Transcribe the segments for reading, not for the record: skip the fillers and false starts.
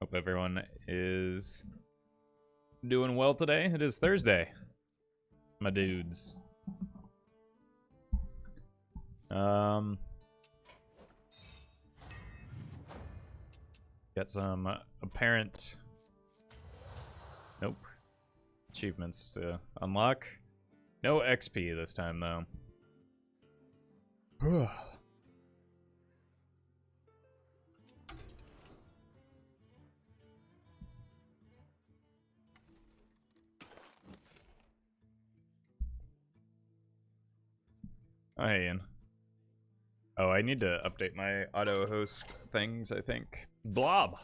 Hope everyone is doing well today. It is Thursday, my dudes. Got some apparent achievements to unlock. No XP this time though. Oh, hey, Ian. Oh, I need to update my auto host things, I think. Blob,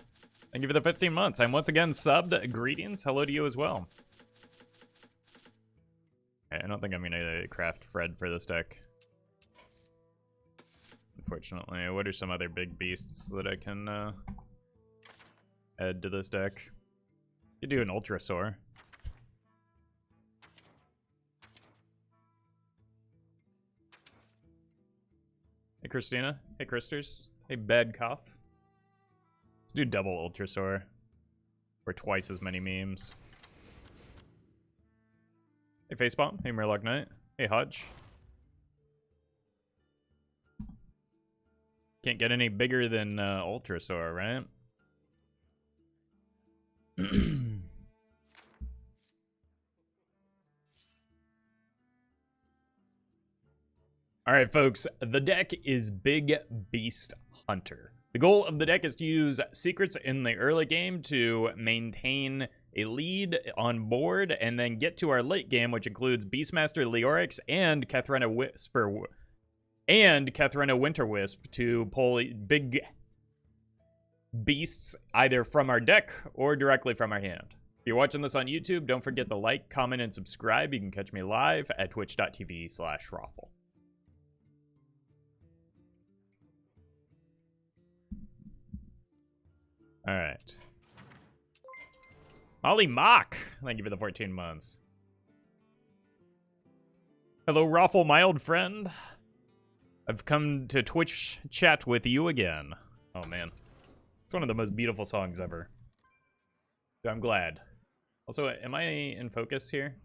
thank you for the 15 months. I'm once again subbed. Greetings. Hello to you as well. I don't think I'm going to craft Fred for this deck. Unfortunately. What are some other big beasts that I can add to this deck? You do an Ultrasaur. Hey, Christina. Hey, Christers. Hey, Bad Cough. Let's do double Ultrasaur. Or twice as many memes. Hey, Facepalm. Hey, Murloc Knight. Hey, Hodge. Can't get any bigger than Ultrasaur, right? Alright, folks. The deck is Big Beast Hunter. The goal of the deck is to use secrets in the early game to maintain a lead on board and then get to our late game, which includes Beastmaster Leorix and Kathrena Winter Wisp to pull big beasts either from our deck or directly from our hand. If you're watching this on YouTube, don't forget to like, comment, and subscribe. You can catch me live at twitch.tv/Roffle. All right. Molly Mock, thank you for the 14 months. Hello, Roffle, my old friend. I've come to Twitch chat with you again. Oh, man. It's one of the most beautiful songs ever. So I'm glad. Also, am I in focus here?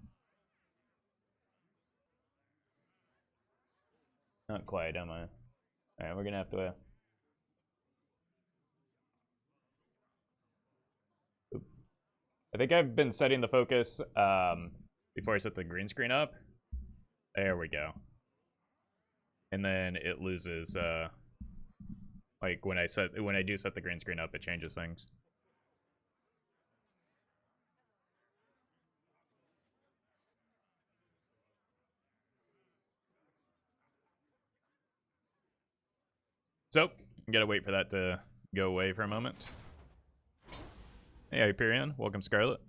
Not quite, am I? All right, we're going to have to... I think I've been setting the focus before I set the green screen up. There we go. And then it loses like when I do set the green screen up, it changes things. So, I'm gonna wait for that to go away for a moment. Hey, Hyperion. Welcome, Scarlet.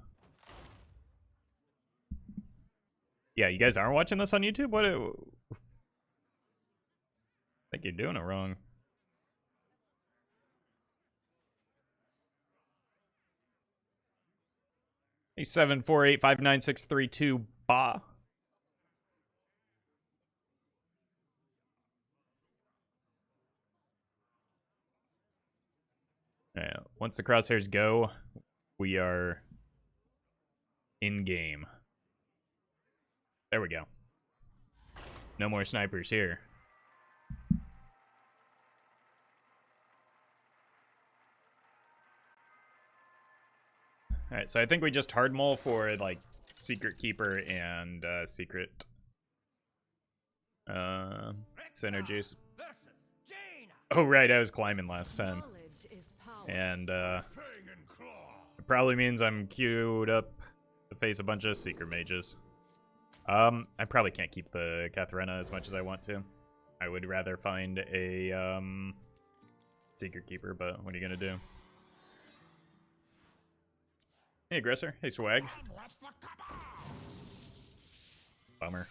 Yeah, you guys aren't watching this on YouTube? What? I think you're doing it wrong. Hey, 7485963 Ba. Yeah, once the crosshairs go, we are in game. There we go. No more snipers here. Alright, so I think we just hard mull for like Secret Keeper and Secret synergies. Oh right, I was climbing last time. And it probably means I'm queued up to face a bunch of Secret Mages. I probably can't keep the Kathrena as much as I want to. I would rather find a Secret Keeper, but what are you gonna do? Hey, Aggressor. Hey, Swag. Bummer.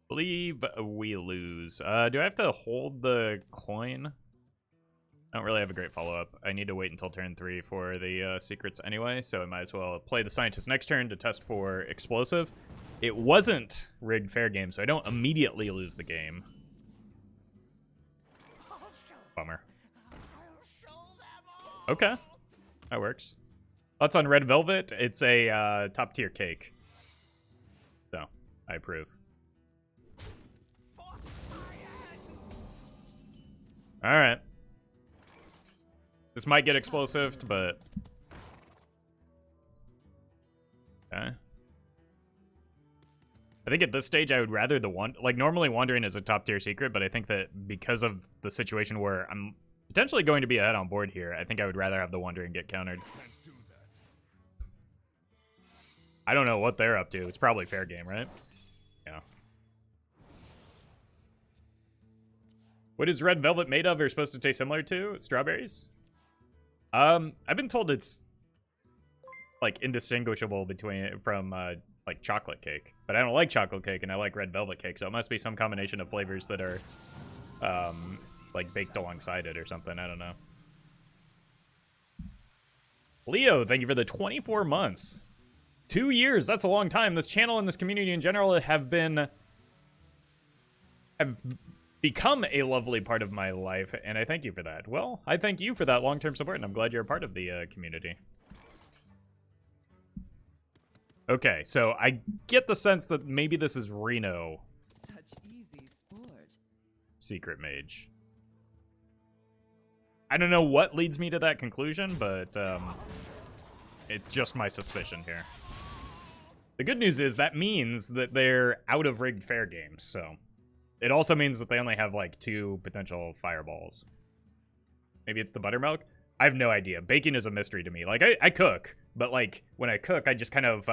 Believe we lose. Do I have to hold the coin? I don't really have a great follow-up. I need to wait until turn 3 for the secrets anyway, so I might as well play the Scientist next turn to test for Explosive. It wasn't rigged fair game, so I don't immediately lose the game. Okay, that works. Thoughts on Red Velvet? It's a top tier cake. So, I approve. Alright. This might get explosive, but... Okay. I think at this stage I would rather the one... Like, normally Wandering is a top tier secret, but I think that because of the situation where I'm potentially going to be ahead on board here, I think I would rather have the Wandering get countered. I don't know what they're up to. It's probably fair game, right? Yeah. What is Red Velvet made of or supposed to taste similar to? Strawberries? I've been told it's like indistinguishable from like chocolate cake, but I don't like chocolate cake and I like Red Velvet cake, so it must be some combination of flavors that are like baked alongside it or something. I don't know. Leo, thank you for the 24 months. 2 years, that's a long time. This channel and this community in general have become a lovely part of my life, and I thank you for that. Well, I thank you for that long-term support, and I'm glad you're a part of the community. Okay, so I get the sense that maybe this is Reno. Such easy sport. Secret Mage. I don't know what leads me to that conclusion, but it's just my suspicion here. The good news is that means that they're out of rigged fair games, so it also means that they only have like 2 potential fireballs. Maybe it's the buttermilk? I have no idea. Baking is a mystery to me. Like, I cook, but like when I cook, I just kind of,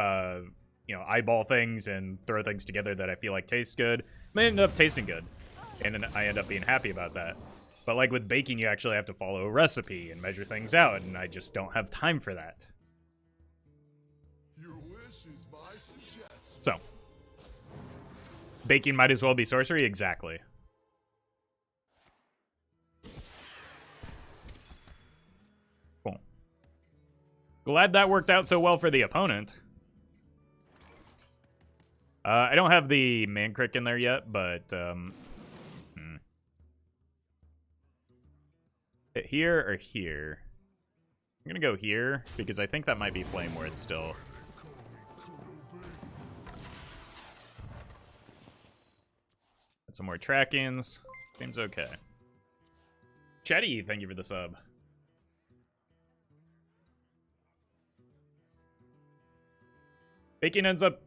you know, eyeball things and throw things together that I feel like taste good. They end up tasting good, and I end up being happy about that. But like with baking, you actually have to follow a recipe and measure things out, and I just don't have time for that. So, baking might as well be sorcery? Exactly. Cool. Glad that worked out so well for the opponent. I don't have the Mancrick in there yet, but... Here or here? I'm gonna go here, because I think that might be Flame Word still. Some more trackings. Seems okay. Chetty, thank you for the sub. Baking ends up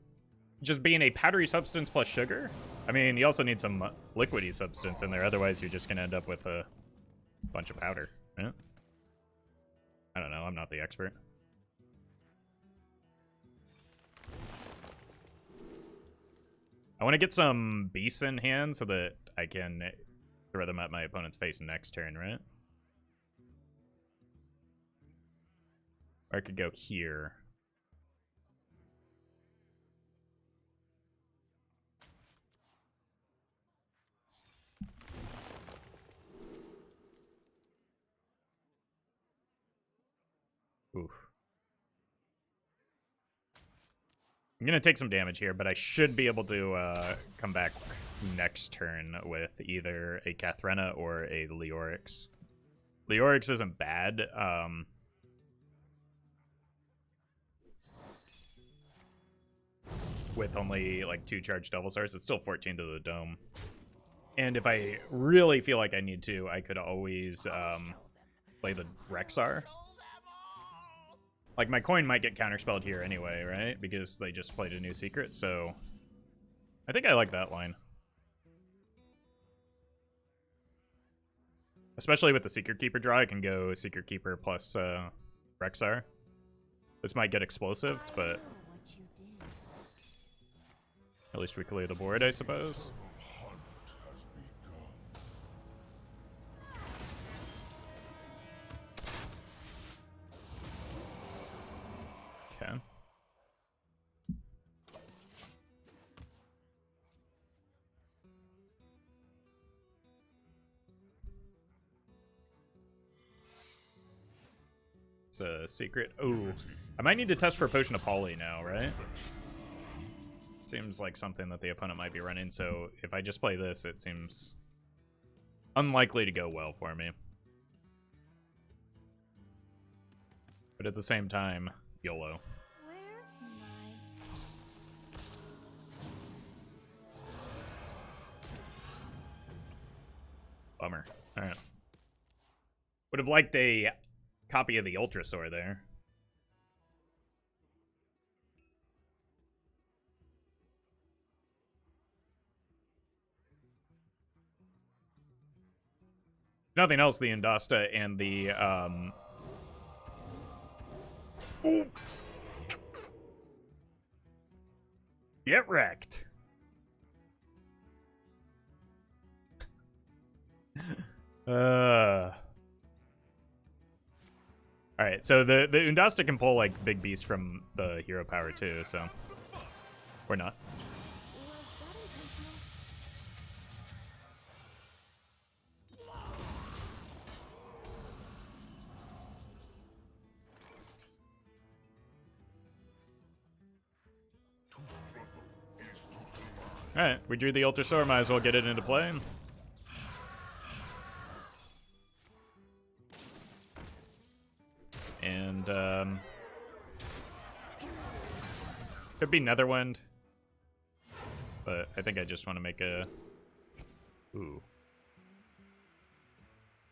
just being a powdery substance plus sugar. I mean, you also need some liquidy substance in there, otherwise you're just gonna end up with a bunch of powder. Yeah? I don't know, I'm not the expert. I want to get some beasts in hand so that I can throw them at my opponent's face next turn, right? Or I could go here. Oof. I'm going to take some damage here, but I should be able to come back next turn with either a Kathrena or a Leorix. Leorix isn't bad. With only like 2 charged Devil Stars, it's still 14 to the dome. And if I really feel like I need to, I could always play the Rexar. Like, my coin might get counterspelled here anyway, right? Because they just played a new secret, so... I think I like that line. Especially with the Secret Keeper draw, I can go Secret Keeper plus Rexar. This might get explosive, but... At least we clear the board, I suppose. Okay. It's a secret. Oh, I might need to test for Potion of Poly now, right? Seems like something that the opponent might be running, so if I just play this, it seems unlikely to go well for me. But at the same time, YOLO. Where's my... Bummer. Alright. Would have liked a copy of the Ultrasaur there. Nothing else, the Indasta and the, Ooh. Get wrecked. Alright, so the Undasta can pull, like, big beasts from the hero power, too, so... Or not. Was that intentional? Alright, we drew the Ultrasaur, might as well get it into play. And, could be Netherwind. But I think I just want to make a... Ooh.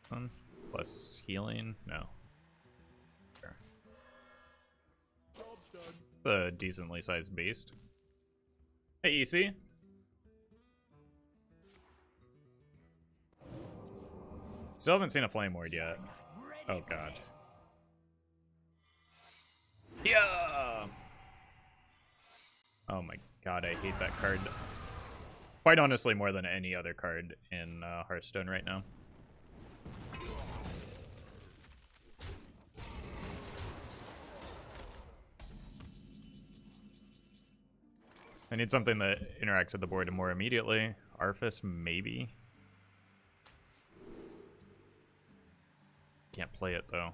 One plus healing? No. Sure. A decently sized beast. Hey, EC. Still haven't seen a Flame Ward yet. Oh god. Yeah! Oh my god, I hate that card. Quite honestly, more than any other card in Hearthstone right now. I need something that interacts with the board more immediately. Arthas, maybe? Can't play it, though.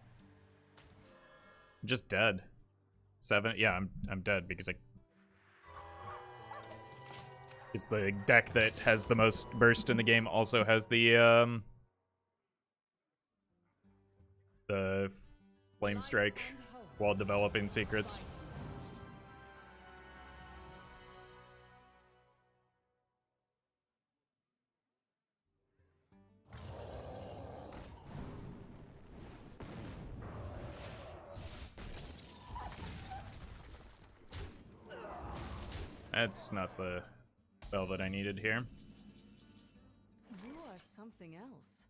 I'm just dead. 7? Yeah, I'm dead because is the deck that has the most burst in the game also has the Flame Strike while developing secrets. That's not the spell that I needed here. You are something else.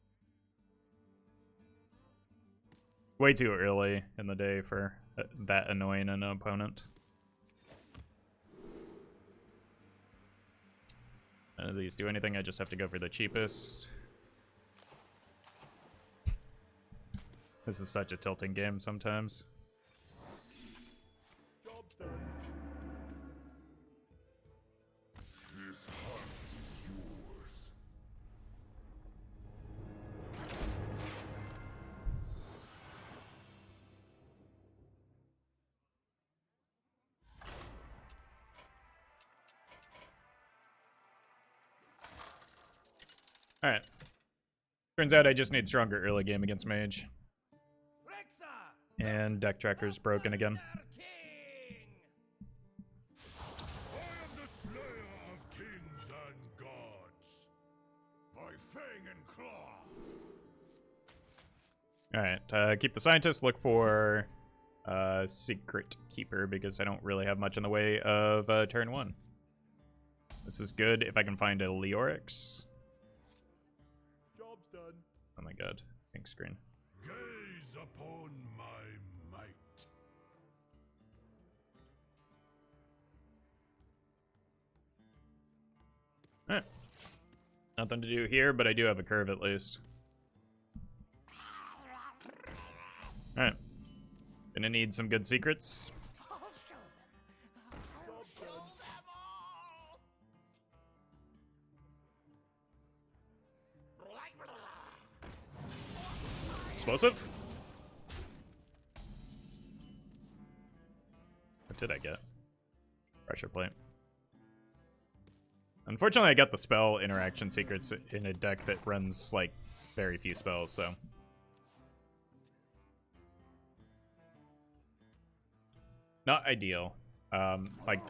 Way too early in the day for that annoying an opponent. None of these do anything, I just have to go for the cheapest. This is such a tilting game sometimes. Alright. Turns out I just need stronger early game against Mage. And deck tracker's broken again. Alright, keep the Scientist, look for Secret Keeper because I don't really have much in the way of turn 1. This is good if I can find a Leorix. Oh my god, pink screen. Gaze upon my might. Alright. Nothing to do here, but I do have a curve at least. Alright. Gonna need some good secrets. Explosive? What did I get? Pressure plate. Unfortunately, I got the spell interaction secrets in a deck that runs, like, very few spells, so. Not ideal. Like,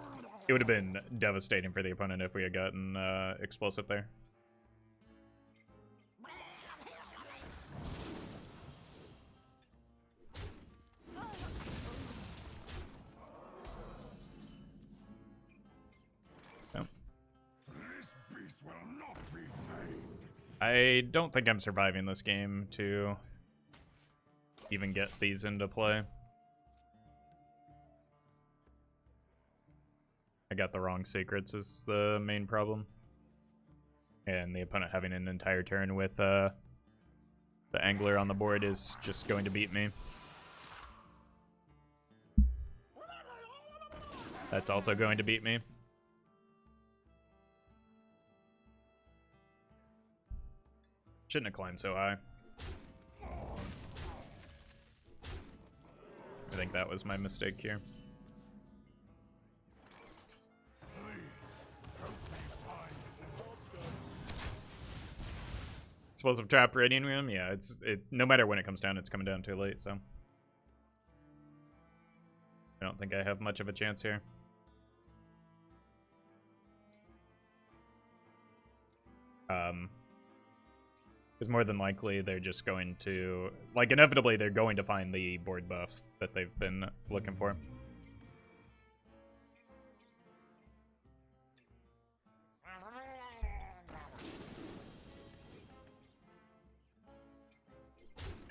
it would have been devastating for the opponent if we had gotten explosive there. I don't think I'm surviving this game to even get these into play. I got the wrong secrets is the main problem. And the opponent having an entire turn with the angler on the board is just going to beat me. That's also going to beat me. Shouldn't have climbed so high. I think that was my mistake here. Explosive trap radiant room, yeah, no matter when it comes down, it's coming down too late, so I don't think I have much of a chance here. Because more than likely they're just going to, like, inevitably they're going to find the board buff that they've been looking for.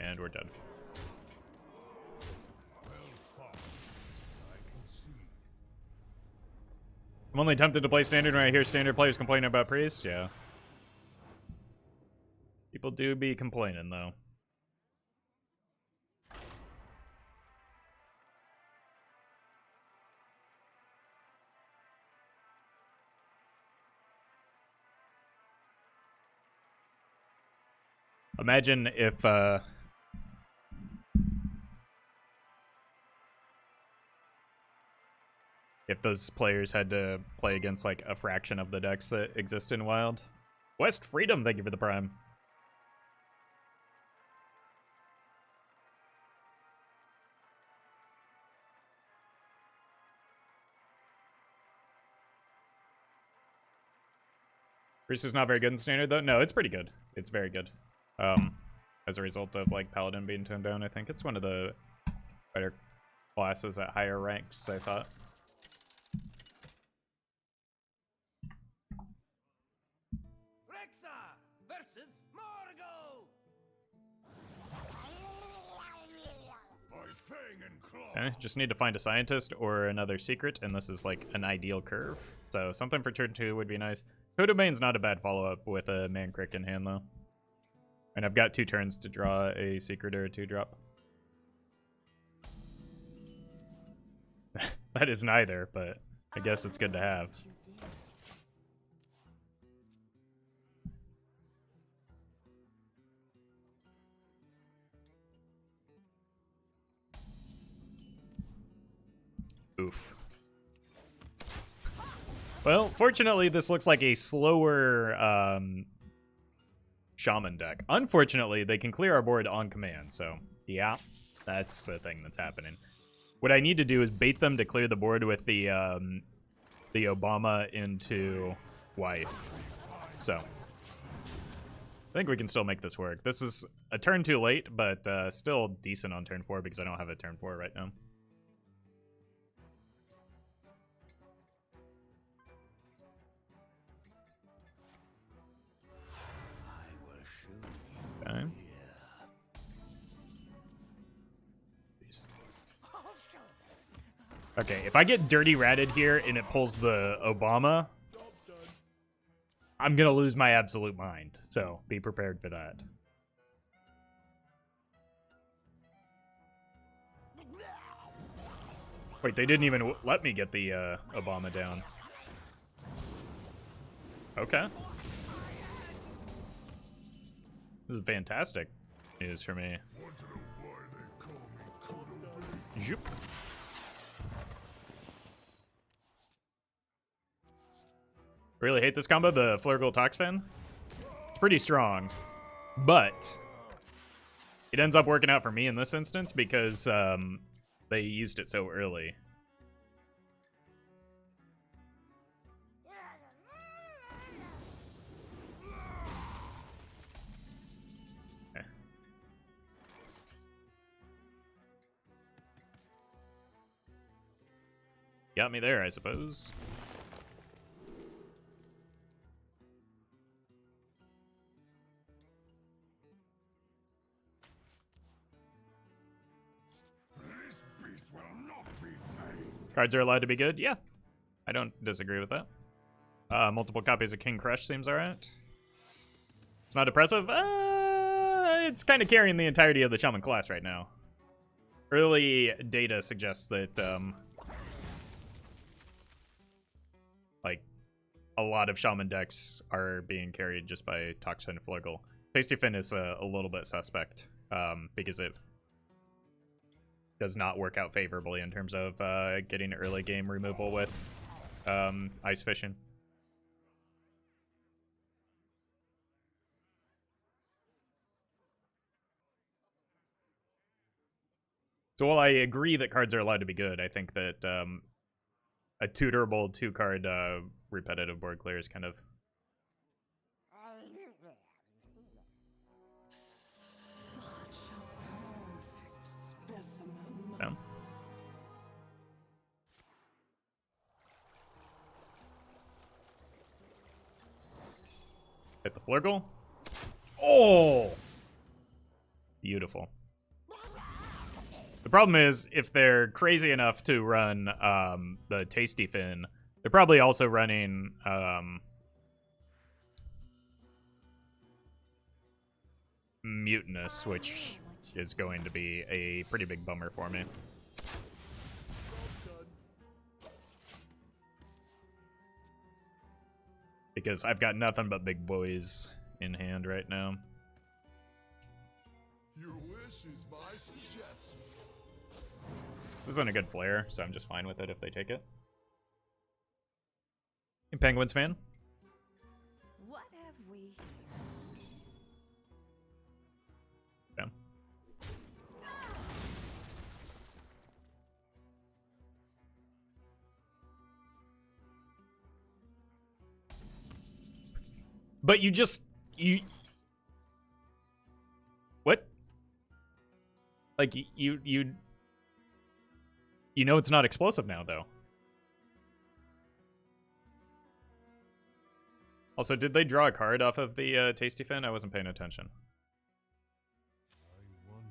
And we're done. I'm only tempted to play standard when I hear standard players complaining about priest. Yeah. People do be complaining, though. Imagine if those players had to play against, like, a fraction of the decks that exist in Wild. West Freedom, thank you for the prime. Priest is not very good in standard, though. No, it's pretty good. It's very good. As a result of, like, Paladin being toned down, I think it's one of the better classes at higher ranks, I thought. Okay, just need to find a scientist or another secret, and this is like an ideal curve. So something for turn 2 would be nice. Codomain's not a bad follow-up with a Man Crick in hand, though. And I've got 2 turns to draw a secret or a 2-drop. That is neither, but I guess it's good to have. Oof. Well, fortunately, this looks like a slower shaman deck. Unfortunately, they can clear our board on command, so yeah, that's the thing that's happening. What I need to do is bait them to clear the board with the Obama into wife. So I think we can still make this work. This is a turn too late, but still decent on turn 4 because I don't have a turn 4 right now. Okay. Okay, if I get dirty ratted here and it pulls the Obama, I'm gonna lose my absolute mind. So be prepared for that. Wait, they didn't even let me get the Obama down. Okay. This is fantastic news for me. Zoop. Really hate this combo, the Flurgle Toxfin. It's pretty strong, but it ends up working out for me in this instance because they used it so early. Got me there, I suppose. This beast will not be tamed. Cards are allowed to be good? Yeah. I don't disagree with that. Multiple copies of King Crush seems alright. It's not oppressive? It's kind of carrying the entirety of the Shaman class right now. Early data suggests that, like, a lot of Shaman decks are being carried just by Toxin and Flurgle. Tasty Fin is a little bit suspect, because it does not work out favorably in terms of getting early game removal with Ice Fishing. So while I agree that cards are allowed to be good, I think that a tutorable 2-card repetitive board clear is kind of... Such a perfect specimen. Yeah. Hit the Flurgle. Oh! Beautiful. The problem is, if they're crazy enough to run the Tasty Fin, they're probably also running Mutinous, which is going to be a pretty big bummer for me. Because I've got nothing but big boys in hand right now. Your wish is my suggestion. This isn't a good flare, so I'm just fine with it if they take it. You Penguins fan? What have we here? Yeah. But you just... What? Like, you know it's not explosive now, though. Also, did they draw a card off of the Tasty Fin? I wasn't paying attention. I wonder.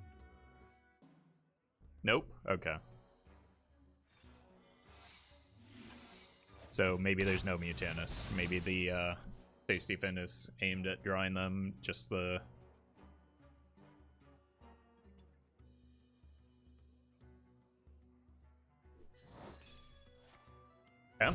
Nope? Okay. So maybe there's no Mutanus. Maybe the Tasty Fin is aimed at drawing them just the... Yeah.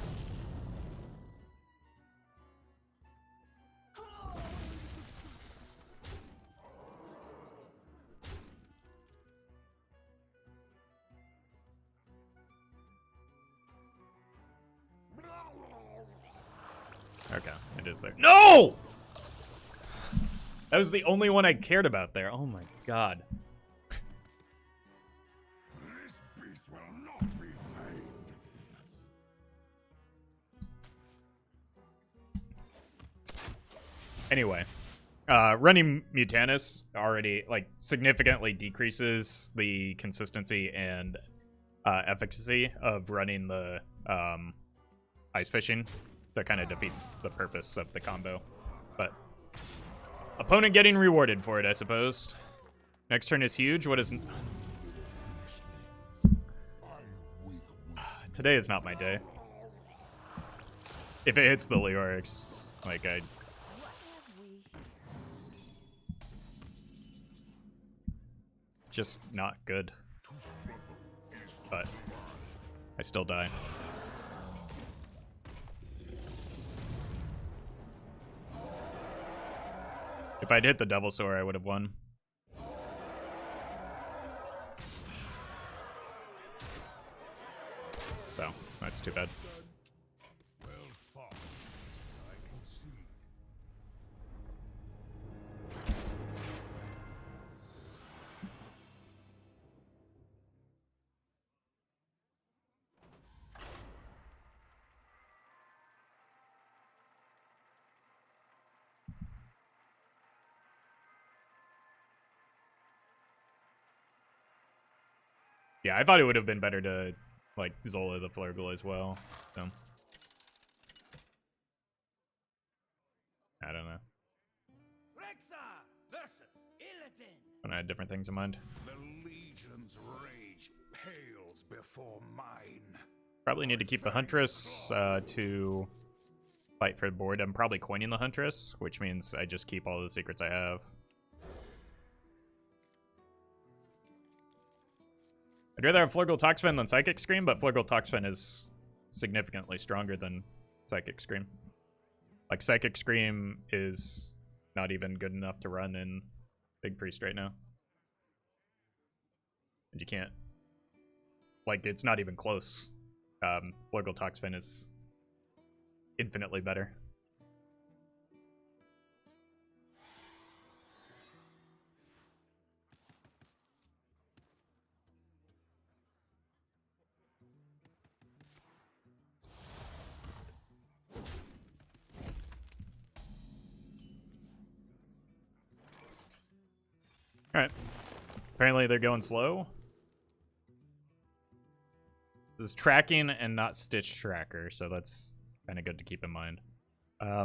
Okay, it is there. No! That was the only one I cared about there. Oh my god. This beast will not be tamed. Anyway, running Mutanus already, like, significantly decreases the consistency and efficacy of running the Ice Fishing. That kind of defeats the purpose of the combo. But opponent getting rewarded for it, I suppose. Next turn is huge. What is... Today is not my day. If it hits the Leorix, like, What have we here? it's just not good. But I still die. If I'd hit the Devilsaur, I would have won. So, that's too bad. Well fought. I concede. Yeah, I thought it would have been better to like Zola the Flurgle as well. So I don't know. I had different things in mind. The Legion's rage pales before mine. Probably need to keep the Huntress to fight for the board. I'm probably coining the Huntress, which means I just keep all the secrets I have. I'd rather have Flurgle Toxfin than Psychic Scream, but Flurgle Toxfin is significantly stronger than Psychic Scream. Like, Psychic Scream is not even good enough to run in Big Priest right now. And you can't. Like, it's not even close. Flurgle Toxfin is infinitely better. Alright. Apparently they're going slow. This is tracking and not Stitch Tracker, so that's kind of good to keep in mind. I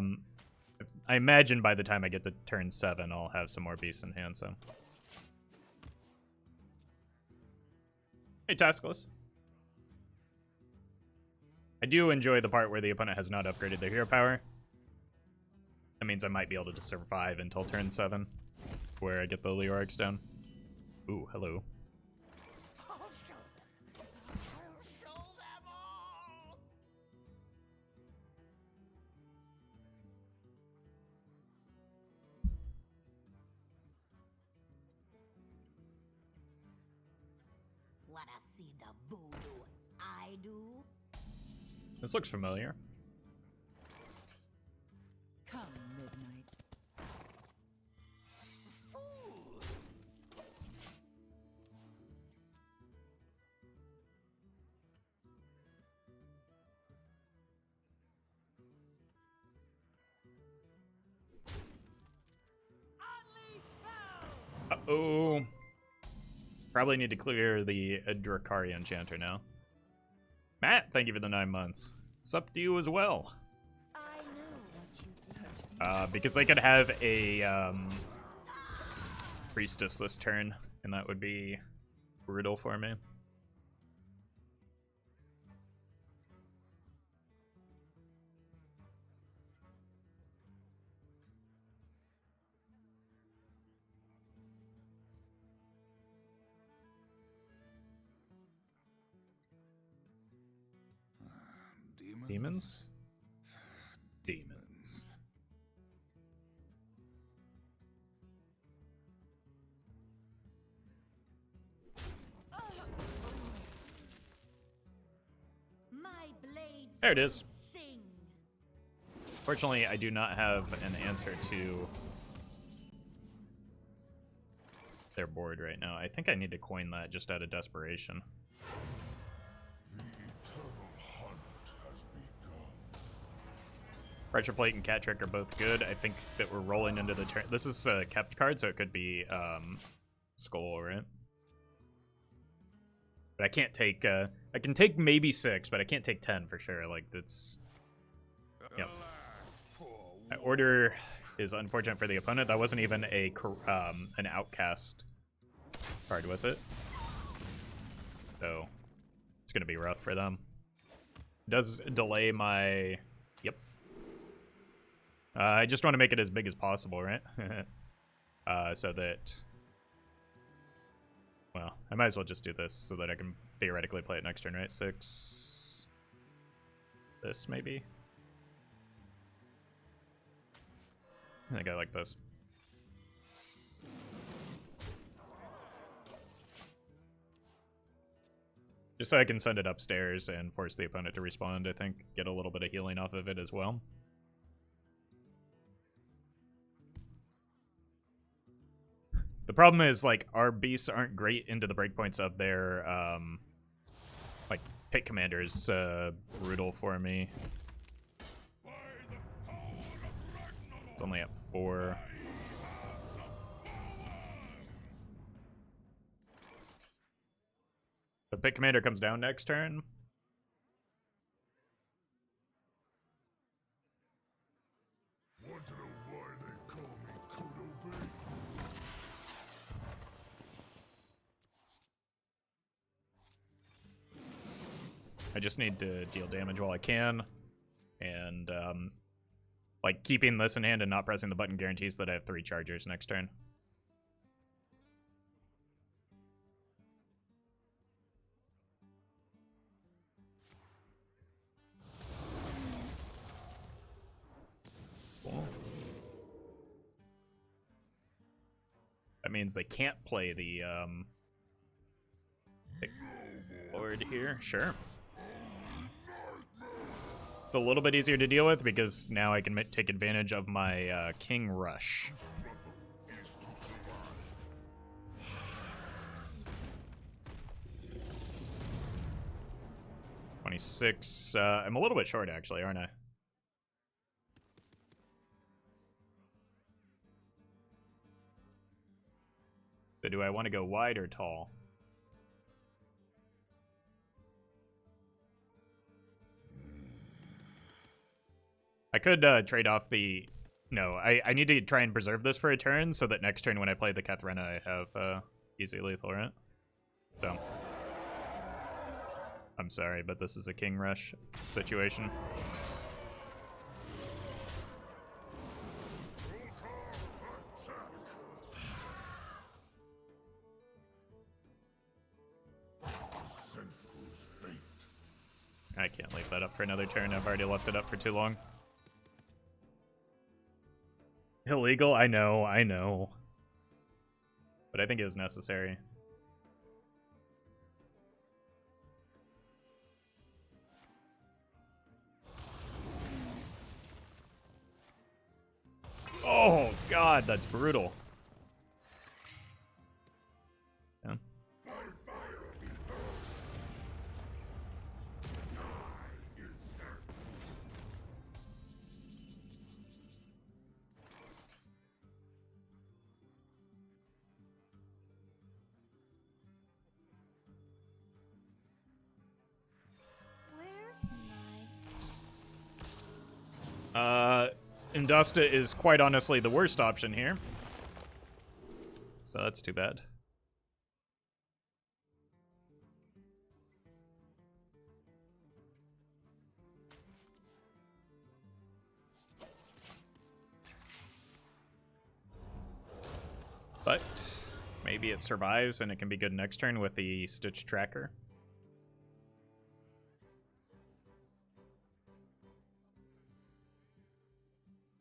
imagine by the time I get to turn 7, I'll have some more beasts in hand, so. Hey, Taskless. I do enjoy the part where the opponent has not upgraded their hero power. That means I might be able to survive until turn 7, where I get the Leorics down. Ooh, hello. Wanna see the voodoo I do? This looks familiar. Come, midnight. Uh-oh. Probably need to clear the Drakari Enchanter now. Matt, thank you for the 9 months. Sup to you as well. I know what you said. Because they could have a Priestess this turn, and that would be brutal for me. Demons? Demons. My blades There it is. sing. Fortunately, I do not have an answer to their board right now. I think I need to coin that just out of desperation. Pressure Plate and Cat Trick are both good. I think that we're rolling into the turn. This is a kept card, so it could be Skull, right? But I can't take. I can take maybe 6, but I can't take 10 for sure. Like that's. Yep. That order is unfortunate for the opponent. That wasn't even a an outcast card, was it? So it's gonna be rough for them. It does delay my. Yep. I just want to make it as big as possible, right? So that... Well, I might as well just do this so that I can theoretically play it next turn, right? 6... This, maybe? I think I like this. Just so I can send it upstairs and force the opponent to respond, I think. Get a little bit of healing off of it as well. The problem is, like, our beasts aren't great into the breakpoints of their, like, Pit Commander's brutal for me. It's only at 4. The Pit Commander comes down next turn. I just need to deal damage while I can. And, like, keeping this in hand and not pressing the button guarantees that I have 3 chargers next turn. Cool. That means they can't play the, Lord here. Sure. It's a little bit easier to deal with because now I can take advantage of my King Rush. $26. I'm a little bit short, actually, aren't I? So do I want to go wide or tall? I could trade off the... No, I need to try and preserve this for a turn so that next turn when I play the Katharina, I have easy lethal, right? So... I'm sorry, but this is a King Rush situation. I can't leave that up for another turn. I've already left it up for too long. Illegal? I know. But I think it was necessary. Oh, God, that's brutal. Yeah. Industa is quite honestly the worst option here. So that's too bad. But maybe it survives and it can be good next turn with the Stitch Tracker.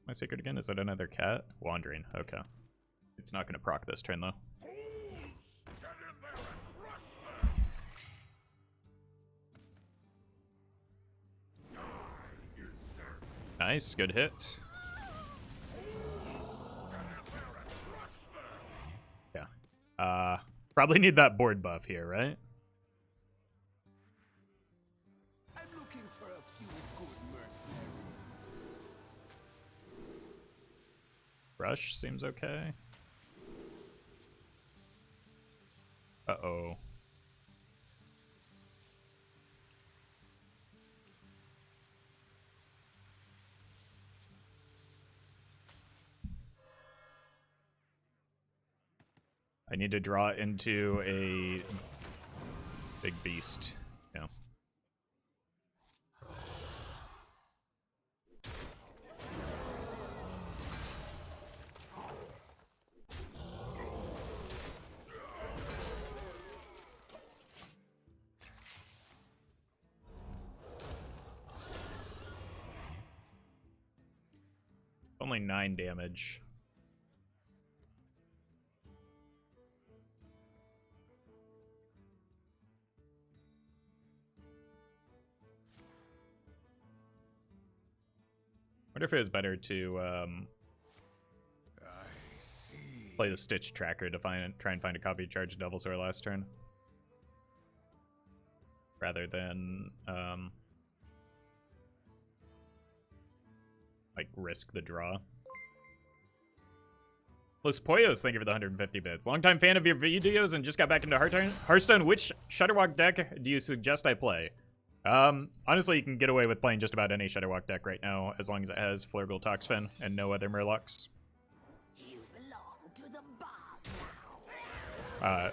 My secret again? Is that another cat? Wandering. Okay. It's not going to proc this turn, though. Nice. Good hit. Yeah. Probably need that board buff here, right? Rush seems okay. Uh-oh. I need to draw into a big beast. Yeah. Only 9 damage. Wonder if it was better to play the Stitch Tracker to try and find a copy of Charged Devilsaur last turn, rather than like risk the draw. Los Poyos, thank you for the 150 bits. Longtime fan of your videos and just got back into Hearthstone. Which Shudderwock deck do you suggest I play? Honestly, you can get away with playing just about any Shudderwock deck right now, as long as it has Flurgle Toxfin and no other Murlocs. You belong to the bar now.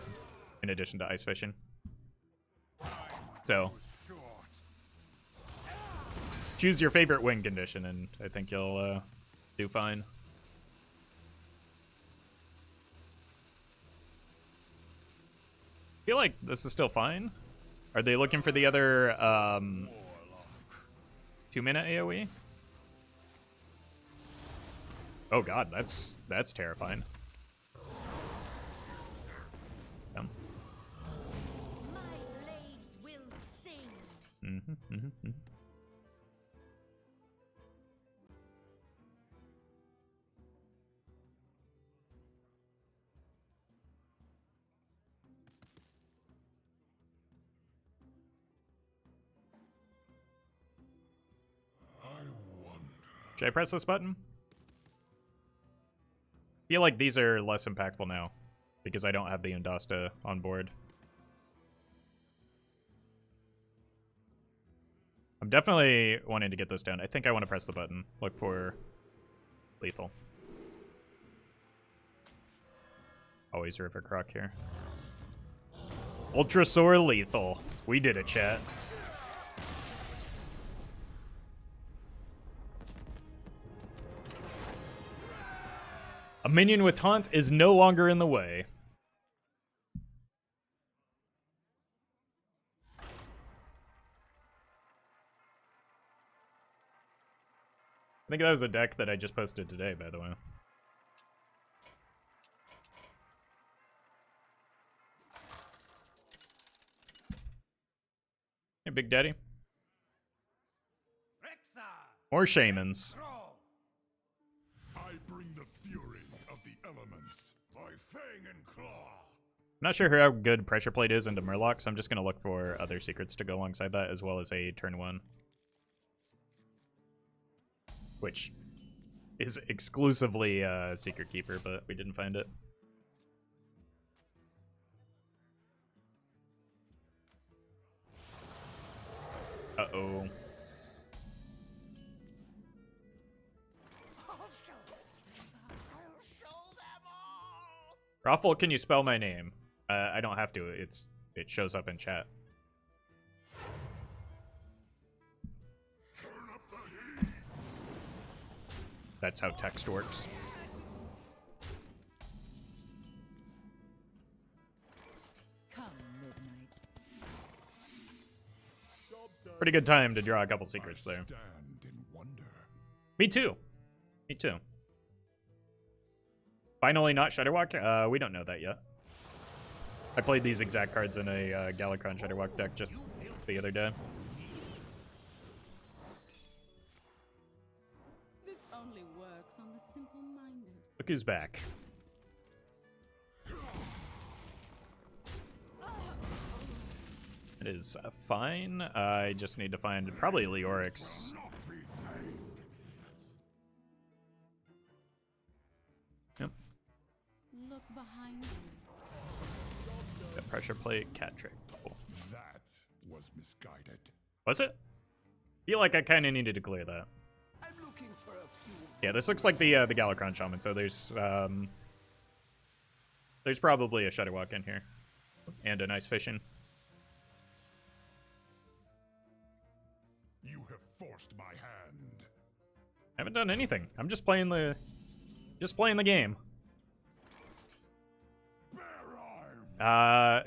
In addition to Ice Fishing. So, choose your favorite win condition, and I think you'll do fine. I feel like this is still fine. Are they looking for the other 2-minute AoE? Oh god, that's terrifying. Yeah. My blades will sing. Mm-hmm. Should I press this button? I feel like these are less impactful now because I don't have the Undasta on board. I'm definitely wanting to get this down. I think I want to press the button. Look for lethal. Always River Croc here. Ultra Sore lethal. We did it, chat. A minion with taunt is no longer in the way. I think that was a deck that I just posted today, by the way. Hey, Big Daddy. More shamans. I bring the fury of the elements by fang and claw. I'm not sure how good Pressure Plate is into Murloc, so I'm just going to look for other secrets to go alongside that, as well as a turn 1. Which is exclusively Secret Keeper, but we didn't find it. Uh-oh. I'll show them all. Roffle, can you spell my name? I don't have to. It shows up in chat. Turn up the heat. That's how text works. Come midnight. Pretty good time to draw a couple secrets there. Stand in wonder. Me too. Me too. Finally not Shudderwalk? We don't know that yet. I played these exact cards in a Galakron Shudderwalk deck just the other day. This only works on the simple-minded. Look who's back. It is fine. I just need to find probably Leorix. Not be tamed. Yep. Look behind you. Got Pressure Plate, Cat Trick. Cool. That was misguided. Was it? Feel like I kind of needed to clear that. I'm looking for a few. Yeah, this looks like the Galakron Shaman, so there's probably a Shudderwalk in here. And a nice fishing. You have forced my hand. Haven't done anything. I'm just playing the game. I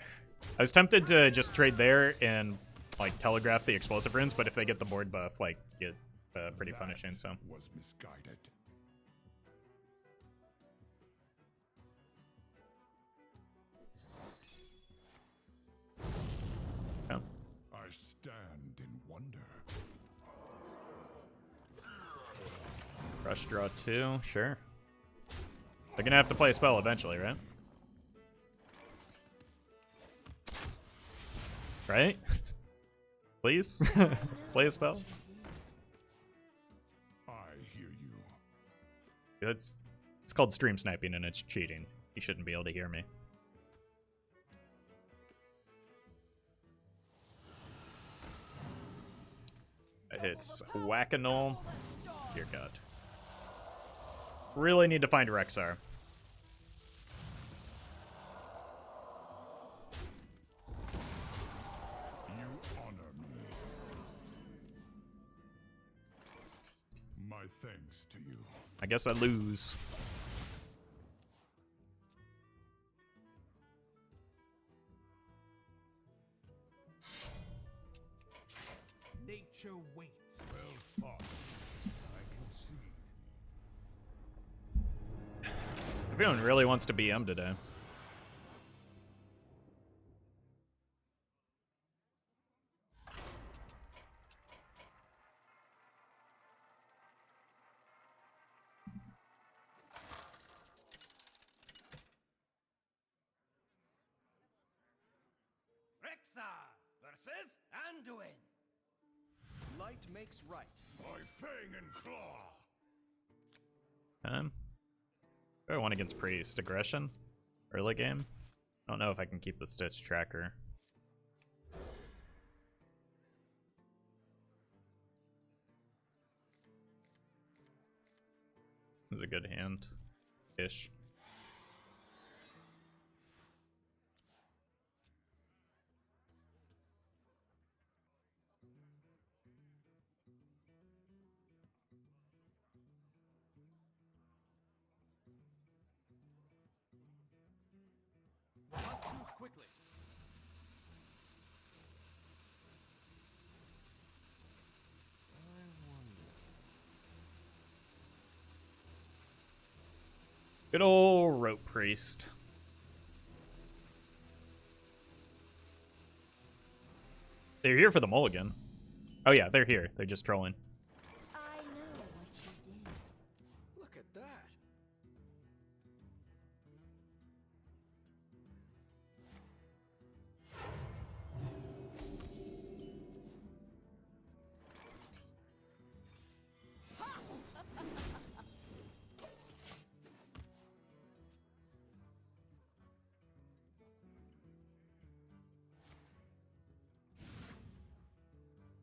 was tempted to just trade there and like telegraph the explosive runes, but if they get the board buff, like it's pretty punishing. So Was misguided. yeah. I stand in wonder. Rush draw 2, sure. They're gonna have to play a spell eventually, right? Right? Please? Play a spell? I hear you. It's called stream sniping and it's cheating. You shouldn't be able to hear me. It hits Whack-a-Null. Dear God. Really need to find Rexar. You honor me. thanks to you. I guess I lose. Nature waits. Well fought. I concede. Everyone really wants to BM today. Rexa versus Anduin. Light makes right. By fang and claw. I want against Priest. Aggression? Early game? I don't know if I can keep the Stitch tracker. This is a good hand. Ish. Not too quickly. Good old Rope Priest. They're here for the mulligan. Oh yeah, they're here. They're just trolling. I know what you did. Look at that.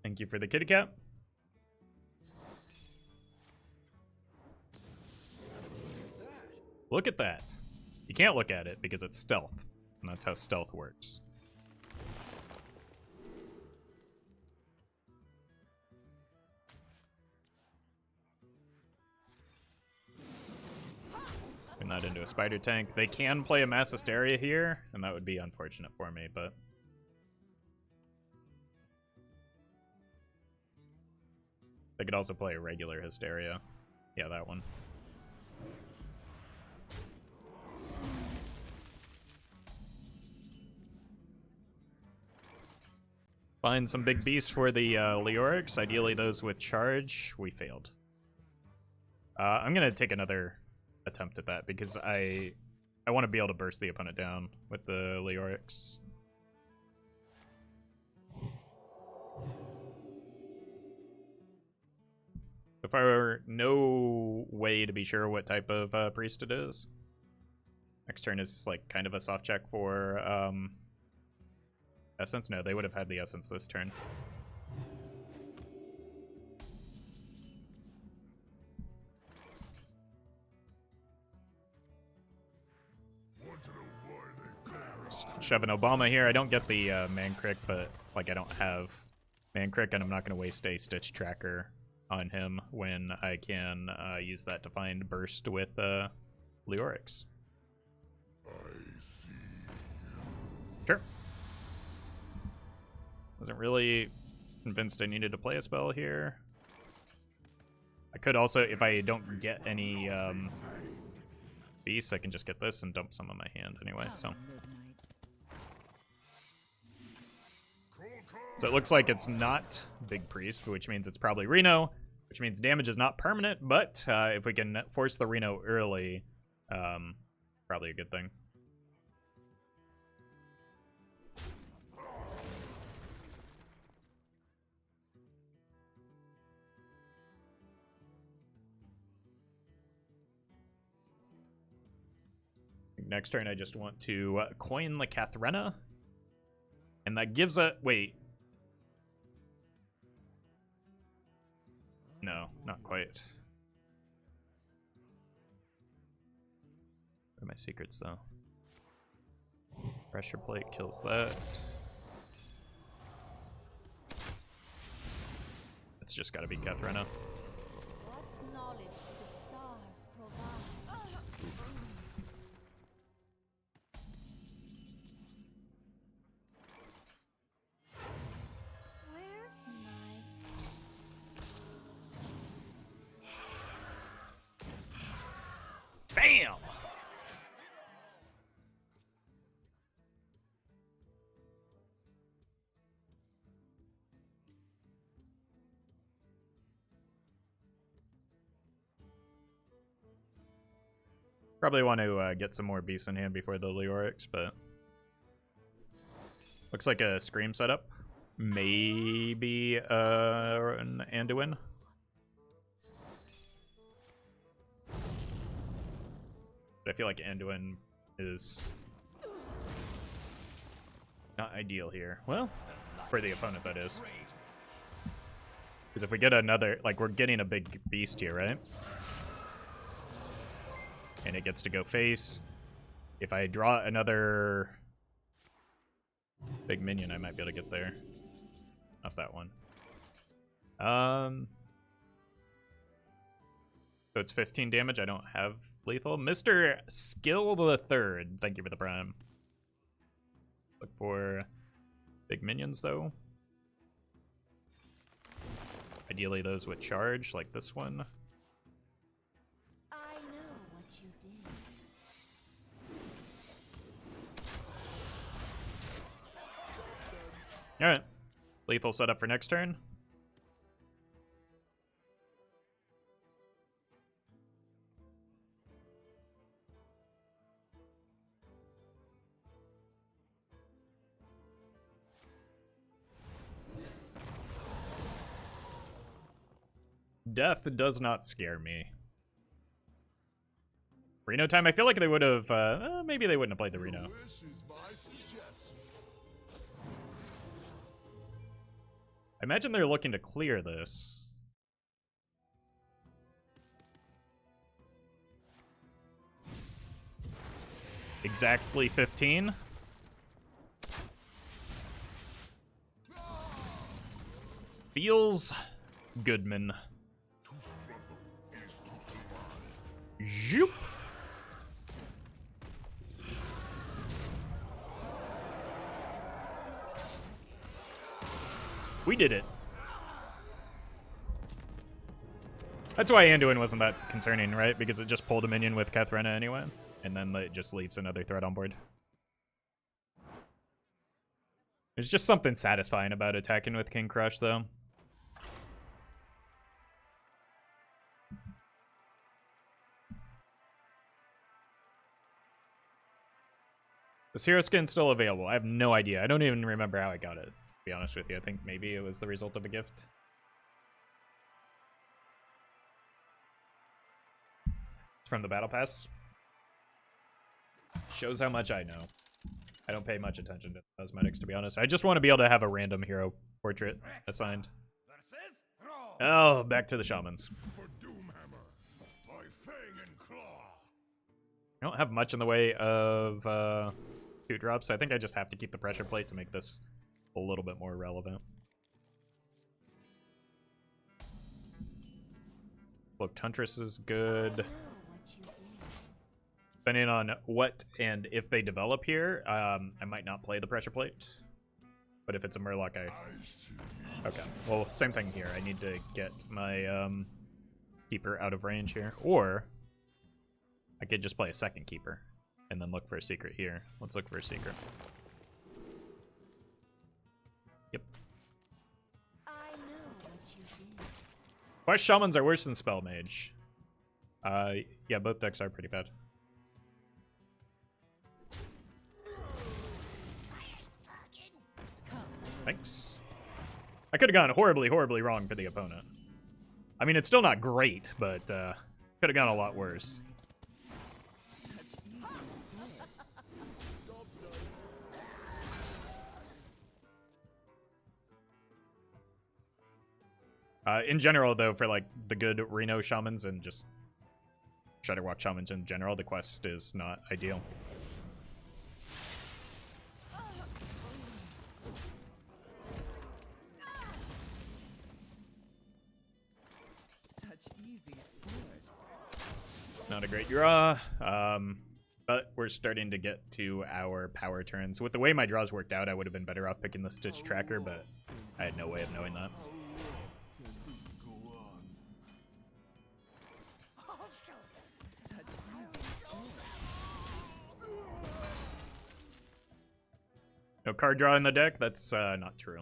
Thank you for the kitty cat. Look at that. You can't look at it because it's stealth, and that's how stealth works. Turn that into a spider tank. They can play a mass hysteria here, and that would be unfortunate for me, but they could also play a regular hysteria. Yeah, that one. Find some big beasts for the Leorics, ideally those with charge. We failed. I'm gonna take another attempt at that because I want to be able to burst the opponent down with the Leorics. If I were no way to be sure what type of priest it is, next turn is like kind of a soft check for essence. No, they would have had the essence this turn. Just shoving Obama here. I don't get the man crick, but like I don't have man crick, and I'm not going to waste a Stitch tracker on him when I can use that to find burst with Leorics. Sure. Wasn't really convinced I needed to play a spell here. I could also, if I don't get any beasts, I can just get this and dump some in my hand anyway, so. So it looks like it's not Big Priest, which means it's probably Reno, which means damage is not permanent, but if we can force the Reno early, probably a good thing. Next turn, I just want to coin the Kathrena, and that gives a... Wait. No, not quite. What are my secrets, though? Pressure plate kills that. It's just gotta be Kathrena. What knowledge Probably want to get some more beasts in hand before the Leorix, but looks like a Scream setup. Maybe an Anduin. But I feel like Anduin is not ideal here. Well, for the opponent, that is. Because if we get another, like, we're getting a big beast here, right? And it gets to go face. If I draw another big minion, I might be able to get there. Not that one. So it's 15 damage. I don't have lethal. Mr. Skill the Third. Thank you for the prime. Look for big minions, though. Ideally, those with charge, like this one. I know what you did. Alright. Lethal setup for next turn. Death does not scare me. Reno time? I feel like they would have, maybe they wouldn't have played the Reno. I imagine they're looking to clear this. Exactly 15. Feels Goodman. Zoop. We did it. That's why Anduin wasn't that concerning, right? Because it just pulled a minion with Kathrena anyway, and then it just leaves another threat on board. There's just something satisfying about attacking with King Crush, though. This hero skin's still available. I have no idea. I don't even remember how I got it, to be honest with you. I think maybe it was the result of a gift. It's from the Battle Pass. Shows how much I know. I don't pay much attention to cosmetics, to be honest. I just want to be able to have a random hero portrait assigned. Oh, back to the shamans. I don't have much in the way of 2-drops. I think I just have to keep the pressure plate to make this a little bit more relevant. Look, Huntress is good. Depending on what and if they develop here, I might not play the pressure plate. But if it's a Murloc, okay. Well, same thing here. I need to get my keeper out of range here. Or I could just play a second keeper and then look for a secret here. Let's look for a secret. Yep. Why shamans are worse than spell mage? Yeah, both decks are pretty bad. Thanks. I could have gone horribly, horribly wrong for the opponent. I mean, it's still not great, but could have gone a lot worse. In general, though, for like the good Reno shamans and just Shudderwalk shamans in general, the quest is not ideal. Not a great draw, but we're starting to get to our power turns. With the way my draws worked out, I would have been better off picking the Stitch Tracker, but I had no way of knowing that. No card draw in the deck? That's not true.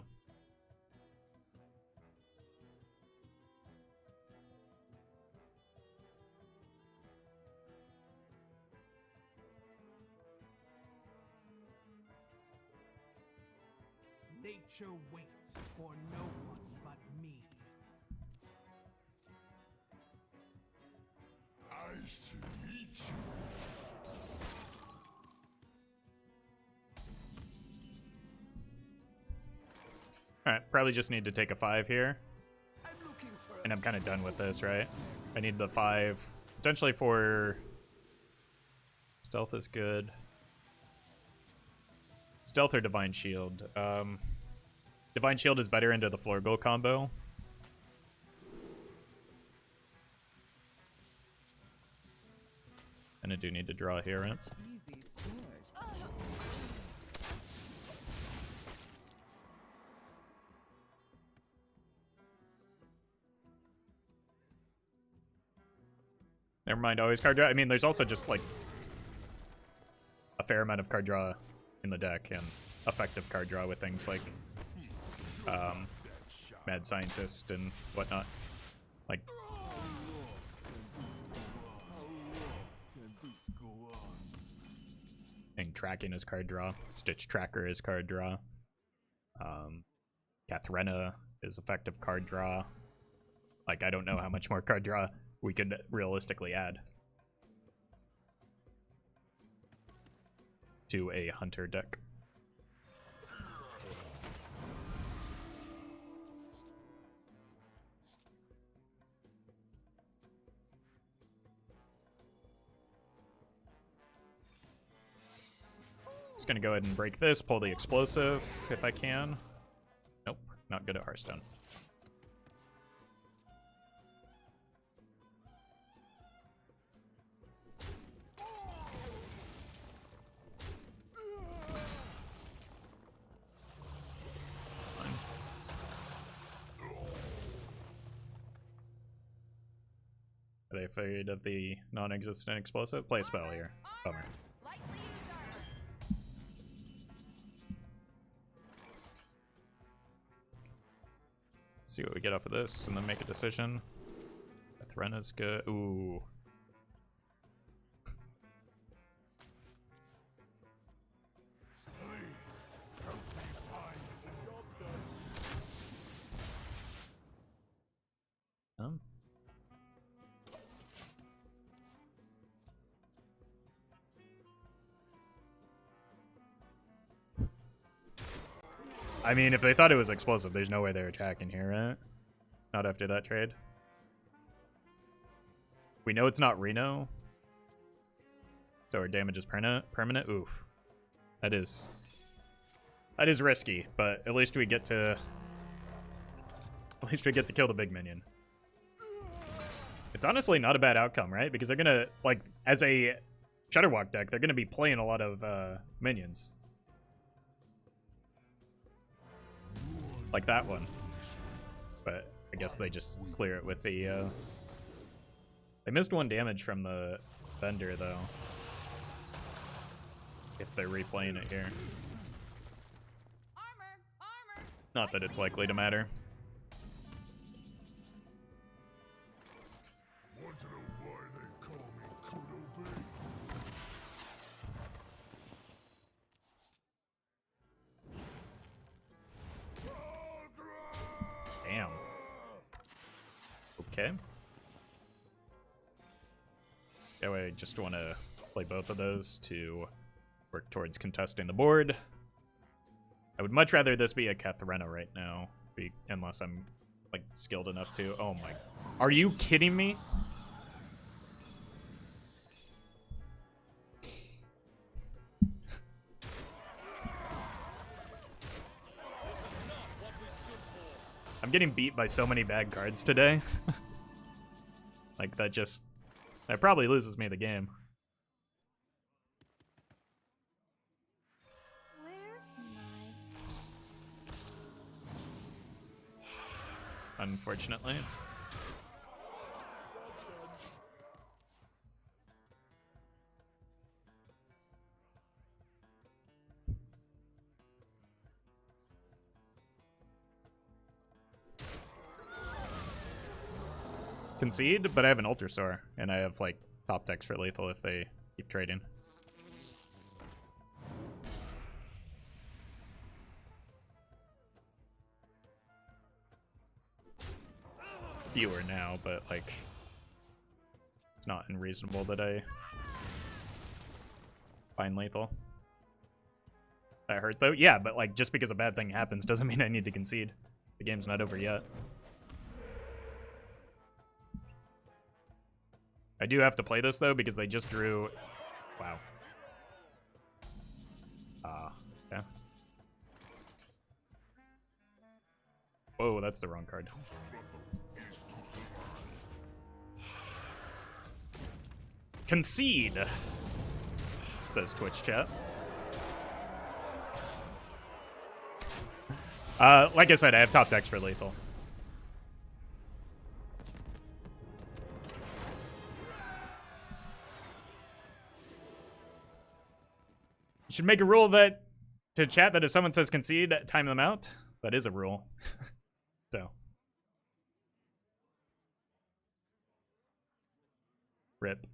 Nature waits for no one but me. I should meet you. Alright, probably just need to take a 5 here. I'm looking for And I'm kind of done with this, right? I need the 5. Potentially for... Stealth is good. Stealth or Divine Shield. Divine Shield is better into the floor goal combo. And I do need to draw here, right? Easy sport. Never mind, always card draw. I mean, there's also just like a fair amount of card draw in the deck and effective card draw with things like Mad Scientist and whatnot. Like, and tracking is card draw. Stitch Tracker is card draw. Kathrena is effective card draw. Like, I don't know how much more card draw we could realistically add to a hunter deck. Just gonna go ahead and break this, pull the explosive if I can. Nope, not good at Hearthstone. Fine. Are they afraid of the non-existent explosive? Play a spell here. Bummer. See what we get off of this, and then make a decision. Threna's good. Ooh. I mean, if they thought it was explosive, there's no way they're attacking here, right? Not after that trade. We know it's not Reno. So our damage is permanent. Oof. That is risky, but at least we get to kill the big minion. It's honestly not a bad outcome, right? Because they're gonna, like, as a Shudderwalk deck, they're gonna be playing a lot of minions. Like that one. But I guess they just clear it with the they missed 1 damage from the vendor though. If they're replaying it here. Not that it's likely to matter. Want to know why they call me Kodo Bay? Damn. Okay. Yeah, I just want to play both of those to work towards contesting the board. I would much rather this be a Kathrena right now, unless I'm like skilled enough to. Oh my! Are you kidding me? I'm getting beat by so many bad cards today. Like, that probably loses me the game. Unfortunately. Concede, but I have an Ultrasaur, and I have like top decks for lethal if they keep trading. fewer now, but like it's not unreasonable that I find lethal. That hurt though? Yeah, but like just because a bad thing happens doesn't mean I need to concede. The game's not over yet. I do have to play this though because they just drew. Wow. Okay. Whoa, that's the wrong card. Concede, says Twitch chat. Like I said, I have top decks for lethal. You should make a rule that to chat that if someone says concede, time them out. That is a rule. So. Rip.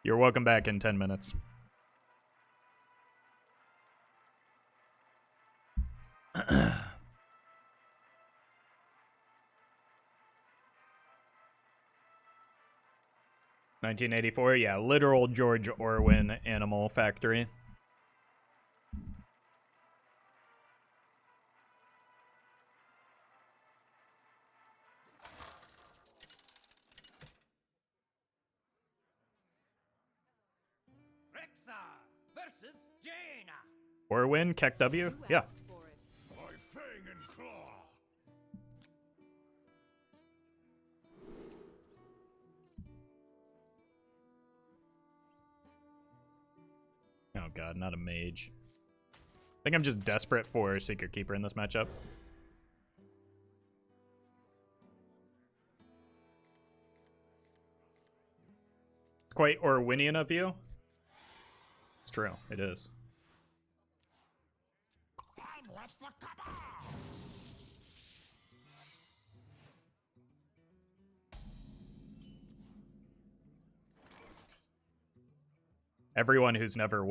You're welcome back in 10 minutes. (1984), yeah, literal George Orwell Animal Factory. Versus Jaina. Orwin, Keck W? Yeah. By fang and claw. Oh god, not a mage. I think I'm just desperate for Secret Keeper in this matchup. Quite Orwinian of you. It's true, it is. Everyone who's never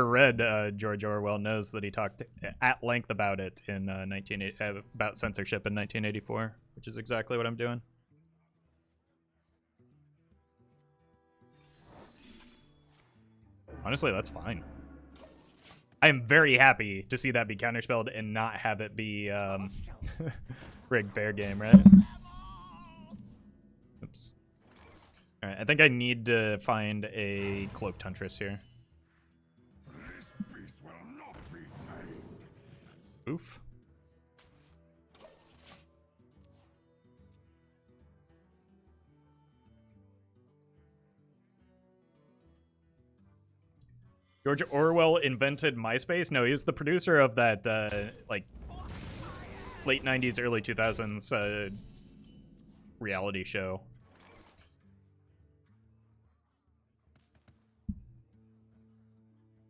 read George Orwell knows that he talked at length about it in about censorship in 1984, which is exactly what I'm doing. Honestly, that's fine. I am very happy to see that be counterspelled and not have it be rigged fair game, right? Oops. Alright, I think I need to find a Cloaked Huntress here. This beast will not be tamed. Oof. George Orwell invented MySpace? No, he was the producer of that, like, late 90s, early 2000s reality show.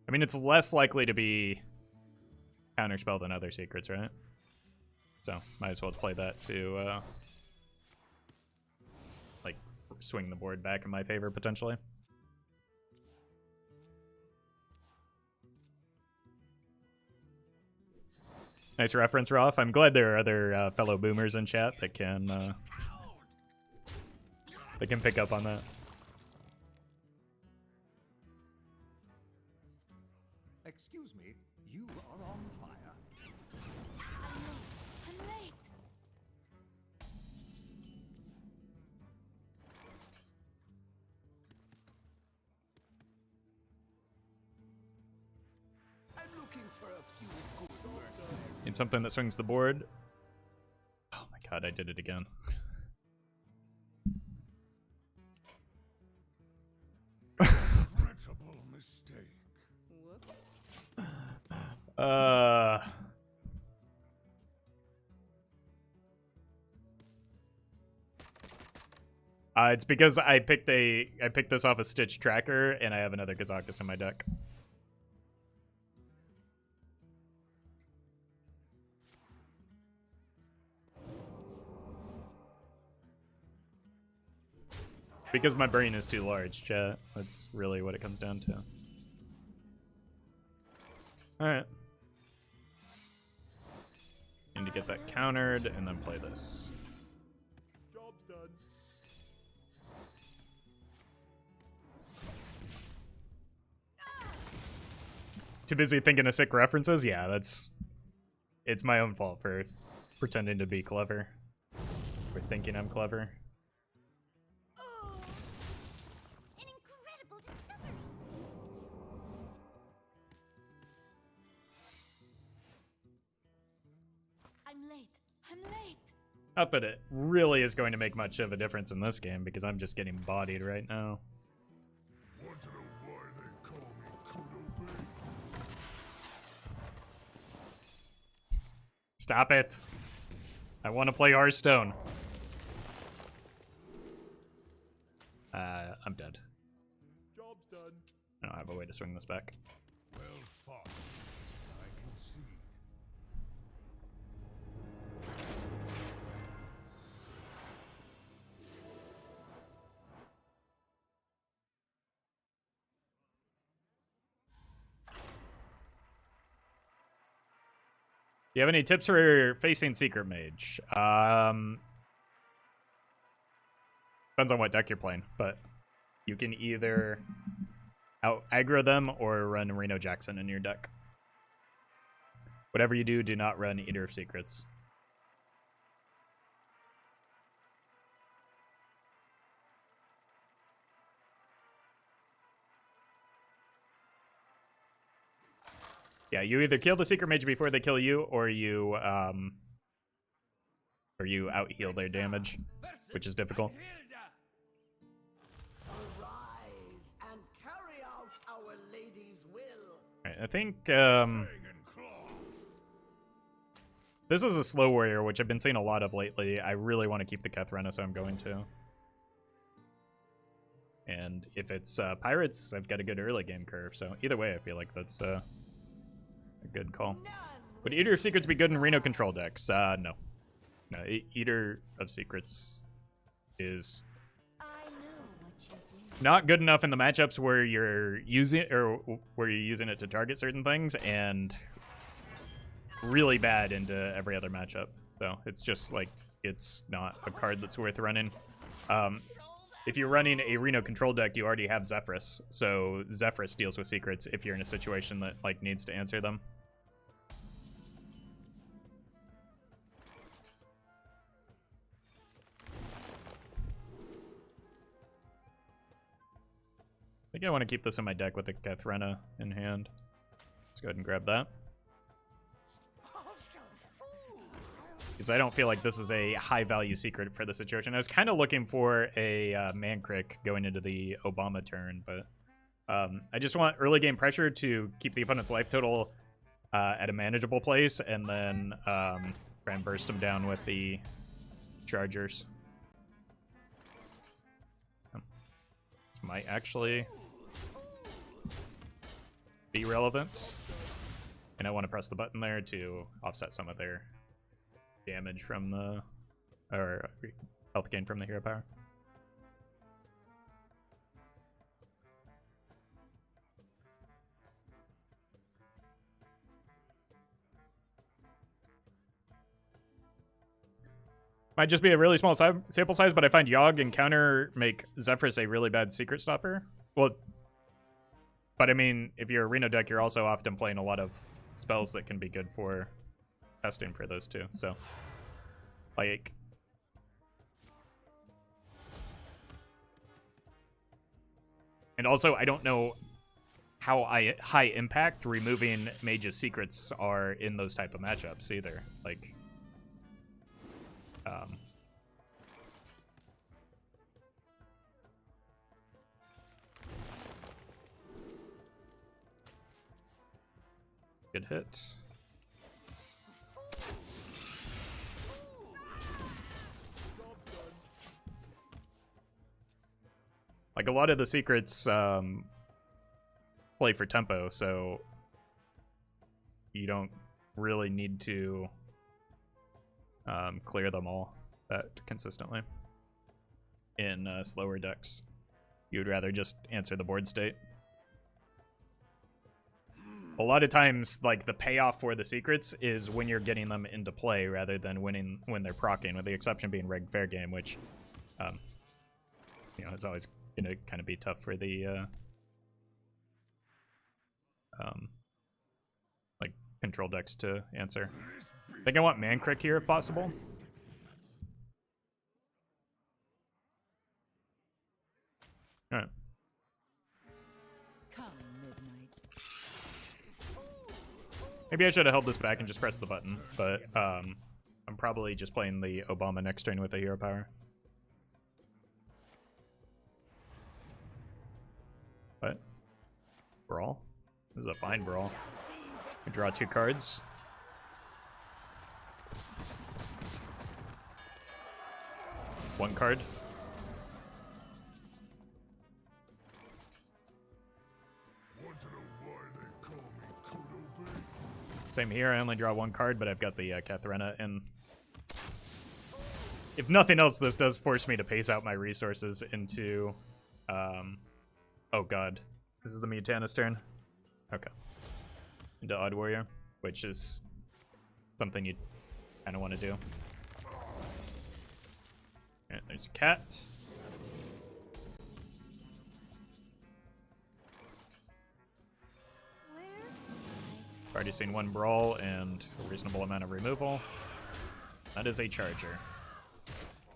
I mean, it's less likely to be counterspell than other secrets, right? So, might as well play that to, like, swing the board back in my favor, potentially. Nice reference, Roff. I'm glad there are other fellow boomers in chat that can pick up on that. Excuse me, you are on fire. I'm late. I'm looking for a few good words. Need something that swings the board. Oh my god, I did it again. Regrettable mistake. Whoops. It's because I picked this off a Stitch tracker and I have another Kazakus in my deck. Because my brain is too large, chat. That's really what it comes down to. Alright. Need to get that countered and then play this. Job's done. Too busy thinking of sick references? Yeah, it's my own fault for pretending to be clever. Or thinking I'm clever. Oh, an incredible discovery. I'm late. I'm late. Not that it really is going to make much of a difference in this game, because I'm just getting bodied right now. Want to know why they call me Kudo Bay? Stop it. I want to play Hearthstone. I'm dead. Job's done. I don't have a way to swing this back. Well fought. I concede. Do you have any tips for facing Secret Mage? Depends on what deck you're playing, but you can either out aggro them or run Reno Jackson in your deck. Whatever you do, do not run Eater of Secrets. Yeah, you either kill the Secret Mage before they kill you, or you out heal their damage, which is difficult. Arise and carry out our lady's will. Right, I think Fang and claw. this is a slow warrior, which I've been seeing a lot of lately. I really want to keep the Kethrena, so I'm going to. And if it's pirates, I've got a good early game curve. So either way, I feel like that's a good call. Would Eater of Secrets be good in Reno control decks? No. No, Eater of Secrets is I know what you did. not good enough in the matchups where you're using it to target certain things, and really bad into every other matchup. So it's just like it's not a card that's worth running. If you're running a Reno control deck, you already have Zephyrus, so Zephyrus deals with secrets if you're in a situation that like needs to answer them. I think I want to keep this in my deck with the Kethrena in hand. Let's go ahead and grab that. Because I don't feel like this is a high-value secret for the situation. I was kind of looking for a Mancrick going into the Obama turn, but I just want early game pressure to keep the opponent's life total at a manageable place, and then try and burst them down with the Chargers. This might actually be relevant. And I want to press the button there to offset some of their damage from the, or health gain from the hero power. Might just be a really small sample size, but I find Yogg and Counter make Zephyrus a really bad secret stopper. Well, but I mean, if you're a Reno deck, you're also often playing a lot of spells that can be good for testing for those two. So, like, and also I don't know how high impact removing Mage's secrets are in those type of matchups either. Like, good hit. Like, a lot of the secrets play for tempo, so you don't really need to clear them all that consistently in slower decks. You would rather just answer the board state. a lot of times, like, the payoff for the secrets is when you're getting them into play rather than when they're proccing, with the exception being Reg Fair Game, which, you know, is always gonna kind of be tough for the, like, control decks to answer. I think I want Mancrick here if possible. Alright. Maybe I should have held this back and just pressed the button, but I'm probably just playing the Obama next turn with the hero power. What? Brawl? This is a fine brawl. I draw 2 cards. One card. Same here, I only draw 1 card, but I've got the Katharina, and if nothing else, this does force me to pace out my resources into, oh god, this is the Mutana's turn? Okay. Into Odd Warrior, which is something you kind of want to do. Alright, there's a cat. Already seen 1 brawl and a reasonable amount of removal. That is a charger.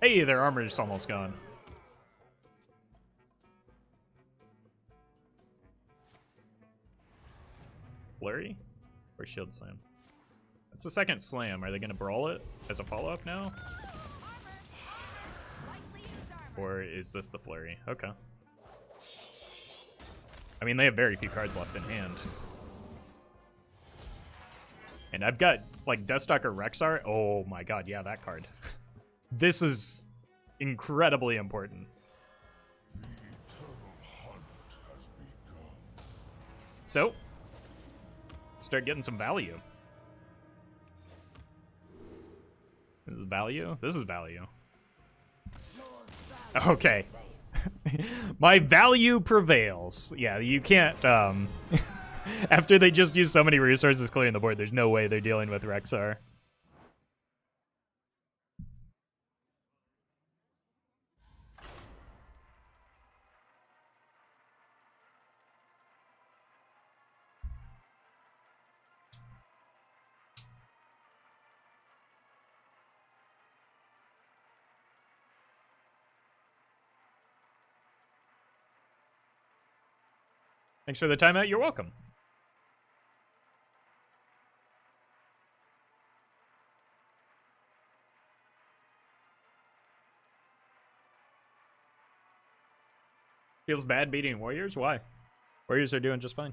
Hey, their armor's almost gone. Flurry? Or Shield Slam? That's the second slam. Are they gonna brawl it as a follow-up now? Or is this the flurry? Okay. I mean, they have very few cards left in hand. And I've got, like, Deathstalker Rexar. Oh my god, yeah, that card. This is incredibly important. So, let's start getting some value. This is value? This is value. Okay. My value prevails. Yeah, you can't, after they just use so many resources clearing the board, there's no way they're dealing with Rexar. Thanks for the timeout. You're welcome. Feels bad beating Warriors? Why? Warriors are doing just fine.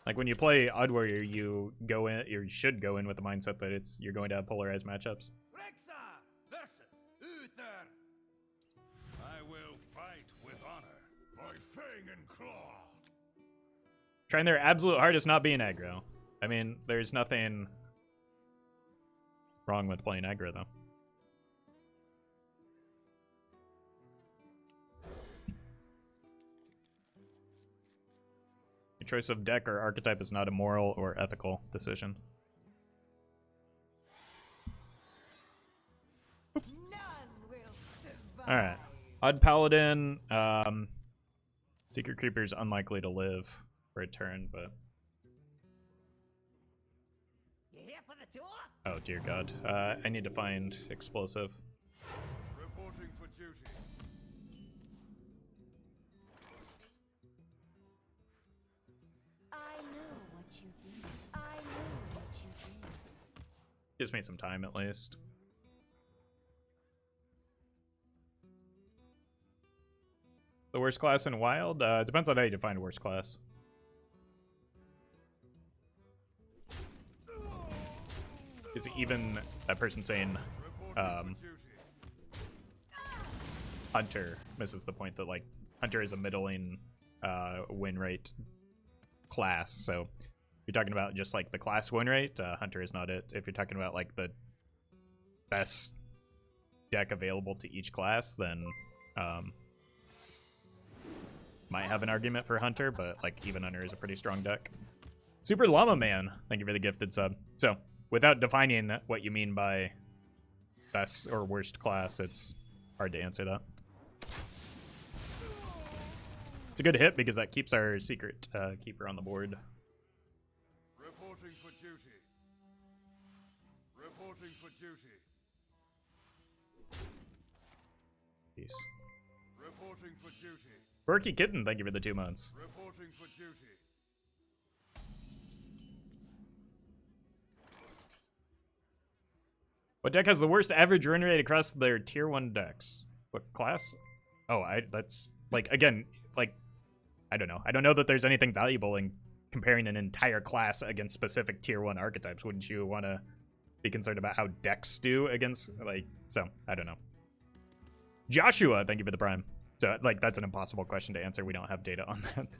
Like, when you play Odd Warrior, you go in, you should go in with the mindset that you're going to have polarized matchups. Rexar versus Uther. I will fight with honor by fang and claw. Trying their absolute hardest not being aggro. I mean, there's nothing wrong with playing aggro, though. Your choice of deck or archetype is not a moral or ethical decision. Alright. Odd Paladin. Secret Creeper's unlikely to live for a turn, but... Oh, dear God. I need to find explosive. Reporting for duty. I knew what you did. I knew what you did. Gives me some time, at least. The worst class in Wild? Depends on how you define worst class. Is even that person saying Hunter misses the point that, like, Hunter is a middling win rate class. So if you're talking about just like the class win rate, Hunter is not it. If you're talking about like the best deck available to each class, then might have an argument for Hunter, but like even Hunter is a pretty strong deck. Super Llama Man, thank you for the gifted sub. So, without defining what you mean by best or worst class, it's hard to answer that. It's a good hit because that keeps our secret keeper on the board. Reporting for duty. Reporting for duty. Peace. Reporting for duty. Berkey Kitten, thank you for the 2 months. Reporting for duty. What deck has the worst average run rate across their tier 1 decks? What class? Oh, that's like, again, like, I don't know. I don't know that there's anything valuable in comparing an entire class against specific tier 1 archetypes. Wouldn't you want to be concerned about how decks do against, like, so, I don't know. Joshua, thank you for the prime. So, like, that's an impossible question to answer. We don't have data on that.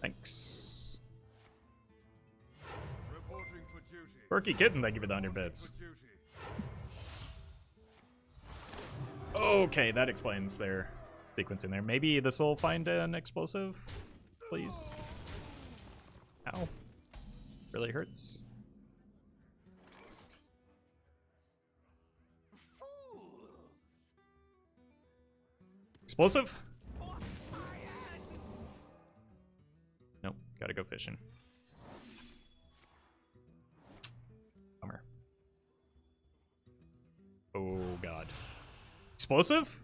Thanks. Reporting for duty. Berkey Kitten, thank you for the 100 bits. For duty. Okay, that explains their sequence in there. Maybe this will find an explosive, please. Ow. Really hurts. Explosive? Nope, gotta go fishing. Bummer. Oh god. Explosive?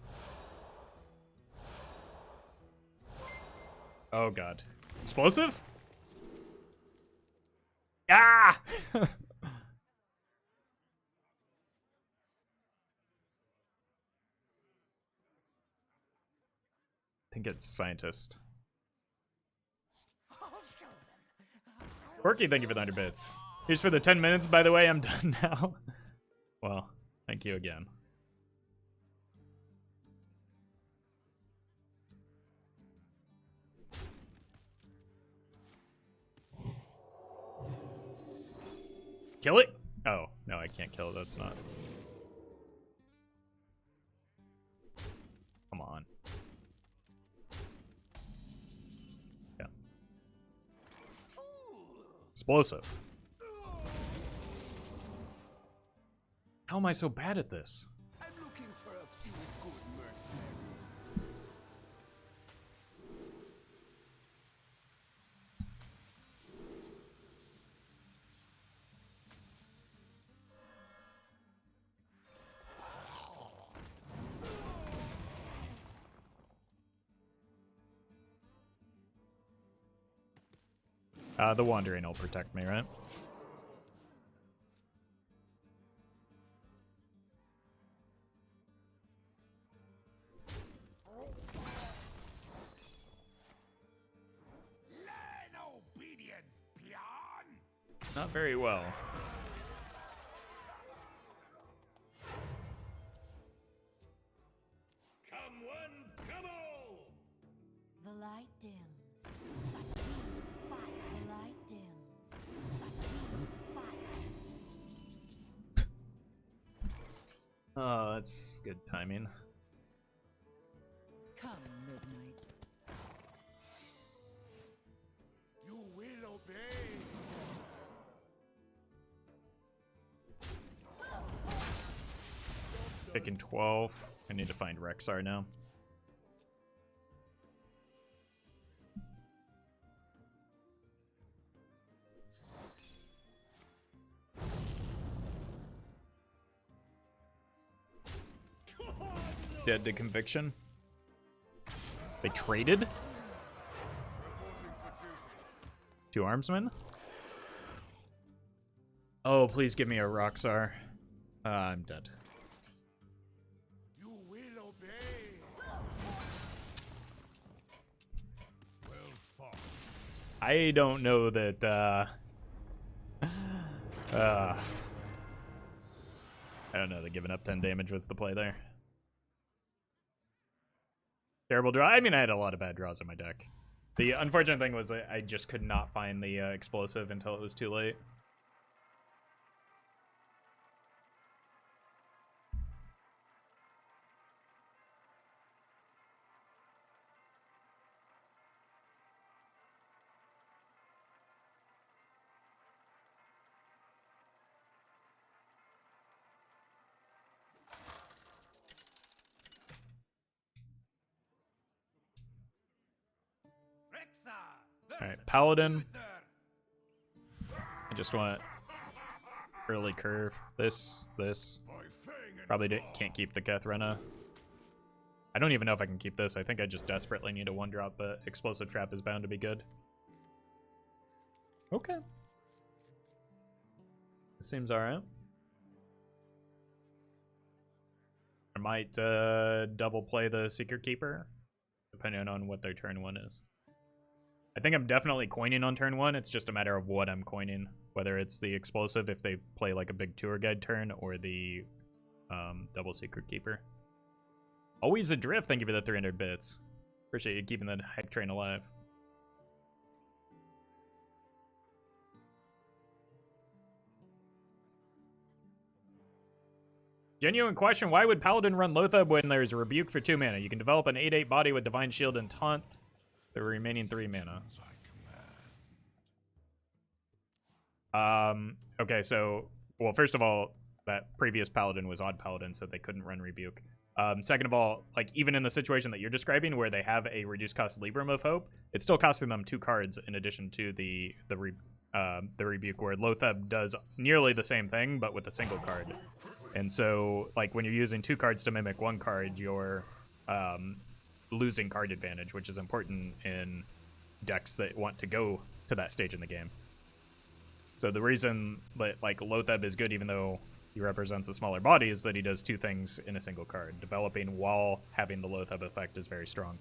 Oh god. Explosive? Ah! I think it's scientist. Quirky, thank you for the 100 bits. Here's for the 10 minutes, by the way. I'm done now. Well, thank you again. Kill it? Oh, no, I can't kill it. That's not. Come on. Yeah. Explosive. How am I so bad at this? I'm looking for a few good mercenaries. The Wandering will protect me, right? Learn obedience, peon. Not very well. Come one, come all. The light dims, but we fight. The light dims, but we fight. Oh, that's good timing. Come, midnight. You will obey. Picking 12. I need to find Rexar now. Dead to conviction. They traded? 2 armsmen? Oh, please give me a Roxar. I'm dead. You will obey. Well fought. I don't know that, I don't know that giving up 10 damage was the play there. Terrible draw. I mean, I had a lot of bad draws in my deck. The unfortunate thing was I just could not find the explosive until it was too late. Alright, Paladin. I just want early curve. This. Probably can't keep the Kathrena. I don't even know if I can keep this. I think I just desperately need a 1-drop, but Explosive Trap is bound to be good. Okay. This seems alright. I might double play the Secret Keeper, depending on what their turn 1 is. I think I'm definitely coining on turn 1. It's just a matter of what I'm coining. Whether it's the explosive if they play like a big tour guide turn, or the double Secret Keeper. Always Adrift, thank you for the 300 bits. Appreciate you keeping the hype train alive. Genuine question, why would Paladin run Lothab when there's Rebuke for 2 mana? You can develop an 8/8 body with Divine Shield and Taunt the remaining 3 mana. Okay, so, well, first of all, that previous Paladin was Odd Paladin, so they couldn't run Rebuke. Second of all, like, even in the situation that you're describing where they have a reduced cost Libram of Hope, it's still costing them 2 cards in addition to the Rebuke, where Lothab does nearly the same thing, but with a single card. And so, like, when you're using 2 cards to mimic 1 card, you're losing card advantage, which is important in decks that want to go to that stage in the game. So the reason that, like, Lothab is good even though he represents a smaller body is that he does 2 things in a single card. Developing while having the Lothab effect is very strong.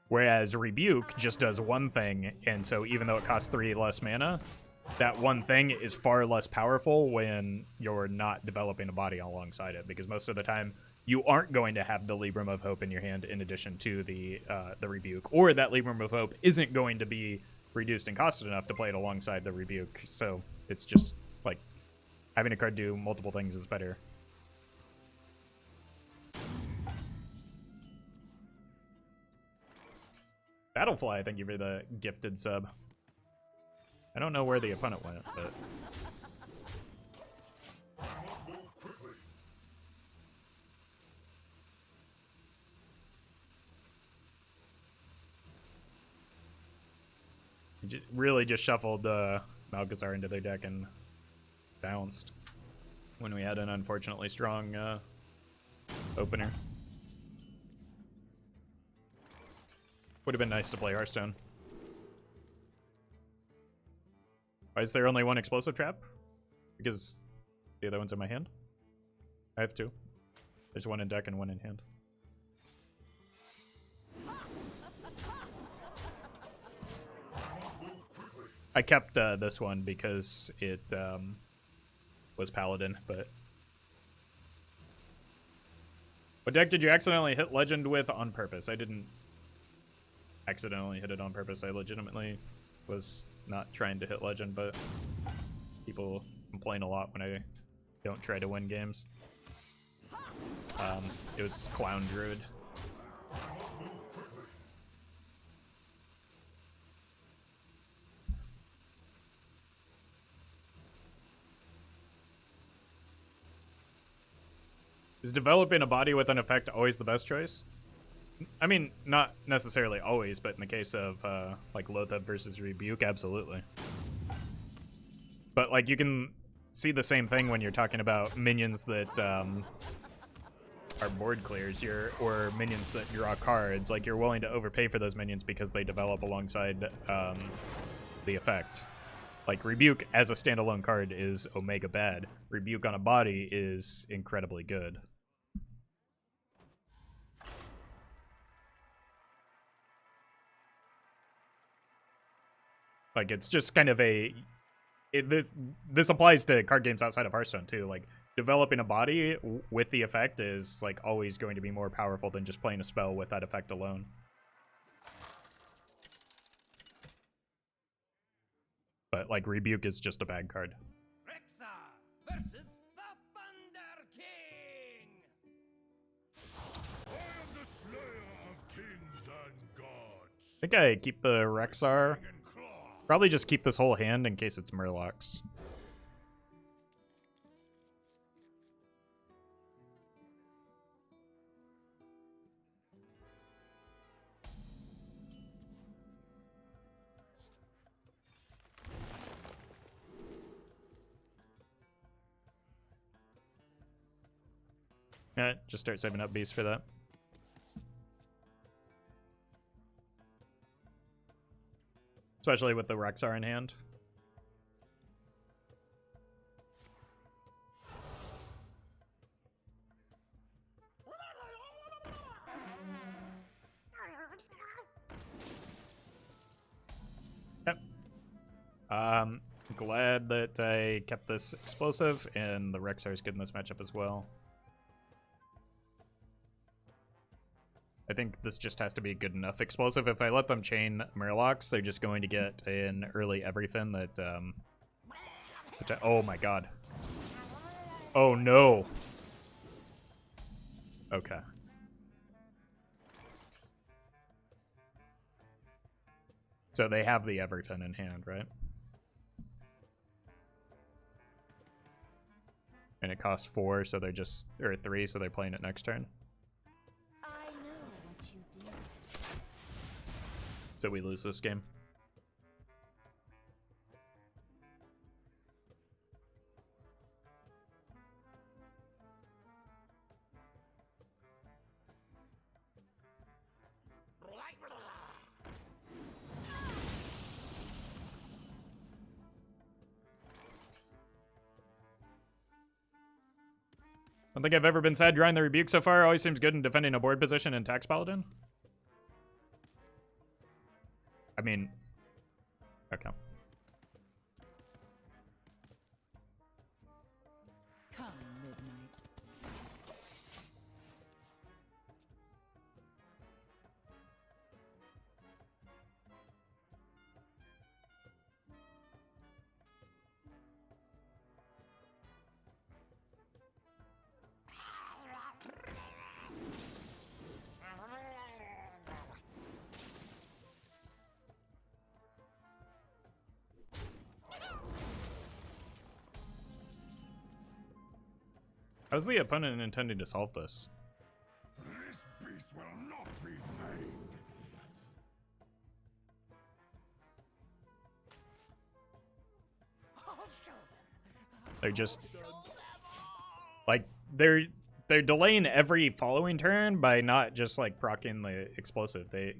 Whereas Rebuke just does 1 thing, and so even though it costs 3 less mana, that 1 thing is far less powerful when you're not developing a body alongside it, because most of the time you aren't going to have the Libram of Hope in your hand in addition to the Rebuke, or that Libram of Hope isn't going to be reduced in cost enough to play it alongside the Rebuke. So it's just, like, having a card do multiple things is better. Battlefly, thank you for the gifted sub. I don't know where the opponent went, but... really just shuffled Malchezaar into their deck and bounced when we had an unfortunately strong opener. Would have been nice to play Hearthstone. Why is there only 1 Explosive Trap? Because the other one's in my hand? I have 2. There's 1 in deck and 1 in hand. I kept this one because it was Paladin, but... What deck did you accidentally hit Legend with on purpose? I didn't accidentally hit it on purpose. I legitimately was not trying to hit Legend, but people complain a lot when I don't try to win games. It was Clown Druid. Is developing a body with an effect always the best choice? I mean, not necessarily always, but in the case of, like, Lothab versus Rebuke, absolutely. But, like, you can see the same thing when you're talking about minions that, are board clears, or minions that draw cards. Like, you're willing to overpay for those minions because they develop alongside, the effect. Like, Rebuke as a standalone card is Omega bad. Rebuke on a body is incredibly good. Like, it's just kind of a... this applies to card games outside of Hearthstone, too. Like, developing a body with the effect is like always going to be more powerful than just playing a spell with that effect alone. But like Rebuke is just a bad card. Rexa versus the Thunder King. I am the slayer of kings and gods. I think I keep the Rexar. Fang and claw. Probably just keep this whole hand in case it's Murlocs. Yeah, just start saving up beasts for that. Especially with the Rexar in hand. Yep. Glad that I kept this explosive, and the Rexar is good in this matchup as well. I think this just has to be good enough explosive. If I let them chain Murlocs, they're just going to get an early everything that, oh my god. Oh no. Okay. So they have the everything in hand, right? And it costs 4, so they're just, or 3, so they're playing it next turn. I know what you did. So we lose this game. I don't think I've ever been sad drawing the Rebuke so far. Always seems good in defending a board position in Tax Paladin. I mean, okay. Come, midnight. How's the opponent intending to solve this? This beast will not be tamed. They're just like they're delaying every following turn by not just like proccing the explosive. They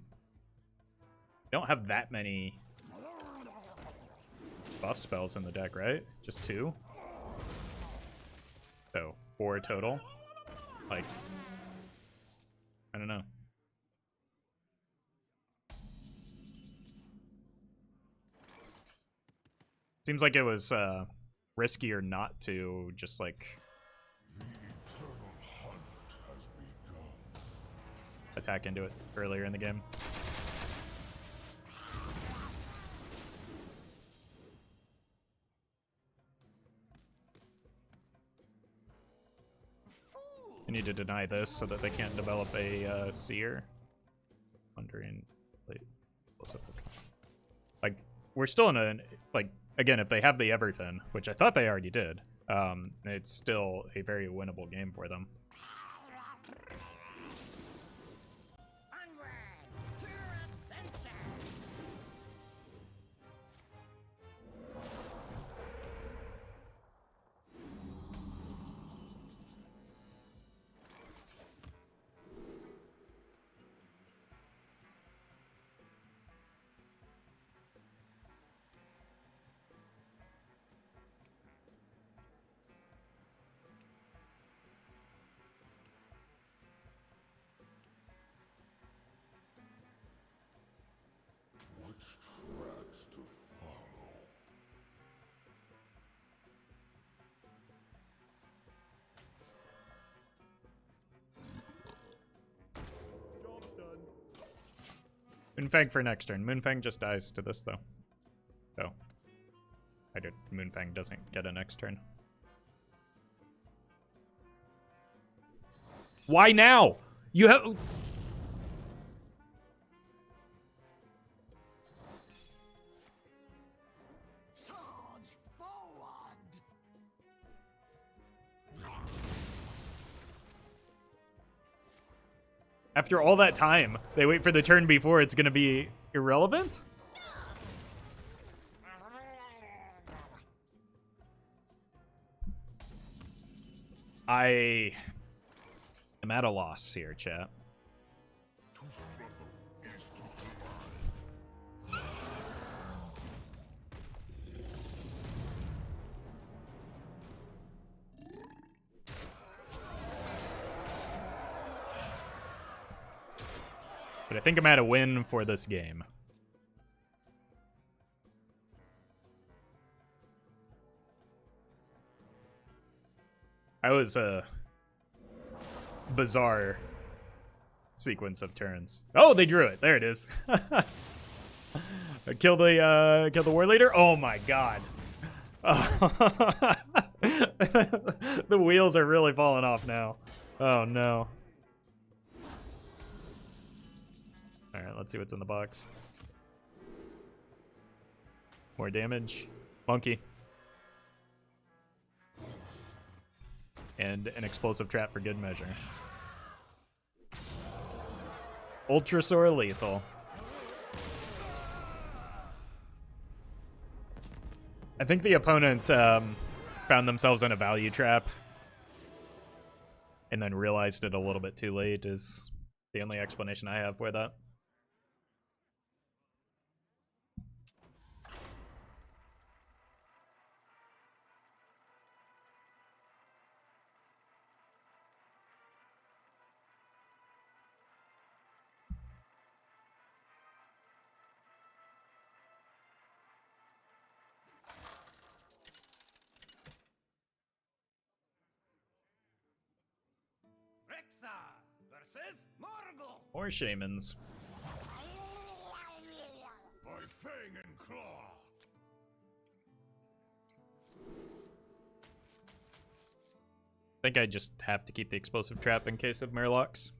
don't have that many buff spells in the deck, right? Just 2. So 4 total. Like, I don't know. Seems like it was riskier not to just like The eternal hunt has begun. attack into it earlier in the game. I need to deny this so that they can't develop a seer. Wondering, like, we're still in a, like, again, if they have the everything, which I thought they already did, it's still a very winnable game for them. Onward to adventure! Moonfang for next turn. Moonfang just dies to this, though. Oh. I did. Moonfang doesn't get a next turn. Why now? You have... Charge forward! After all that time, they wait for the turn before it's gonna be irrelevant? I am at a loss here, chat. To struggle is to survive. But I think I'm at a win for this game. That was a bizarre sequence of turns. Oh, they drew it. There it is. Kill the war leader. Oh my god. Oh. The wheels are really falling off now. Oh no. All right, let's see what's in the box. More damage. Monkey. And an explosive trap for good measure. Ultrasaur lethal. I think the opponent found themselves in a value trap and then realized it a little bit too late is the only explanation I have for that. Rexa versus Morgul. Or shamans. By Fang and Claw. I think I just have to keep the explosive trap in case of Murlocs.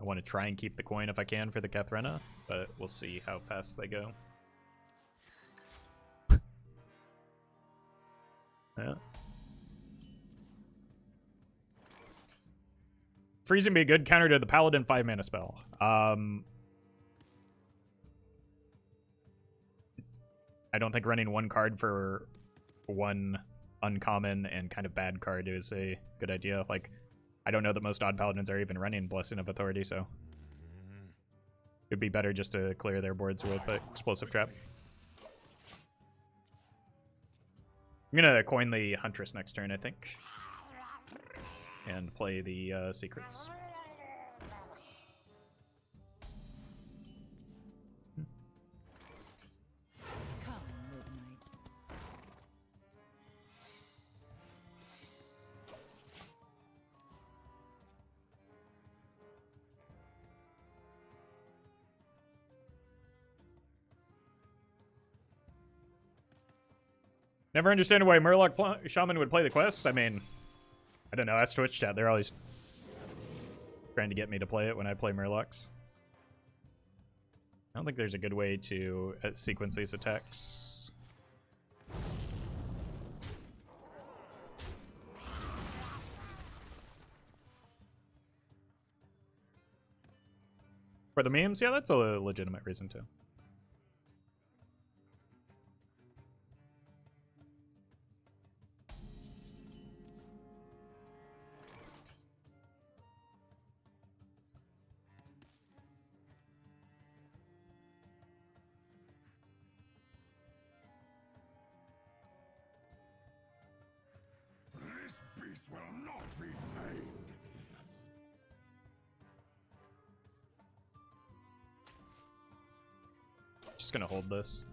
I want to try and keep the coin if I can for the Kathrena, but we'll see how fast they go. Yeah. Freezing be a good counter to the Paladin 5-mana spell. I don't think running one card for one uncommon and kind of bad card is a good idea. Like, I don't know that most odd paladins are even running Blessing of Authority, so it'd be better just to clear their boards with Explosive Trap. I'm gonna coin the Huntress next turn, I think, and play the Secrets. Never understand why Murloc Shaman would play the quest. I mean, I don't know. That's Twitch chat. They're always trying to get me to play it when I play Murlocs. I don't think there's a good way to sequence these attacks. For the memes? Yeah, that's a legitimate reason to. Will not be tamed. Just gonna hold this.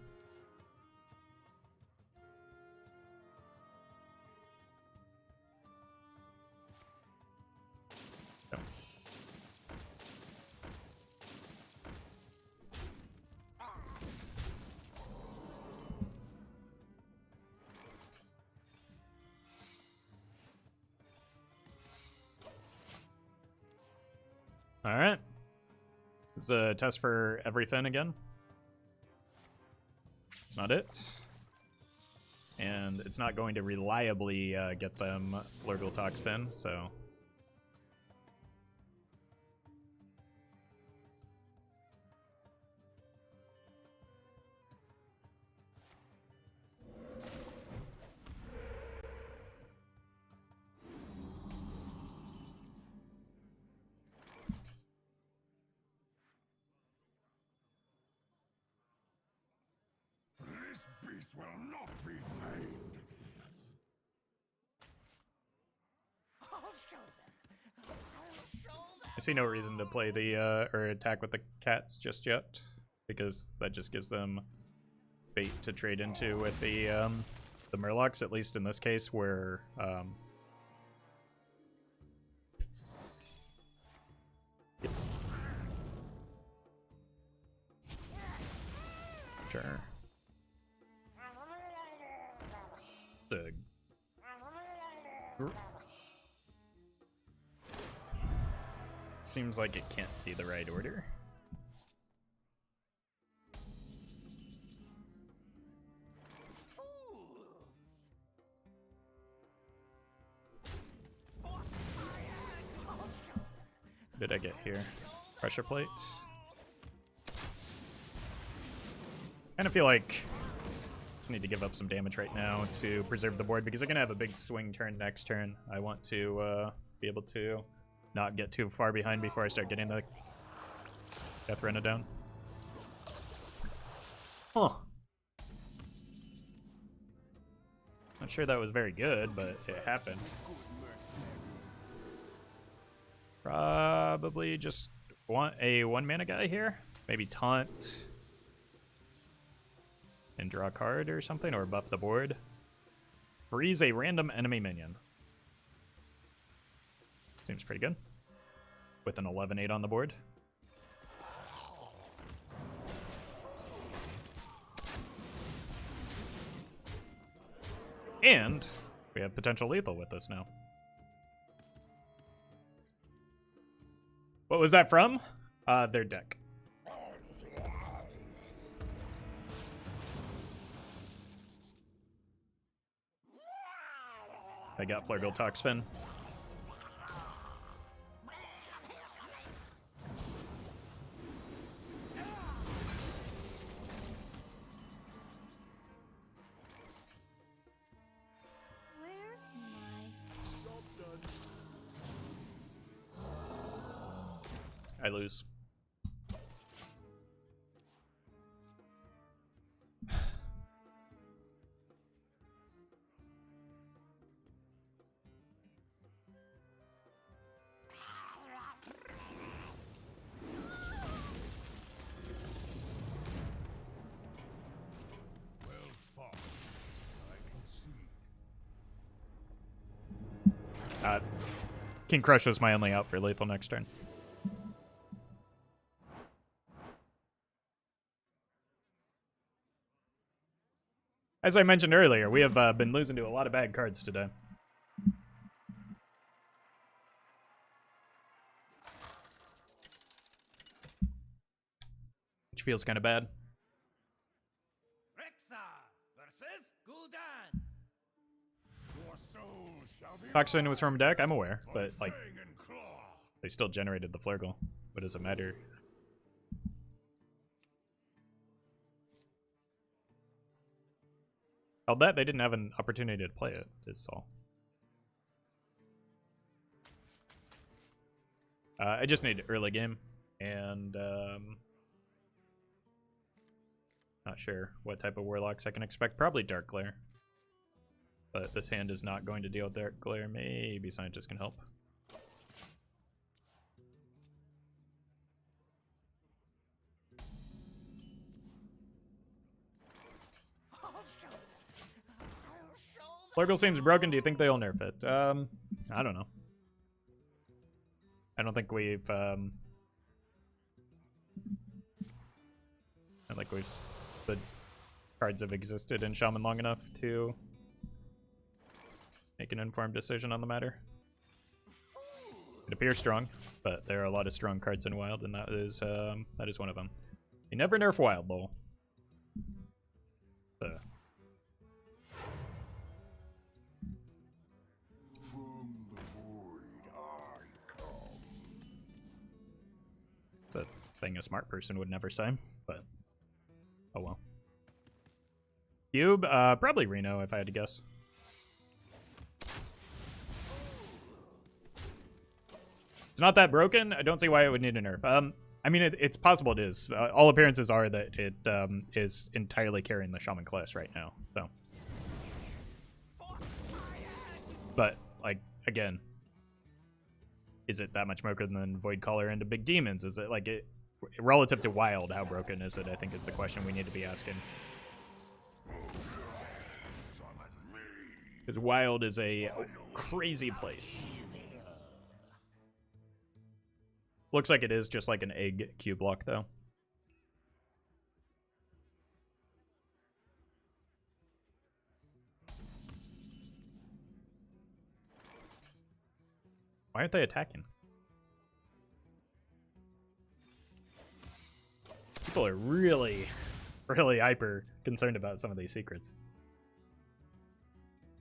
Alright. This is a test for everything again. It's not it. And it's not going to reliably get them Flurgle Toxfin, so... This beast will not be tamed. I see no reason to play the, or attack with the cats just yet, because that just gives them bait to trade into with the Murlocs, at least in this case, where, Sure. Seems like it can't be the right order. What did I get here? Pressure plates. Kind of feel like I just need to give up some damage right now to preserve the board because I'm gonna have a big swing turn next turn. I want to be able to not get too far behind before I start getting the Death Rena down. Huh. Not sure that was very good, but it happened. Probably just want a 1-mana guy here. Maybe taunt and draw a card or something, or buff the board. Freeze a random enemy minion. Seems pretty good. With an 11-8 on the board. And we have potential lethal with this now. What was that from? Their deck. I got Flurgle Toxfin. I lose. Well fought. I concede. King Crush was my only out for lethal next turn. As I mentioned earlier, we have been losing to a lot of bad cards today. Which feels kind of bad. Rexa versus Gul'dan. Your soul shall be Toxin was from a deck, I'm aware, but like fang and claw. they still generated the Flurgle. What does it matter? Held that, they didn't have an opportunity to play it, is all. I just need early game, and not sure what type of Warlocks I can expect. Probably Dark Glare. But this hand is not going to deal with Dark Glare. Maybe Scientist can help. Flurgle seems broken. Do you think they'll nerf it? I don't know. I don't think we've the cards have existed in Shaman long enough to make an informed decision on the matter. It appears strong, but there are a lot of strong cards in Wild, and that is one of them. You never nerf Wild, though. It's a thing a smart person would never say, but oh well. Cube, probably Reno if I had to guess. It's not that broken. I don't see why it would need a nerf. I mean, it's possible it is. All appearances are that it is entirely carrying the Shaman class right now. So, but like again, is it that much broken than Void Caller into Big Demons? Is it like it relative to Wild? How broken is it? I think is the question we need to be asking. Because Wild is a crazy place. Looks like it is just like an egg Q block, though. Why aren't they attacking? People are really, really hyper concerned about some of these secrets.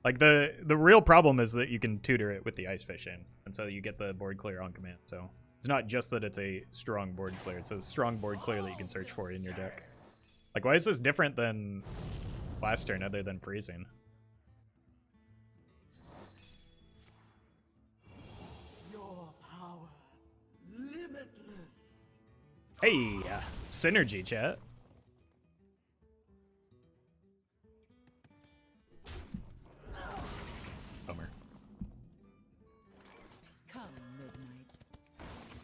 Like, the real problem is that you can tutor it with the Ice Fish in, and so you get the board clear on command, so... It's not just that it's a strong board clear, it's a strong board clear that you can search for in your deck. Like, why is this different than last turn other than freezing? Your power, limitless. Hey, synergy, chat. Bummer.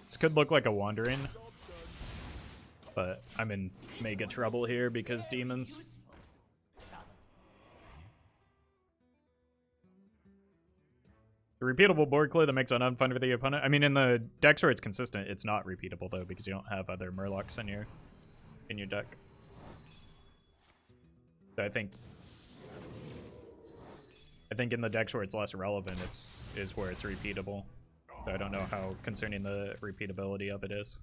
This could look like a wandering, but I'm in mega trouble here because demons. The repeatable board clear that makes it unfun for the opponent. I mean, in the decks where it's consistent, it's not repeatable though because you don't have other Murlocs in your deck. So I think in the decks where it's less relevant, is where it's repeatable. So I don't know how concerning the repeatability of it is.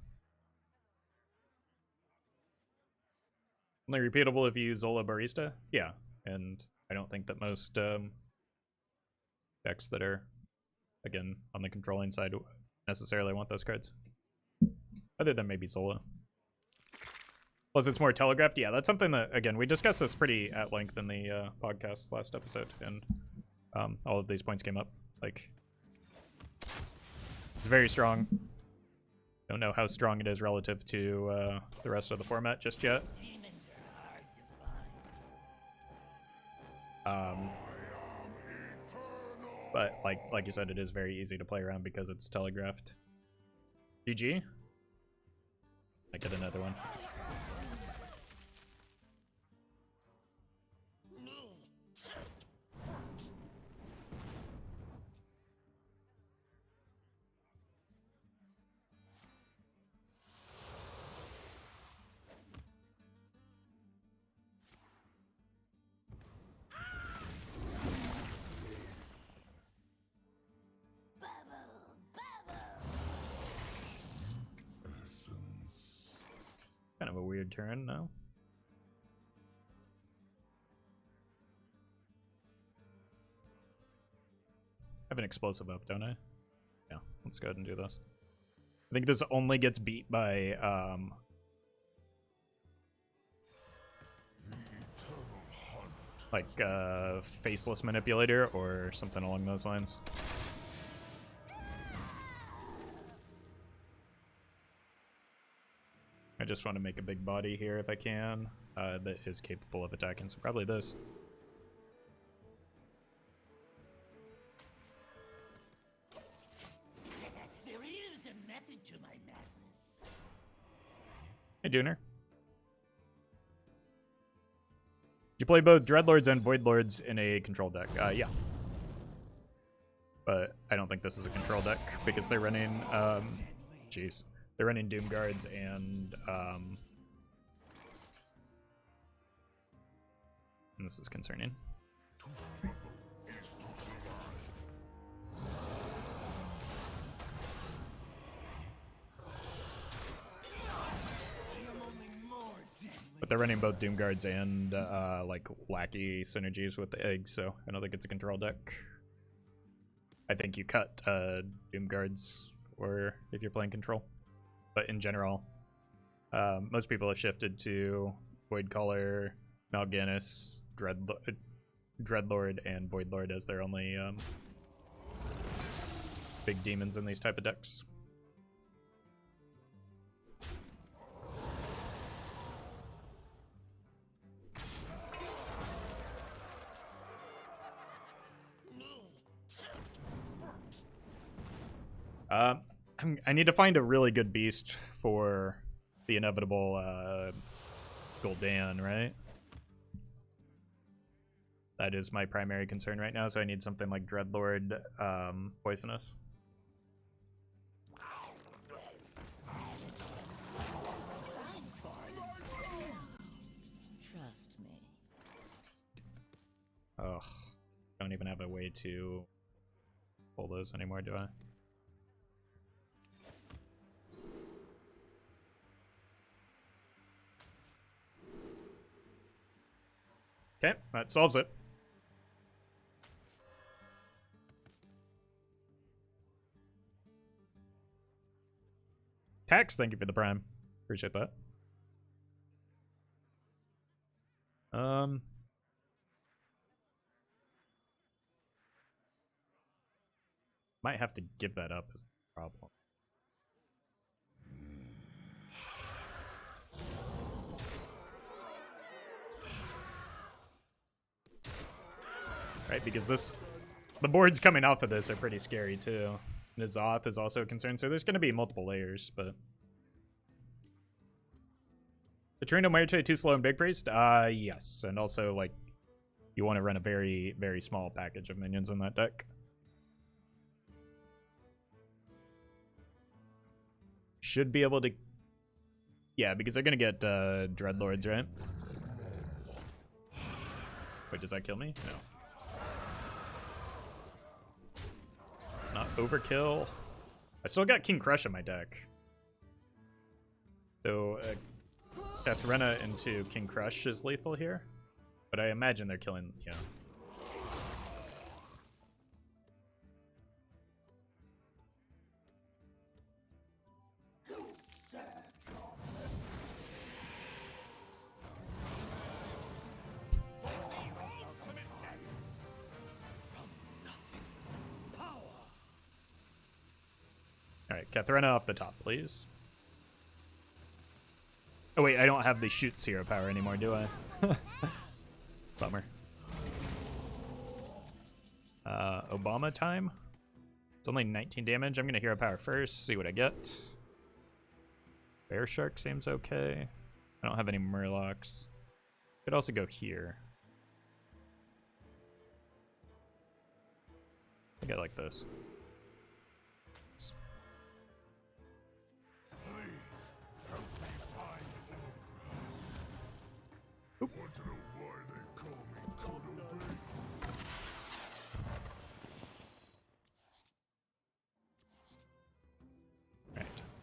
Only repeatable if you use Zola Barista? Yeah, and I don't think that most decks that are, again, on the controlling side necessarily want those cards. Other than maybe Zola. Plus it's more telegraphed. Yeah, that's something that, again, we discussed this pretty at length in the podcast last episode, and all of these points came up. Like, it's very strong. Don't know how strong it is relative to the rest of the format just yet. But like you said, it is very easy to play around because it's telegraphed. GG. I get another one. Kind of a weird turn, no? I have an explosive up, don't I? Yeah, let's go ahead and do this. I think this only gets beat by like faceless manipulator or something along those lines. I just want to make a big body here if I can that is capable of attacking, so probably this. There is a method to my madness. Hey, Junior. You play both Dreadlords and Voidlords in a control deck? Yeah. But I don't think this is a control deck because they're running, jeez. They're running Doom Guards and this is concerning. But they're running both Doom Guards and like lackey synergies with the egg, so I don't think it's a control deck. I think you cut Doom Guards or if you're playing control. But in general, most people have shifted to Voidcaller, Mal'Ganis, Dreadlord, and Voidlord as their only big demons in these type of decks. I need to find a really good beast for the inevitable Gul'dan, right? That is my primary concern right now, so I need something like Dreadlord Poisonous. Trust me. Ugh. Don't even have a way to pull those anymore, do I? Okay, that solves it. Tax, thank you for the prime. Appreciate that. Might have to give that up is the problem. Right, because the boards coming off of this are pretty scary too. N'Zoth is also a concern, so there's going to be multiple layers, but... Patrino Muerte too slow and Big Priest? Yes, and also, like, you want to run a very, very small package of minions in that deck. Should be able to... Yeah, because they're going to get Dreadlords, right? Wait, does that kill me? No. It's not overkill. I still got King Crush in my deck. So, Katharina into King Crush is lethal here. But I imagine they're killing, yeah. Alright, Katharina off the top, please. Oh wait, I don't have the shoot zero power anymore, do I? Bummer. Obama time? It's only 19 damage. I'm gonna hero power first, see what I get. Bear Shark seems okay. I don't have any Murlocs. Could also go here. I think I like this.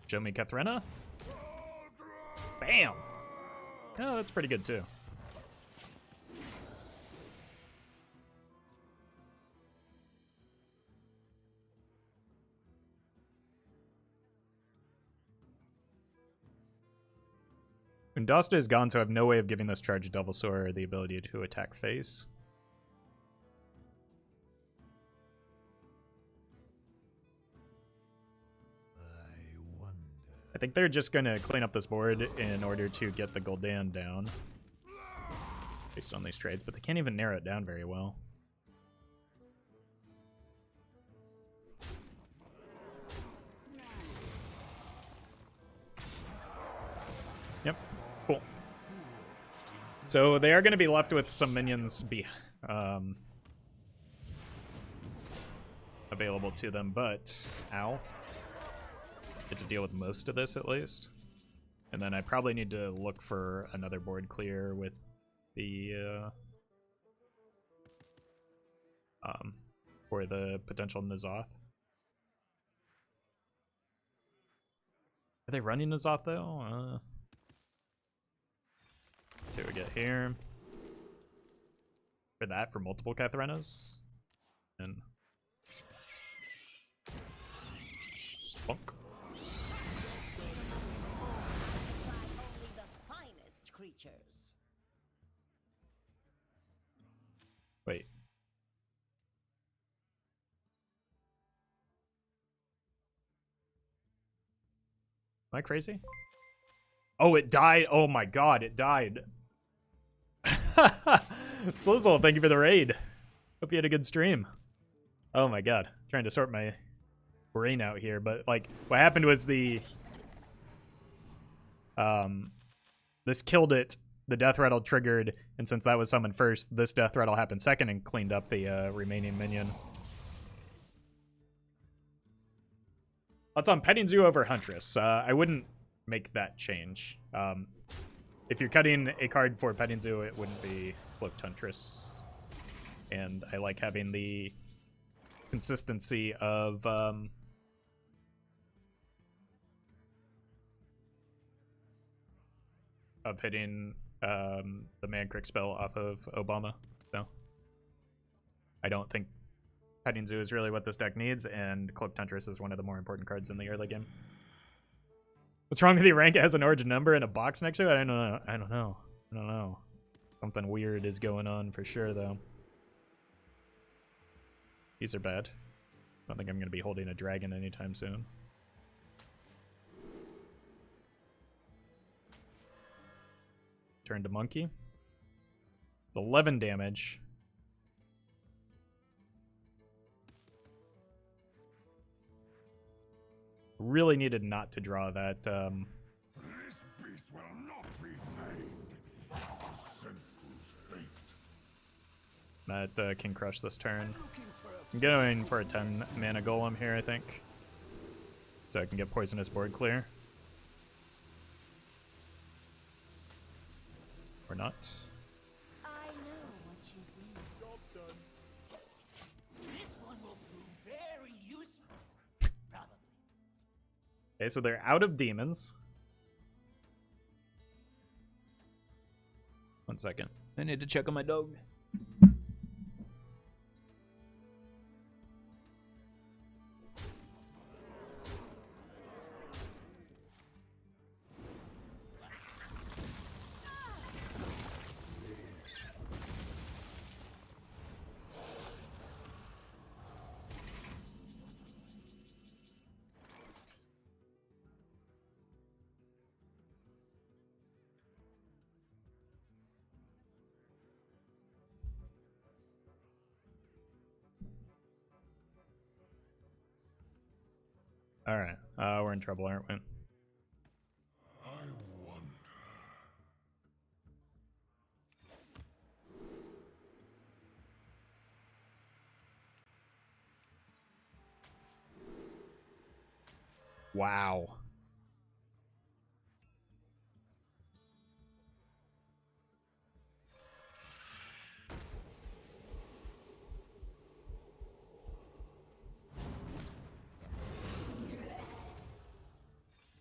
Show me Katharina. Bam! Oh, that's pretty good too. Undasta is gone, so I have no way of giving this charge Double Sword the ability to attack face. I think they're just going to clean up this board in order to get the Gul'dan down. Based on these trades, but they can't even narrow it down very well. Yep, cool. So they are going to be left with some minions available to them, but... Ow. Get to deal with most of this at least. And then I probably need to look for another board clear with the for the potential N'Zoth. Are they running N'Zoth though? See what we get here. For that, for multiple Catharinas. And bonk. Only the finest creatures. Wait. Am I crazy? Oh, it died. Oh my god, it died. Slizzle, thank you for the raid. Hope you had a good stream. Oh my god. Trying to sort my brain out here, but like what happened was this killed it. The death rattle triggered, and since that was summoned first, this death rattle happened second and cleaned up the remaining minion. That's on Petting Zoo over Huntress. I wouldn't make that change. If you're cutting a card for Petting Zoo, it wouldn't be Cloaked Huntress. And I like having the consistency of hitting the Man Crick spell off of Obama. So I don't think Petting Zoo is really what this deck needs, and Cloaked Huntress is one of the more important cards in the early game. What's wrong with the rank? It has an origin number and a box next to it? I don't know. Something weird is going on for sure, though. These are bad. I don't think I'm going to be holding a dragon anytime soon. Turn to monkey. It's 11 damage. Really needed not to draw that. This beast will not be tamed. Senku's fate. That can crush this turn. I'm going for a 10 mana golem here, I think. So I can get poisonous board clear. Or not. I know what you do. This one will prove very useful. Probably. Okay, so they're out of demons. One second. I need to check on my dog. Alright, we're in trouble, aren't we? I wonder. Wow.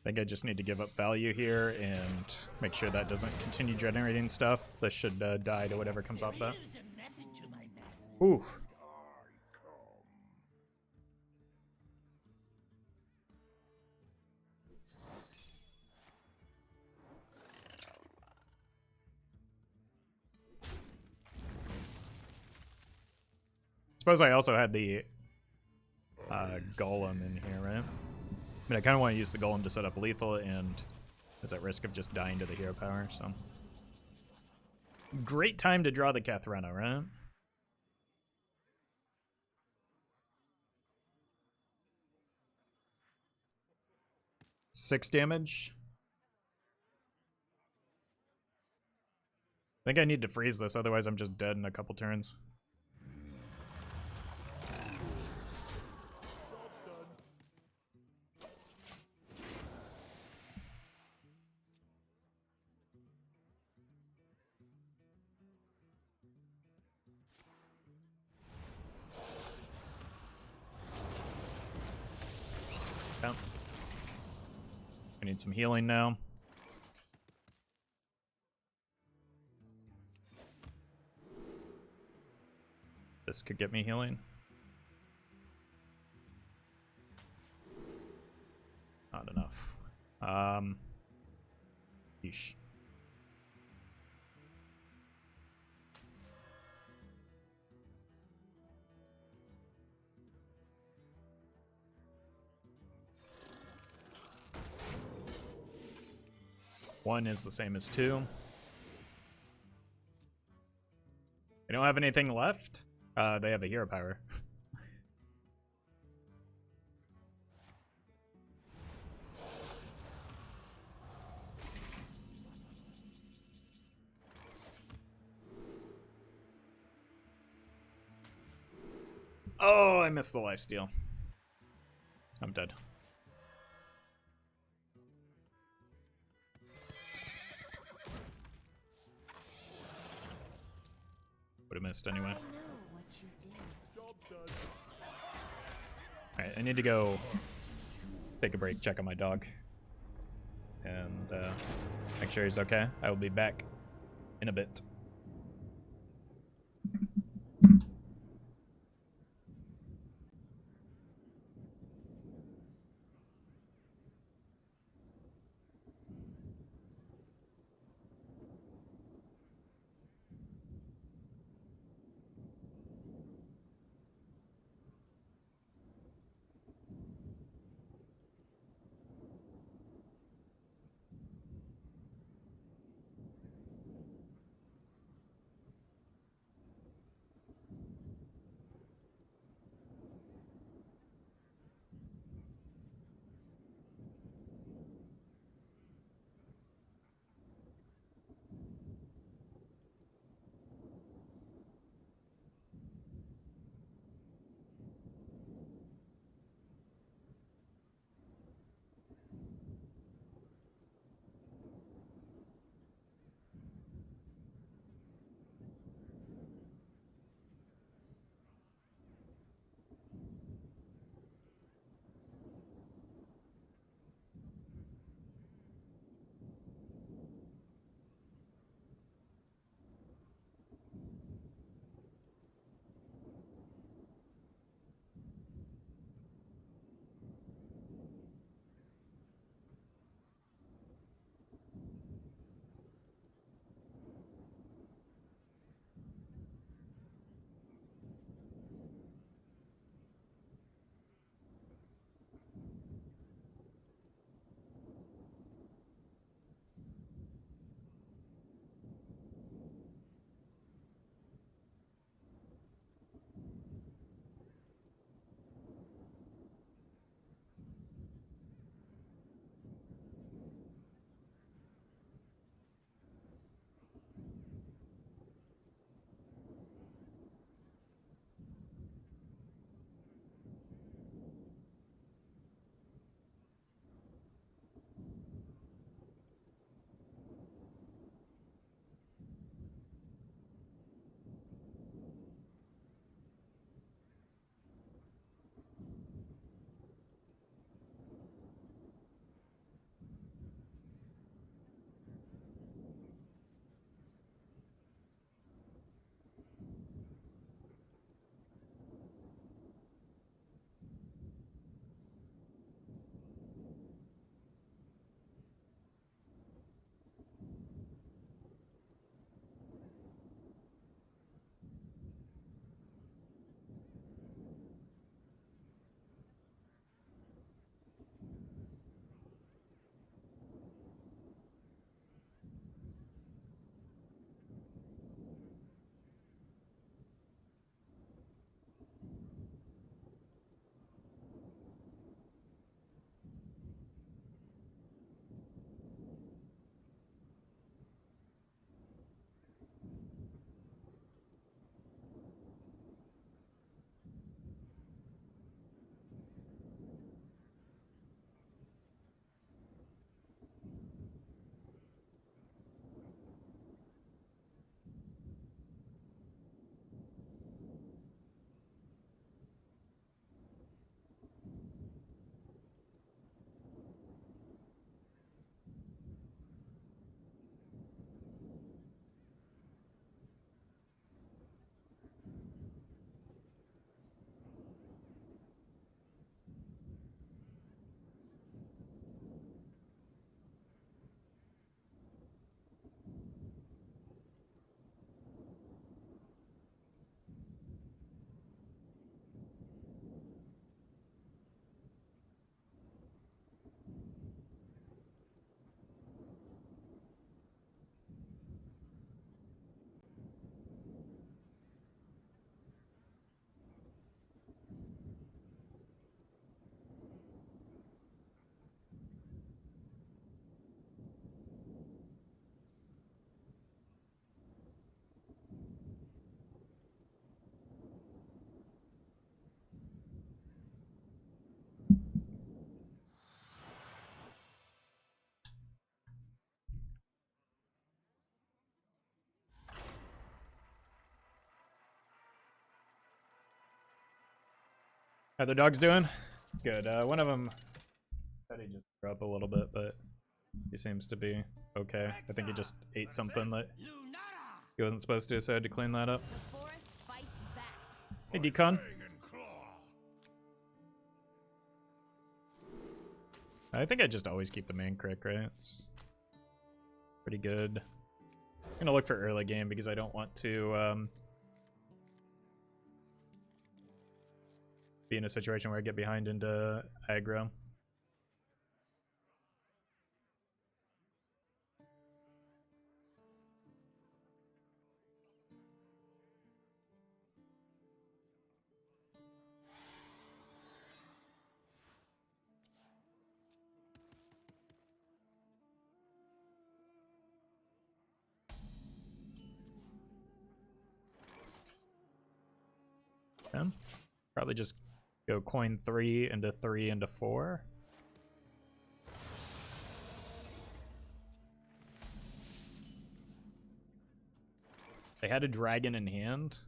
I think I just need to give up value here and make sure that doesn't continue generating stuff. This should die to whatever comes off that. There's a method to my madness. Ooh. Suppose I also had the golem in here, right? I mean, I kind of want to use the golem to set up lethal and is at risk of just dying to the hero power, so. Great time to draw the Katharina, right? Six damage. I think I need to freeze this, otherwise I'm just dead in a couple turns. Yeah. I need some healing now. This could get me healing. Not enough. Yeesh. One is the same as two. They don't have anything left? They have a hero power. Oh, I missed the lifesteal. I'm dead. Would have missed anyway. Alright, I need to go take a break, check on my dog. And make sure he's okay. I will be back in a bit. How the dogs doing? Good. One of them thought he just grew up a little bit, but he seems to be okay. I think he just ate something that he wasn't supposed to, so I had to clean that up. The forest fights back. Hey, Decon. I think I just always keep the main crick, right? It's pretty good. I'm gonna look for early game because I don't want to be in a situation where I get behind into aggro. Okay. Probably just go coin 3 into 4. They had a dragon in hand.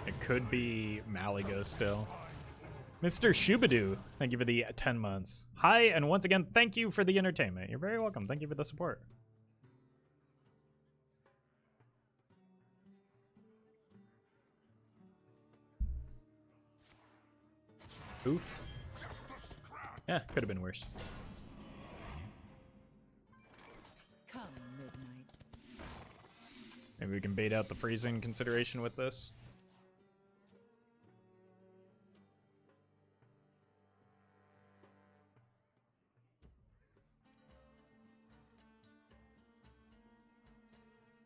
It could be Maligo still. Mr. Shubadoo, thank you for the 10 months. Hi, and once again, thank you for the entertainment. You're very welcome. Thank you for the support. Oof. Yeah, could have been worse. Come midnight. Maybe we can bait out the freezing consideration with this.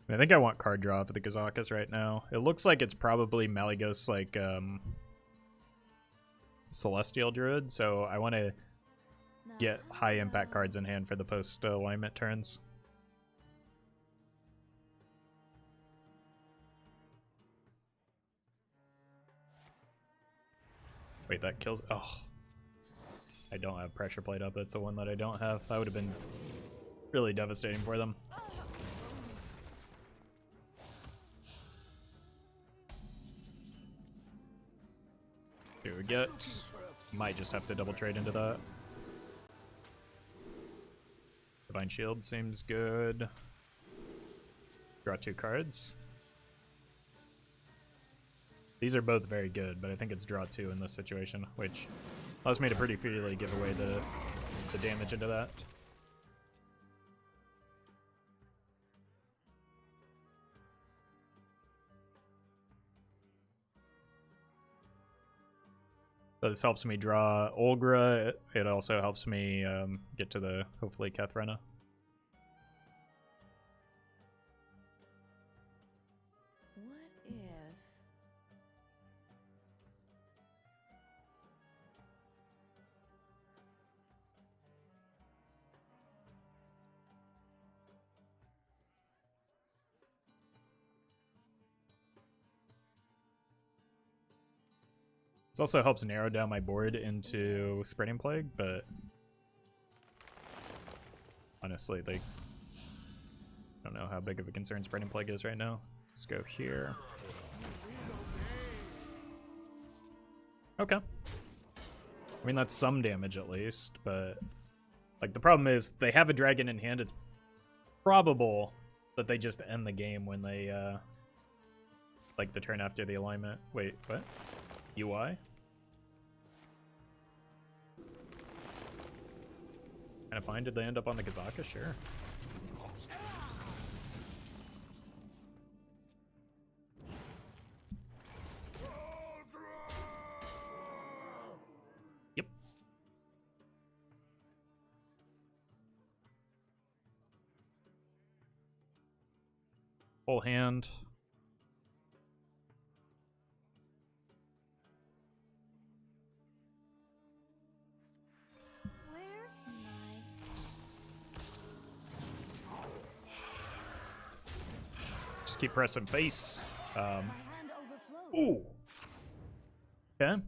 I think I want card draw for the Kazakas right now. It looks like it's probably Malygos, like, Celestial Druid, so I want to get high impact cards in hand for the post alignment turns. Wait, that kills. Oh, I don't have pressure plate up. That's the one that I don't have. That would have been really devastating for them. Here we get. Might just have to double trade into that. Divine Shield seems good. Draw 2 cards. These are both very good, but I think it's draw 2 in this situation, which allows me to pretty freely give away the damage into that. So this helps me draw Olgra. It also helps me get to the, hopefully, Kathrena. What if? This also helps narrow down my board into Spreading Plague, but honestly, like, I don't know how big of a concern Spreading Plague is right now. Let's go here. Okay. I mean, that's some damage at least, but like the problem is they have a dragon in hand. It's probable that they just end the game when they like the turn after the alignment. Wait, what? UI? Kind of fine. Did they end up on the Kazaka? Sure. Yep. Full hand. Just keep pressing face. Ooh. Okay.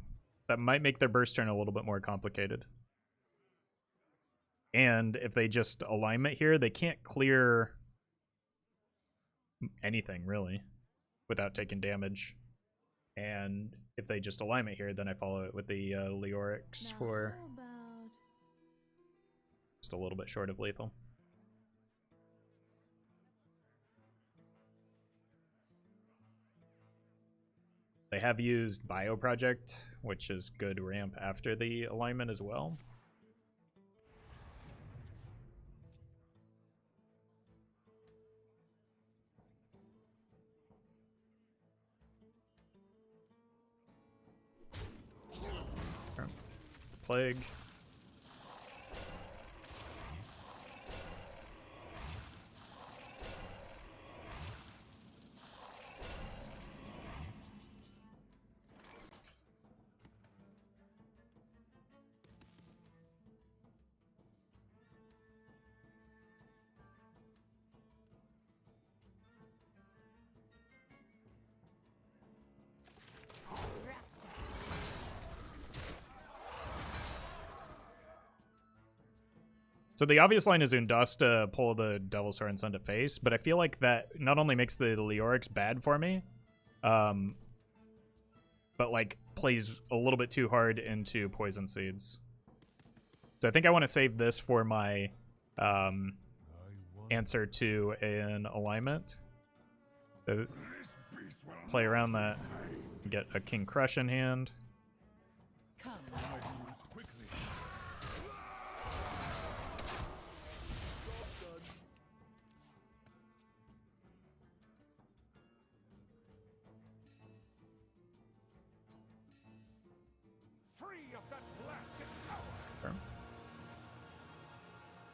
That might make their burst turn a little bit more complicated. And if they just alignment here, they can't clear anything, really, without taking damage. And if they just align it here, then I follow it with the Leorix for How about just a little bit short of lethal. They have used Bioproject, which is good ramp after the alignment as well. It's the plague. So the obvious line is Undasta, pull the Devil Sword and send it face, but I feel like that not only makes the Leorix bad for me, but like plays a little bit too hard into Poison Seeds. So I think I want to save this for my answer to an alignment. So play around that, get a King Crush in hand. come? Free of that blasted tower.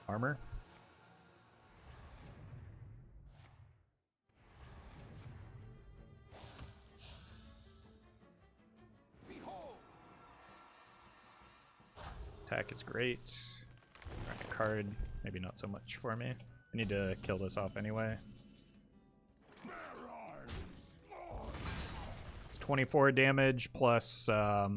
Armor. Behold. Attack is great. Right, a card, maybe not so much for me. I need to kill this off anyway. It's 24 damage plus I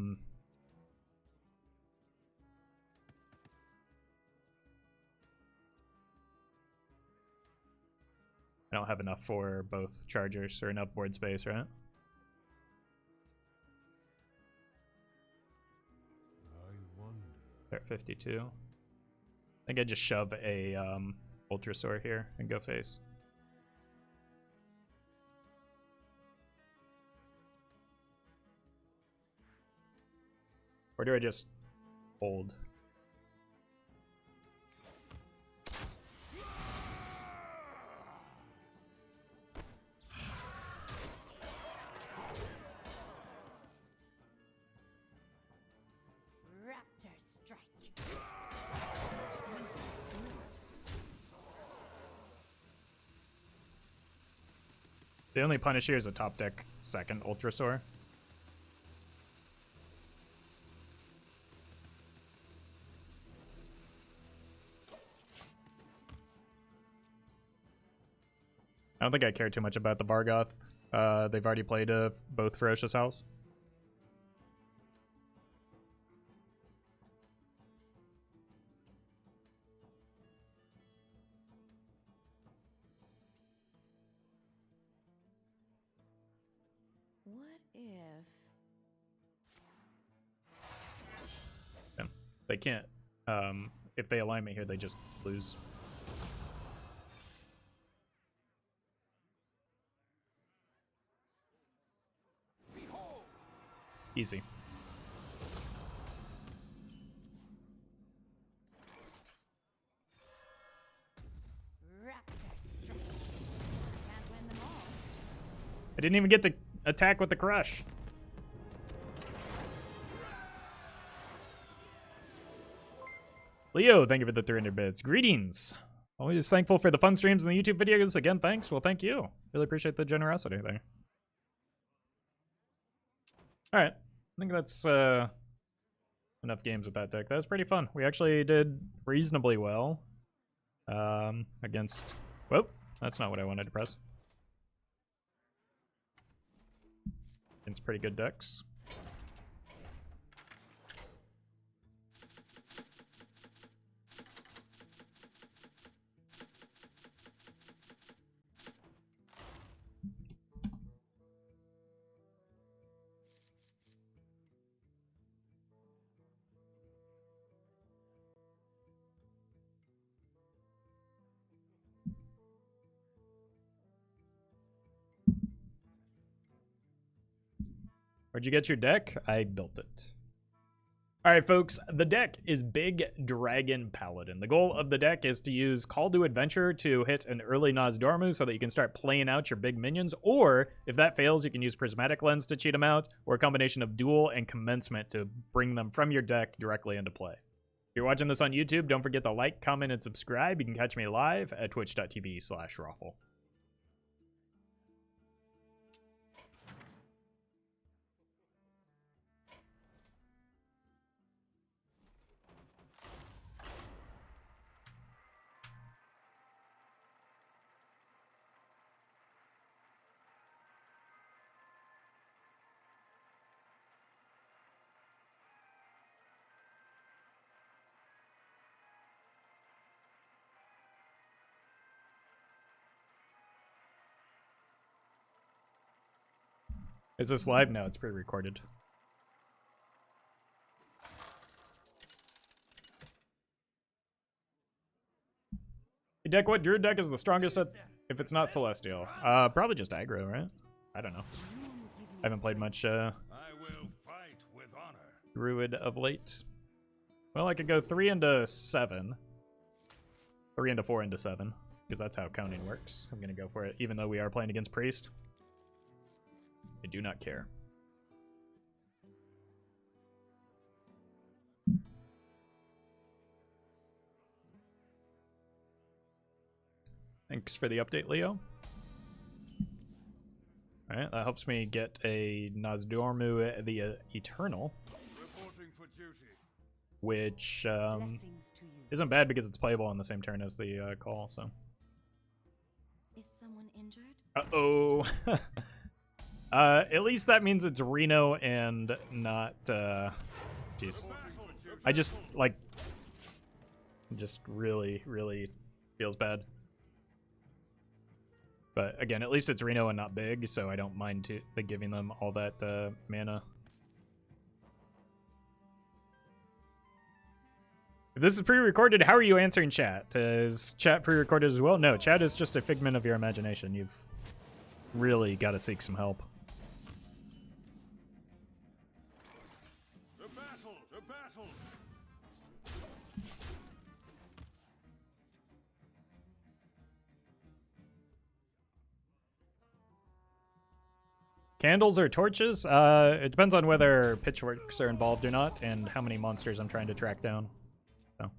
don't have enough for both chargers or enough board space, right? They're at 52. I think I just shove a Ultrasaur here and go face. Or do I just hold? Raptor strike. The only punish here is a top deck second Ultrasaur. I don't think I care too much about the Vargoth. They've already played both Ferocious House. What if? Yeah. They can't. If they align me here, they just lose. Behold. Easy. Raptor strike. Can't win them all. I didn't even get to attack with the Crush. Leo, thank you for the 300 bits. Greetings. Always thankful for the fun streams and the YouTube videos. Again, thanks. Well, thank you. Really appreciate the generosity there. All right. I think that's enough games with that deck. That was pretty fun. We actually did reasonably well against... Whoa, that's not what I wanted to press. Against pretty good decks. Where'd you get your deck? I built it. All right, folks, the deck is Big Dragon Paladin. The goal of the deck is to use Call to Adventure to hit an early Nozdormu so that you can start playing out your big minions, or if that fails, you can use Prismatic Lens to cheat them out, or a combination of Duel and Commencement to bring them from your deck directly into play. If you're watching this on YouTube, don't forget to like, comment, and subscribe. You can catch me live at twitch.tv/Roffle. Is this live? No, it's pre-recorded. Hey, deck, what druid deck is the strongest if it's not Celestial? Probably just aggro, right? I don't know. I haven't played much I will fight with honor. druid of late. Well, I could go 3 into 7. 3 into 4 into 7, because that's how counting works. I'm gonna go for it, even though we are playing against Priest. I do not care. Thanks for the update, Leo. Alright, that helps me get a Nozdormu the Eternal, Reporting for duty. which Blessings to you. isn't bad because it's playable on the same turn as the call, so. Is someone injured? Uh-oh. At least that means it's Reno and not, jeez. I just, like, just really, really feels bad. But again, at least it's Reno and not big, so I don't mind giving them all that mana. If this is pre-recorded, how are you answering chat? Is chat pre-recorded as well? No, chat is just a figment of your imagination. You've really got to seek some help. The battle! The battle! Candles or torches? It depends on whether pitchforks are involved or not, and how many monsters I'm trying to track down. So,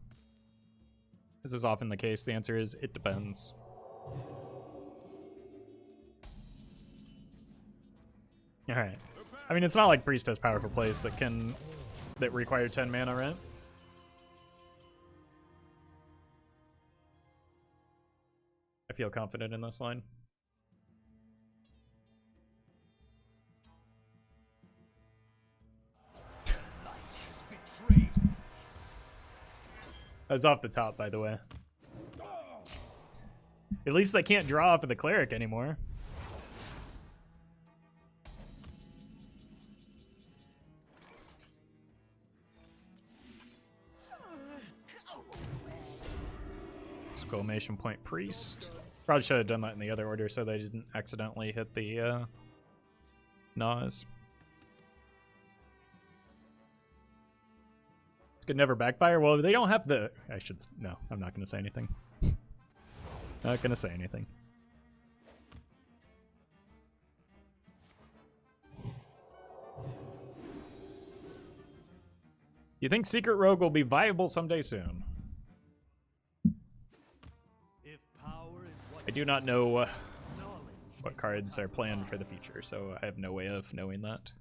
this is often the case. The answer is, it depends. Alright. I mean, it's not like Priest has powerful plays that require 10 mana, right? I feel confident in this line. That was off the top, by the way. At least I can't draw off of the cleric anymore. Exclamation point priest. Probably should have done that in the other order so they didn't accidentally hit the Nas. Could never backfire. Well, they don't have the. No, I'm not going to say anything. Not going to say anything. You think Secret Rogue will be viable someday soon? If power is what I do not know knowledge what cards are planned for the future, so I have no way of knowing that.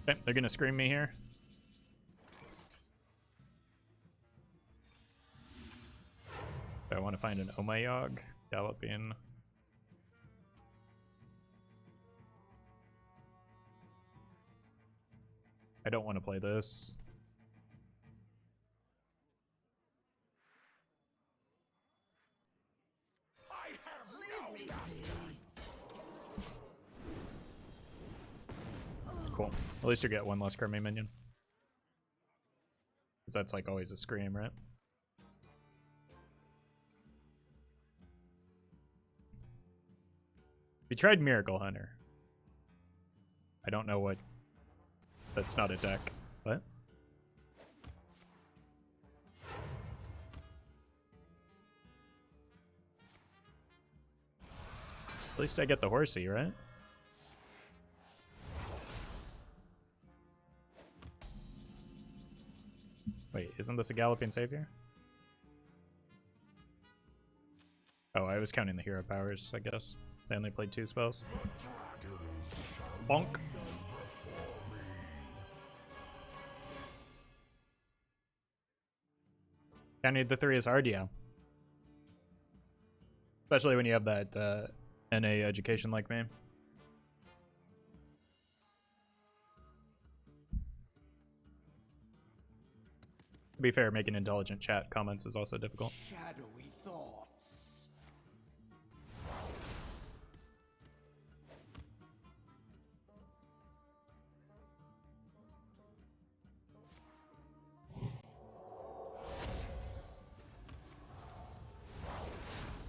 Okay, they're gonna scream me here. I want to find an Omayog galloping. I don't want to play this. Cool. At least you get one less Crummy minion. Because that's like always a scream, right? We tried Miracle Hunter. I don't know what. That's not a deck. What? At least I get the horsey, right? Wait, isn't this a Galloping Savior? Oh, I was counting the hero powers, I guess. They only played 2 spells. Bonk. Counting the 3 is hard, yeah. Especially when you have that NA education like me. To be fair, making intelligent chat comments is also difficult. Shadowy thoughts.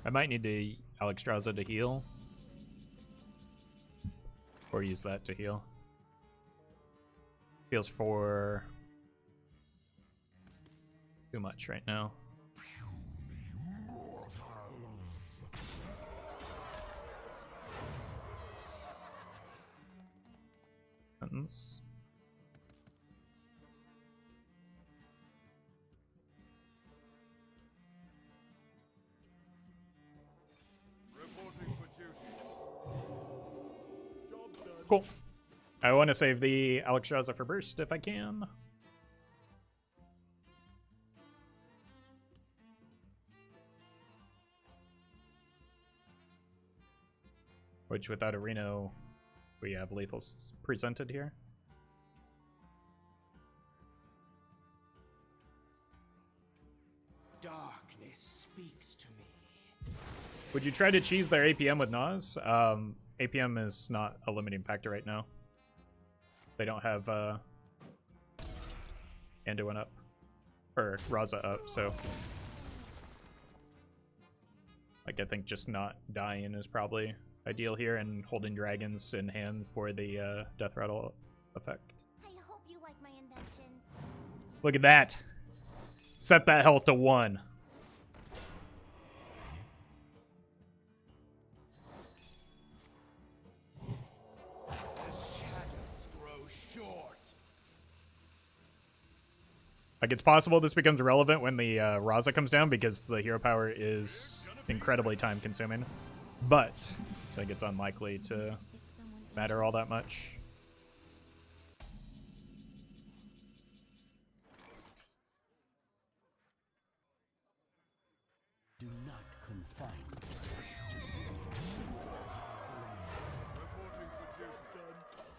I might need to Alexstrasza to heal. Or use that to heal. Feels for too much right now. Sentence. Cool. I want to save the Alexstrasza for burst if I can. Which, without a Reno, we have lethals presented here. Darkness speaks to me. Would you try to cheese their APM with Nas? APM is not a limiting factor right now. They don't have Anduin up. Or Raza up, so... Like, I think just not dying is probably ideal here, and holding dragons in hand for the death rattle effect. I hope you like my invention. Look at that! Set that health to 1. Like, it's possible this becomes relevant when the Raza comes down because the hero power is incredibly time consuming. But I think it's unlikely to matter all that much. Do not confine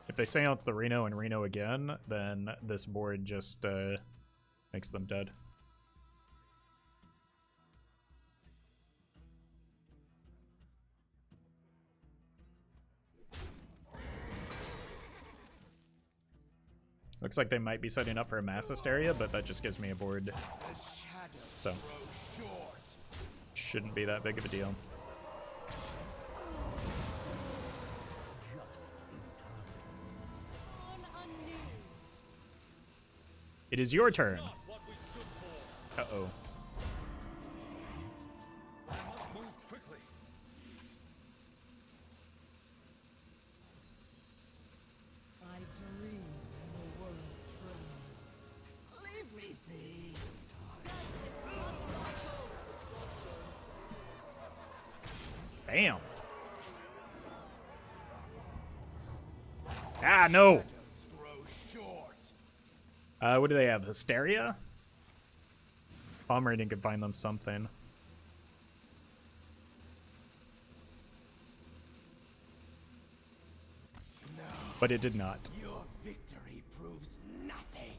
If they seance the Reno and Reno again, then this board just makes them dead. Looks like they might be setting up for a mass hysteria, but that just gives me a board. So, shouldn't be that big of a deal. It is your turn. Uh-oh. I dream in the world true. Leave me be. Bam. Ah, no. What do they have? Hysteria? Palm rating could find them something. But it did not. Your victory proves nothing.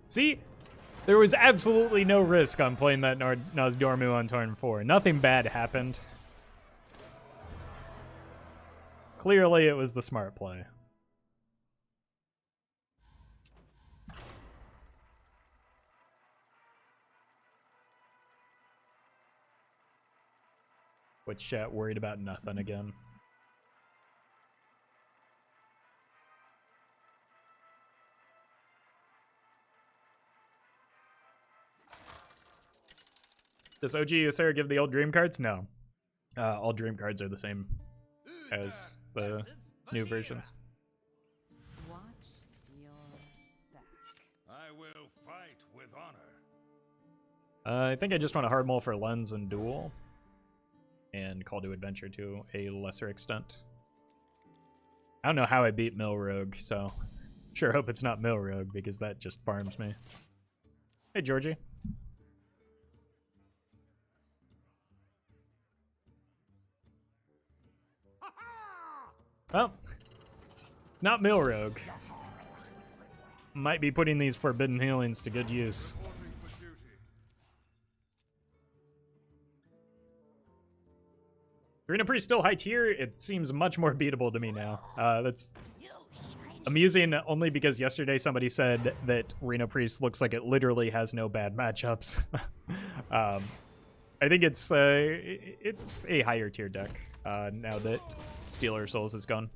See? There was absolutely no risk on playing that Nozdormu on turn 4. Nothing bad happened. Clearly it was the smart play. Which worried about nothing again. Does OG Ysera give the old dream cards? No. All dream cards are the same as the new versions. Watch your back. I will fight with honor. I think I just want a hard mull for Lens and Duel. And Call to Adventure to a lesser extent. I don't know how I beat Mill Rogue, so sure hope it's not Mill Rogue because that just farms me. Hey, Georgie. Well, not Mill Rogue. Might be putting these Forbidden Healings to good use. Reporting for duty. Arena Priest still high tier. It seems much more beatable to me now. That's amusing only because yesterday somebody said that Arena Priest looks like it literally has no bad matchups. I think it's a higher tier deck now that Stealer Souls is gone.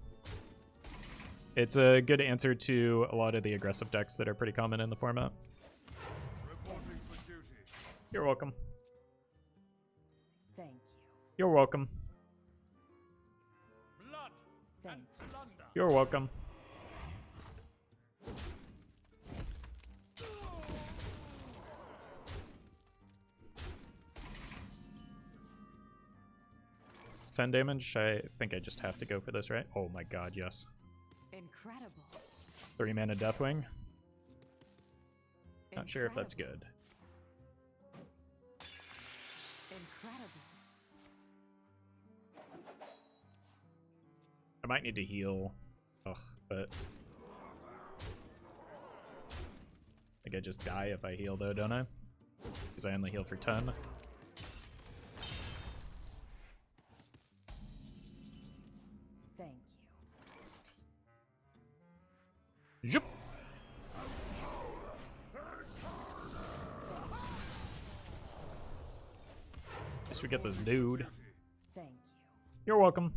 It's a good answer to a lot of the aggressive decks that are pretty common in the format. Reporting for duty. You're welcome. Thank you. You're welcome. Blood Thank and you. plunder. You're welcome. It's 10 damage. I think I just have to go for this, right? Oh my god, yes. Incredible. 3 mana Deathwing. Not sure if that's good. Incredible. I might need to heal. Ugh, but I think I just die if I heal though, don't I? Because I only heal for 10. Thank you. Zoop. Guess we get this dude. Thank you. You're welcome.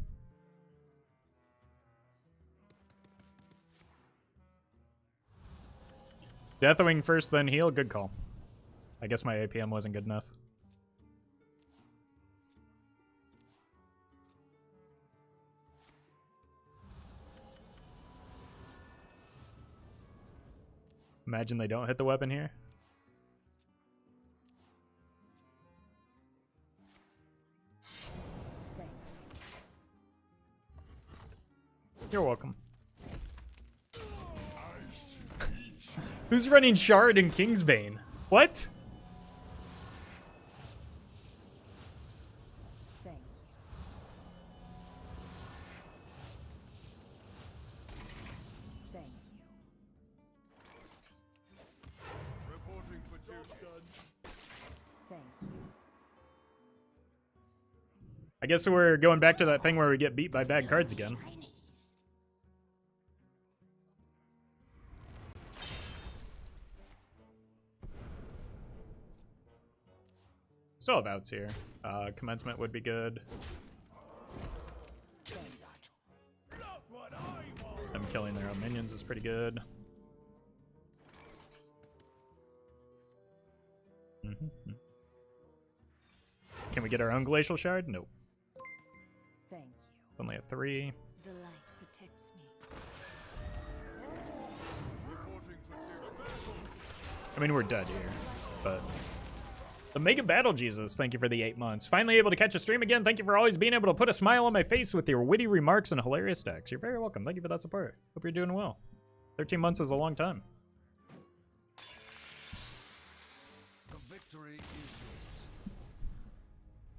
Deathwing first, then heal. Good call. I guess my APM wasn't good enough. Imagine they don't hit the weapon here. Thank you. You're welcome. Who's running Shard and Kingsbane? What? Thank you. Thank you. Reporting for duty. Thank you. I guess we're going back to that thing where we get beat by bad cards again. Still have outs here. Commencement would be good. Not what I want. Them killing their own minions is pretty good. Can we get our own Glacial Shard? Nope. Thank you. Only at 3. The light protects me. Reporting for duty. I mean, we're dead here, but... The Mega Battle Jesus, thank you for the 8 months. Finally able to catch a stream again. Thank you for always being able to put a smile on my face with your witty remarks and hilarious decks. You're very welcome. Thank you for that support. Hope you're doing well. 13 months is a long time. The victory is yours.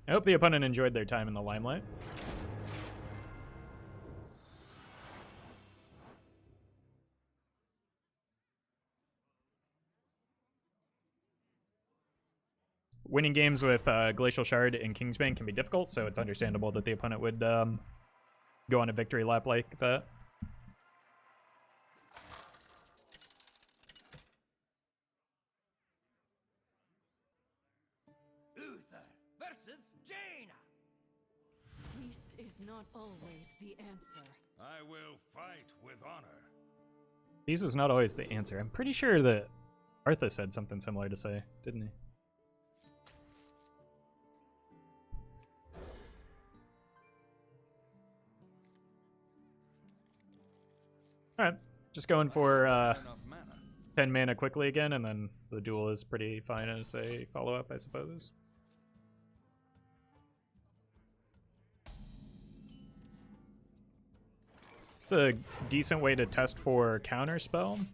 I hope the opponent enjoyed their time in the limelight. Winning games with Glacial Shard and Kingsbane can be difficult, so it's understandable that the opponent would go on a victory lap like that. Uther versus Jaina. Peace is not always the answer. I will fight with honor. Peace is not always the answer. I'm pretty sure that Arthas said something similar to say, didn't he? Alright, just going for Enough mana. 10 mana quickly again, and then the duel is pretty fine as a follow-up, I suppose. It's a decent way to test for counterspell.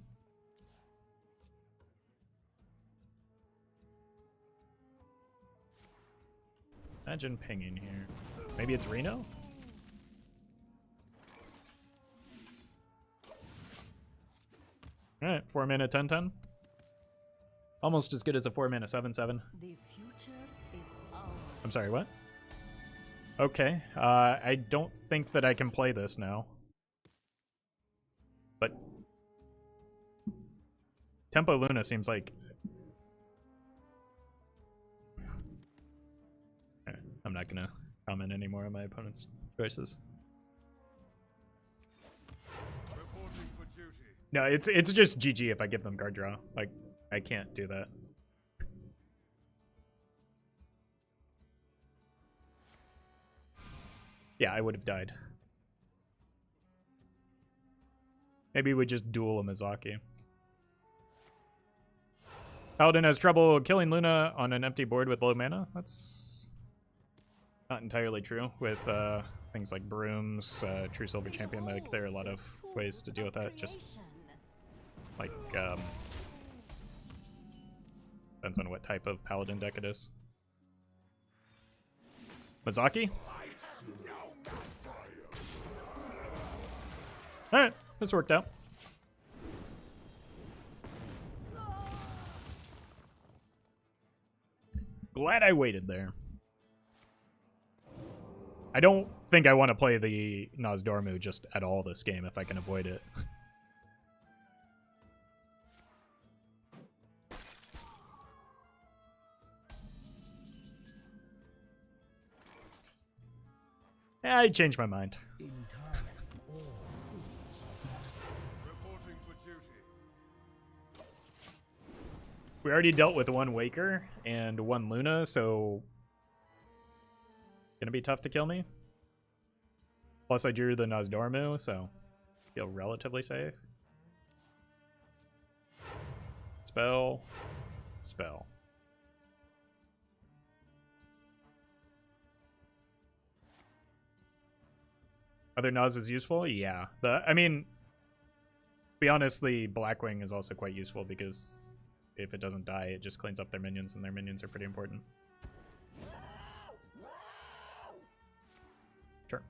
Imagine pinging here. Maybe it's Reno? Alright, 4 mana 10/10. Almost as good as a 4 mana 7/7. The future is ours. I'm sorry, what? Okay, I don't think that I can play this now. But Tempo Luna seems like... I'm not gonna comment anymore on my opponent's choices. Reporting for duty. No, it's just GG if I give them card draw. Like, I can't do that. Yeah, I would have died. Maybe we just duel a Mizaki. Paladin has trouble killing Luna on an empty board with low mana. That's not entirely true with things like Brooms, True Silver Champion. Like, there are a lot of ways to deal with that. Just like depends on what type of Paladin deck it is. Mizaki? Alright, this worked out. Glad I waited there. I don't think I want to play the Nozdormu just at all this game if I can avoid it. Yeah, I changed my mind. Reporting for duty. We already dealt with one Waker and one Luna, so gonna be tough to kill me. Plus I drew the Nozdormu, so feel relatively safe. Spell. Spell. Other Noz is useful? Yeah. I mean, to be honest, the Blackwing is also quite useful because if it doesn't die, it just cleans up their minions, and their minions are pretty important. Sure.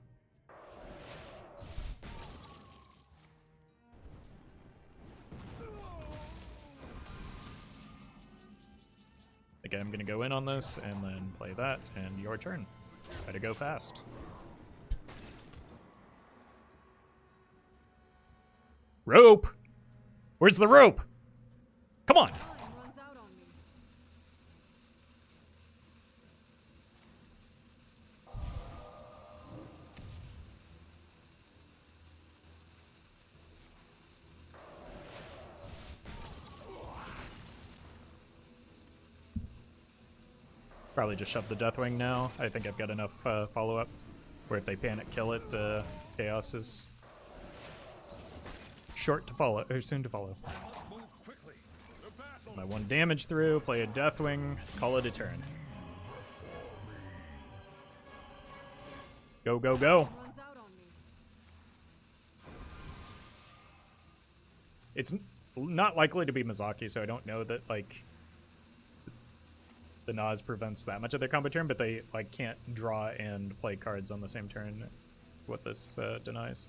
Again, I'm gonna go in on this, and then play that, and your turn. Try to go fast. Rope! Where's the rope? Come on! Runs out on me. Probably just shove the Deathwing now. I think I've got enough follow-up where if they panic kill it, Chaos is short to follow, or soon to follow. Move quickly. The battle. My 1 damage through, play a Deathwing, call it a turn. Go, go, go! Runs out on me. It's not likely to be Mizaki, so I don't know that, like, the Nas prevents that much of their combo turn, but they, like, can't draw and play cards on the same turn, what this denies.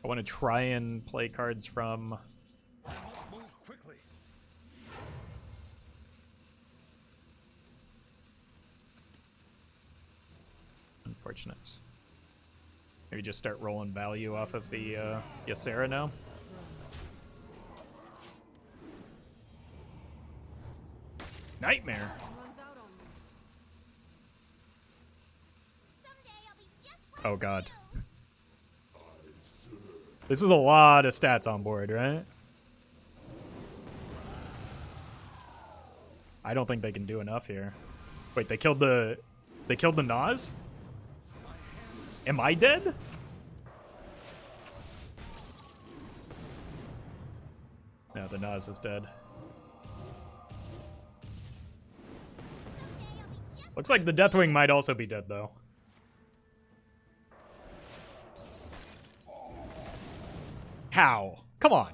I want to try and play cards from... Move quickly. Unfortunate. Maybe just start rolling value off of the Ysera now. Nightmare! Runs out on me. Oh god. This is a lot of stats on board, right? I don't think they can do enough here. Wait, they killed the They killed the Nas? Am I dead? No, the Nas is dead. Looks like the Deathwing might also be dead, though. How? Come on.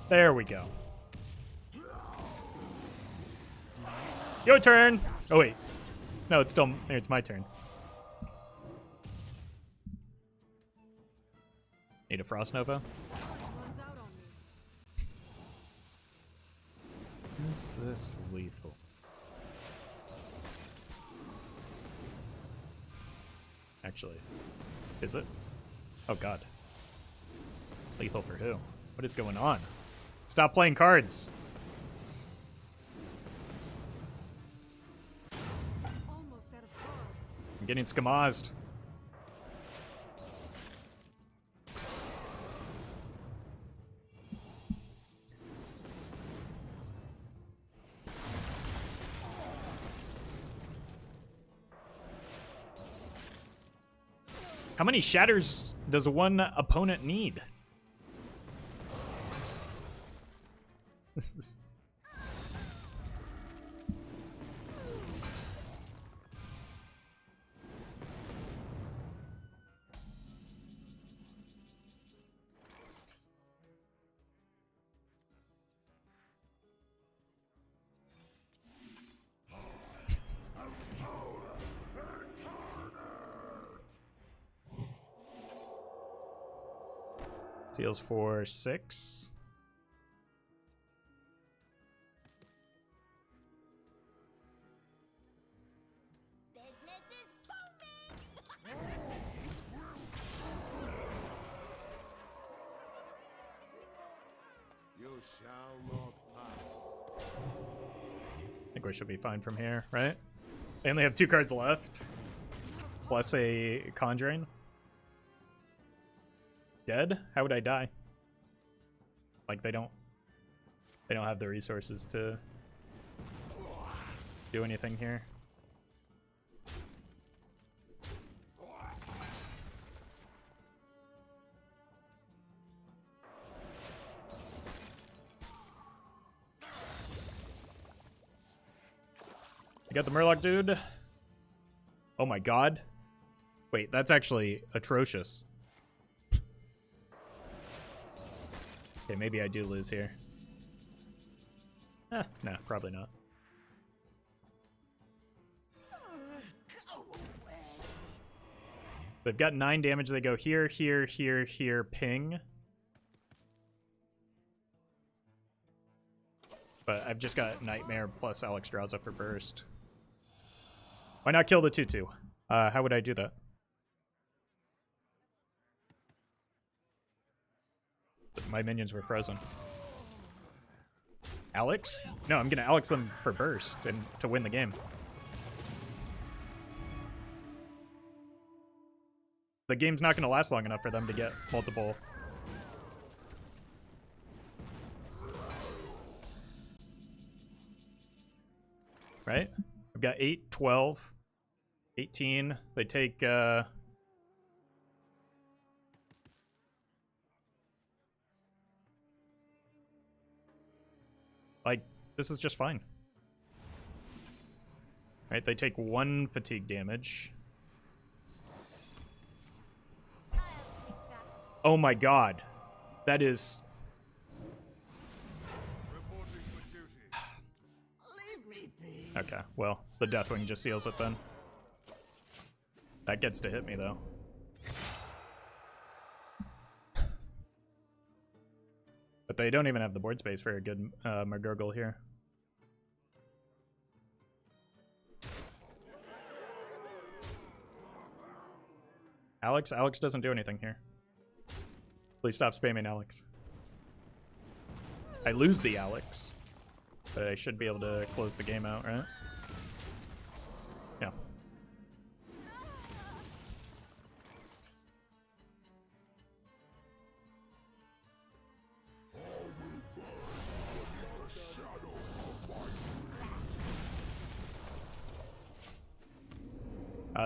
There we go. Your turn. Oh, wait. No, it's still... It's my turn. Need a Frost Nova? Runs out on me. Is this lethal? Actually, is it? Oh god. Lethal for who? What is going on? Stop playing cards. Almost out of cards. I'm getting skamazed. How many shatters does one opponent need? This is... Seals for 6. You shall not pass. I think we should be fine from here, right? They only have 2 cards left. Plus a Conjuring. Dead? How would I die? Like they don't have the resources to do anything here. You got the Murloc dude. Oh my god. Wait, that's actually atrocious. Okay, maybe I do lose here. Nah, probably not. They've got 9 damage. They go here, here, here, here, ping. But I've just got Nightmare plus Alexstrasza for burst. Why not kill the 2/2? How would I do that? My minions were frozen. Alex? No, I'm gonna Alex them for burst and to win the game. The game's not gonna last long enough for them to get multiple. Right? I've got 8, 12, 18. They take like, this is just fine. Right, they take 1 fatigue damage. Oh my god. That is... Reporting for duty. Leave me be. Okay, well, the Deathwing just seals it then. That gets to hit me, though. But they don't even have the board space for a good McGurgle here. Alex? Alex doesn't do anything here. Please stop spamming Alex. I lose the Alex. But I should be able to close the game out, right? Yeah.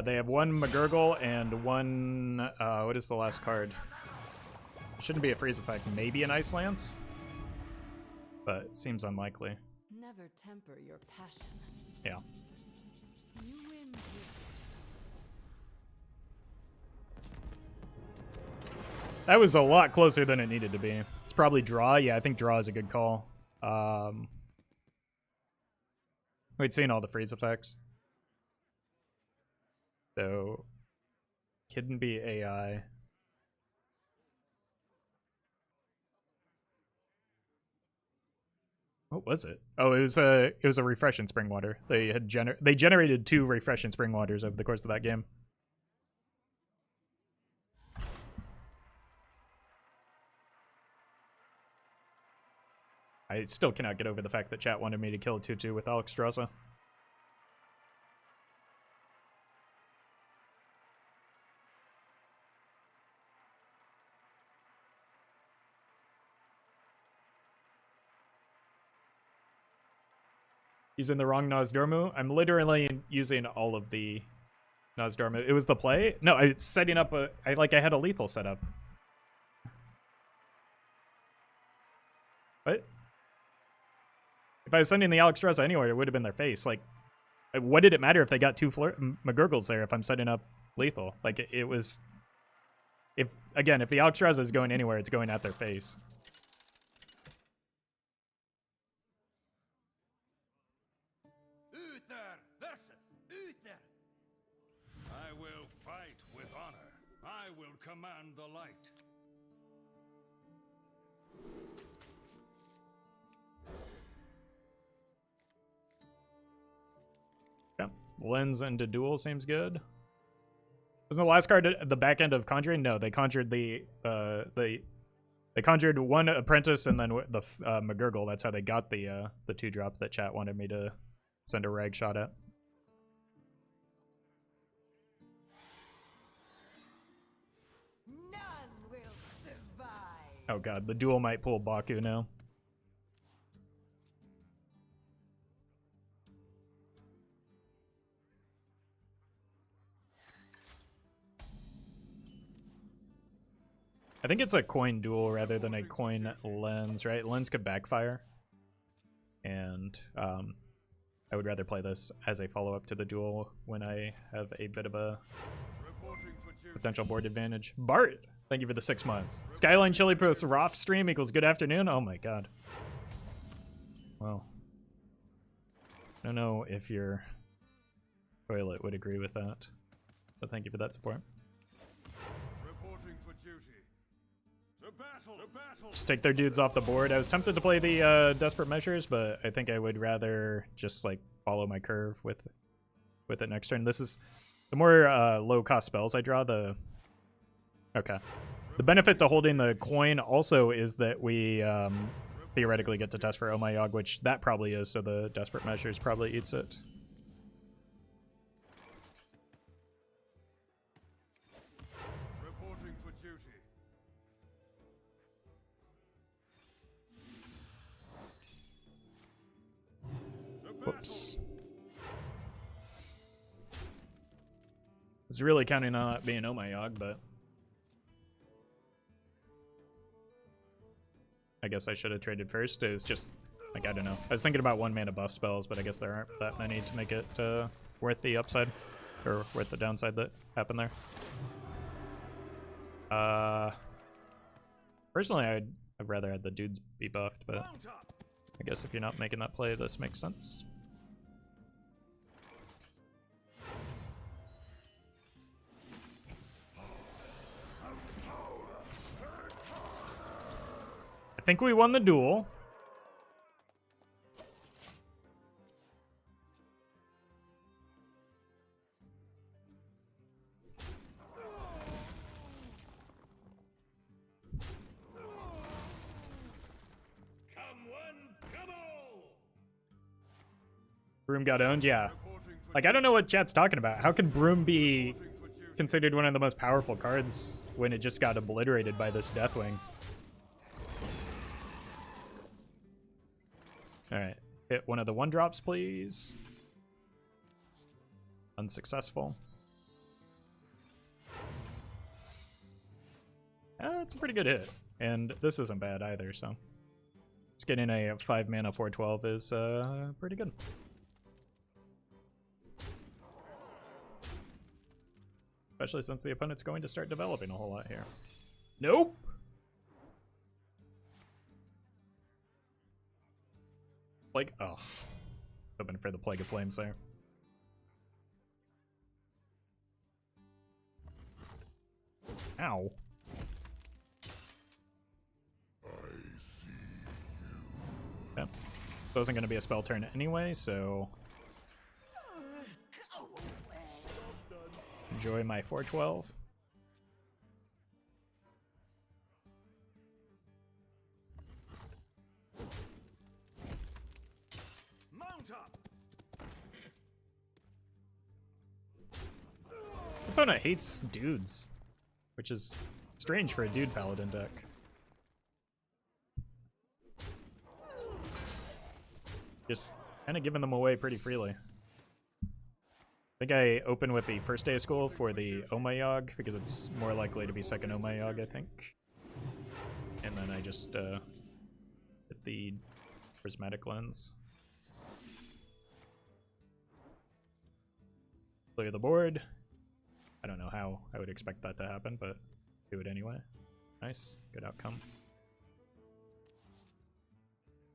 They have one McGurgle and one, what is the last card? It shouldn't be a freeze effect. Maybe an Ice Lance? But it seems unlikely. Never temper your passion. Yeah. You win this. That was a lot closer than it needed to be. It's probably draw. Yeah, I think draw is a good call. Wait, seeing all the freeze effects. So, couldn't be AI. What was it? Oh, it was a refreshing spring water. They had generated 2 refreshing spring waters over the course of that game. I still cannot get over the fact that chat wanted me to kill a 2/2 with Alex Strasza. Using the wrong Nozdormu? I'm literally using all of the Nozdormu. It was the play? No, it's setting up a... I had a lethal setup. What? If I was sending the Alex Strasza anywhere, it would have been their face. Like, what did it matter if they got 2 McGurgles there if I'm setting up lethal? Like, it was... If the Alex Strasza is going anywhere, it's going at their face. Uther versus Uther. I will fight with honor. I will command the light. Yeah. Lens into duel seems good. Wasn't the last card at the back end of Conjuring? No, they conjured they conjured one apprentice and then the McGurgle. That's how they got the 2-drop that chat wanted me to send a rag shot at. None will survive. Oh god, the duel might pull Baku now. I think it's a coin duel rather than a coin lens, right? Lens could backfire. And I would rather play this as a follow-up to the duel when I have a bit of a potential board advantage. Bart, thank you for the 6 months. Skyline Chili Post Roff stream equals good afternoon. Oh my god. Well, I don't know if your toilet would agree with that, but thank you for that support. Reporting for duty. To battle. To battle. Just take their dudes off the board. I was tempted to play the Desperate Measures, but I think I would rather just like follow my curve with it next turn. This is the more low-cost spells I draw, the... Okay. The benefit to holding the coin also is that we theoretically get to test for Oh My Yogg, which that probably is, so the Desperate Measures probably eats it. Reporting for duty. Whoops. I was really counting on it being Oh My Yogg, but I guess I should have traded first. It was just, like, I don't know. I was thinking about 1-mana buff spells, but I guess there aren't that many to make it worth the upside, or worth the downside that happened there. Personally, I'd rather had the dudes be buffed, but I guess if you're not making that play, this makes sense. I think we won the duel. Broom got owned, yeah. Like, I don't know what chat's talking about. How can Broom be considered one of the most powerful cards when it just got obliterated by this Deathwing? Alright, hit one of the 1-drops, please. Unsuccessful. It's a pretty good hit. And this isn't bad either, so. Just getting a 5 mana 4/12 is pretty good. Especially since the opponent's going to start developing a whole lot here. Nope! Plague, oh. Hoping for the Plague of Flames there. Ow. Yep. Wasn't going to be a spell turn anyway, so enjoy my 4/12. Mount up. This opponent hates dudes, which is strange for a dude paladin deck. Just kind of giving them away pretty freely. I think I open with the first day of school for the Omayog because it's more likely to be second Omayog, I think. And then I just hit the Prismatic Lens. Clear the board. I don't know how I would expect that to happen, but do it anyway. Nice, good outcome.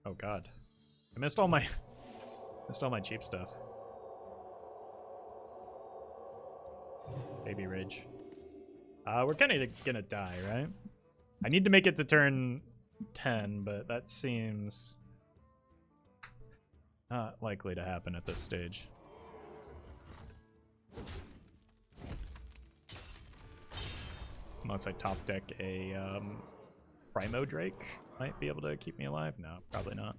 Oh god. I missed all my cheap stuff. Baby Rage. We're kind of gonna die, right? I need to make it to turn 10, but that seems not likely to happen at this stage. Unless I top deck a Primo Drake, might be able to keep me alive. No, probably not.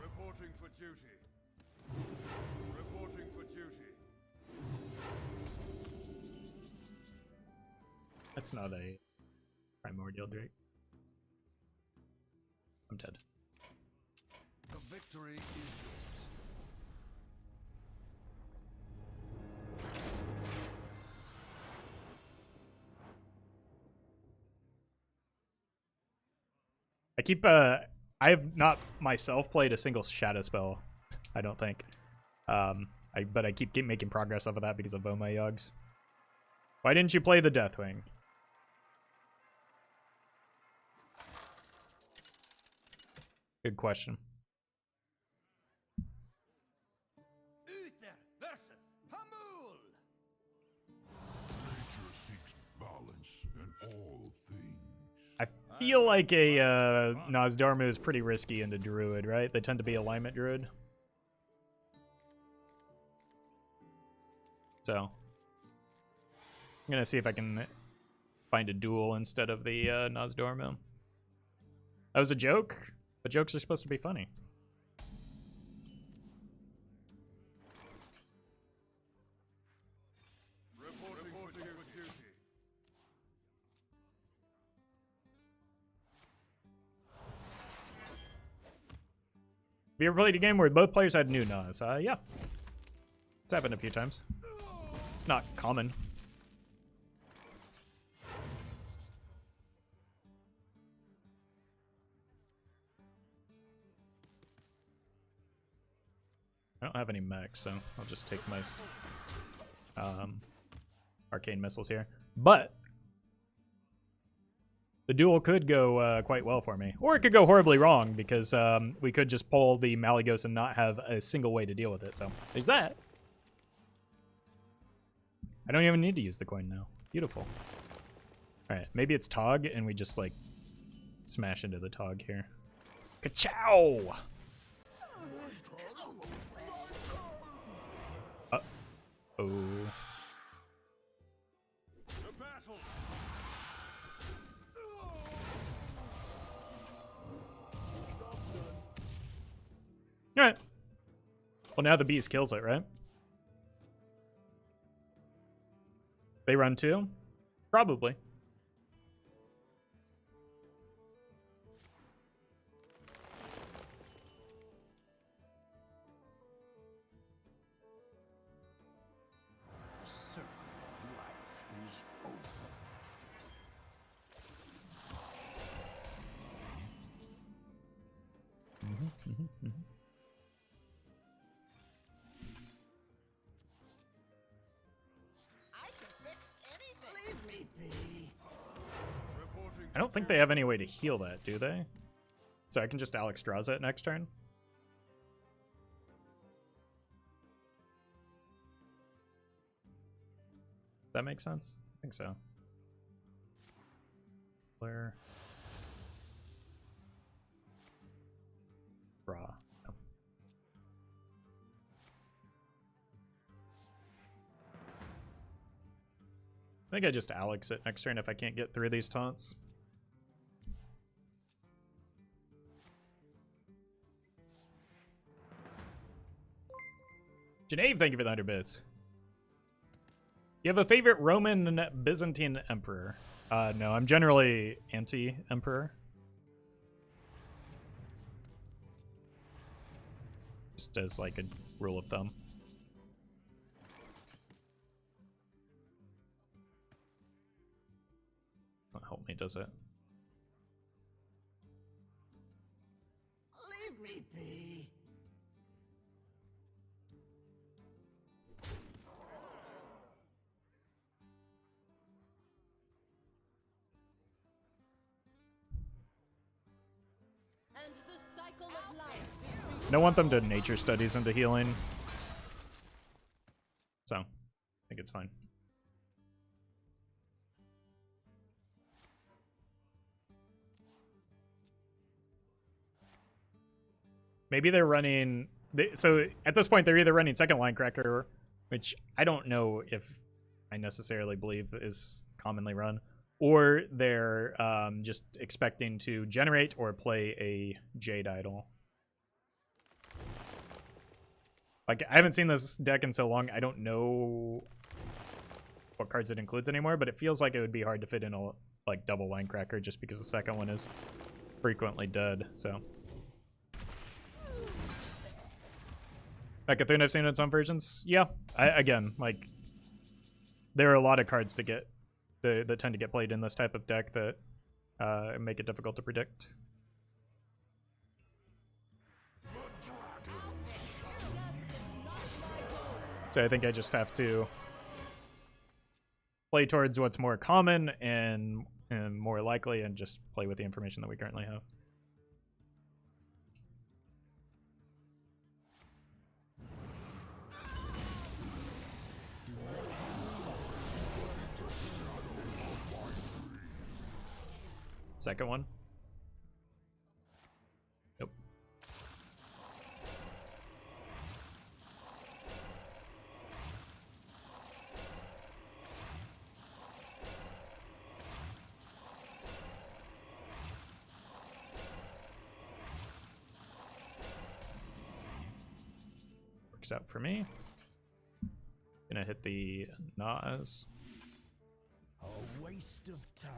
Reporting for duty. Reporting for duty. That's not a Primordial Drake. I'm dead. The victory is yours. I have not myself played a single shadow spell, I don't think. But I keep making progress off of that because of Omayogs. Why didn't you play the Deathwing? Good question. Uther versus Hamul. Nature seeks balance in all things. I feel like a Nosdormu is pretty risky into Druid, right? They tend to be alignment Druid. So I'm gonna see if I can find a duel instead of the Nosdormu. That was a joke, but jokes are supposed to be funny. Reporting for duty. Have you ever played a game where both players had new Nas? Yeah. It's happened a few times. It's not common. I don't have any mechs, so I'll just take my arcane missiles here. But the duel could go quite well for me. Or it could go horribly wrong, because we could just pull the Malygos and not have a single way to deal with it. So there's that. I don't even need to use the coin now. Beautiful. Alright, maybe it's Tog, and we just, like, smash into the Tog here. Ka-chow! Oh. The battle. Alright. Well, now the beast kills it, right? They run too? Probably. The circle of life is over. I don't think they have any way to heal that, do they? So I can just Alex draws it next turn? That makes sense? I think so. Where? Draw. No. I think I just Alex it next turn if I can't get through these taunts. Janae, thank you for the 100 bits. You have a favorite Roman Byzantine emperor? No, I'm generally anti-emperor. Just as like a rule of thumb. Doesn't help me, does it? Leave me be. And the cycle of life. I don't want them to nature studies into healing. So, I think it's fine. Maybe they're running... so, at this point, they're either running second line Cracker, which I don't know if I necessarily believe is commonly run, or they're just expecting to generate or play a Jade Idol. Like, I haven't seen this deck in so long, I don't know what cards it includes anymore, but it feels like it would be hard to fit in a like double line Cracker just because the second one is frequently dead, so... Mechathune, I've seen in some versions. Yeah, again, like, there are a lot of cards to get that tend to get played in this type of deck that make it difficult to predict. So I think I just have to play towards what's more common and more likely, and just play with the information that we currently have. Second one. Nope. Works out for me. Gonna hit the Nas. A waste of time.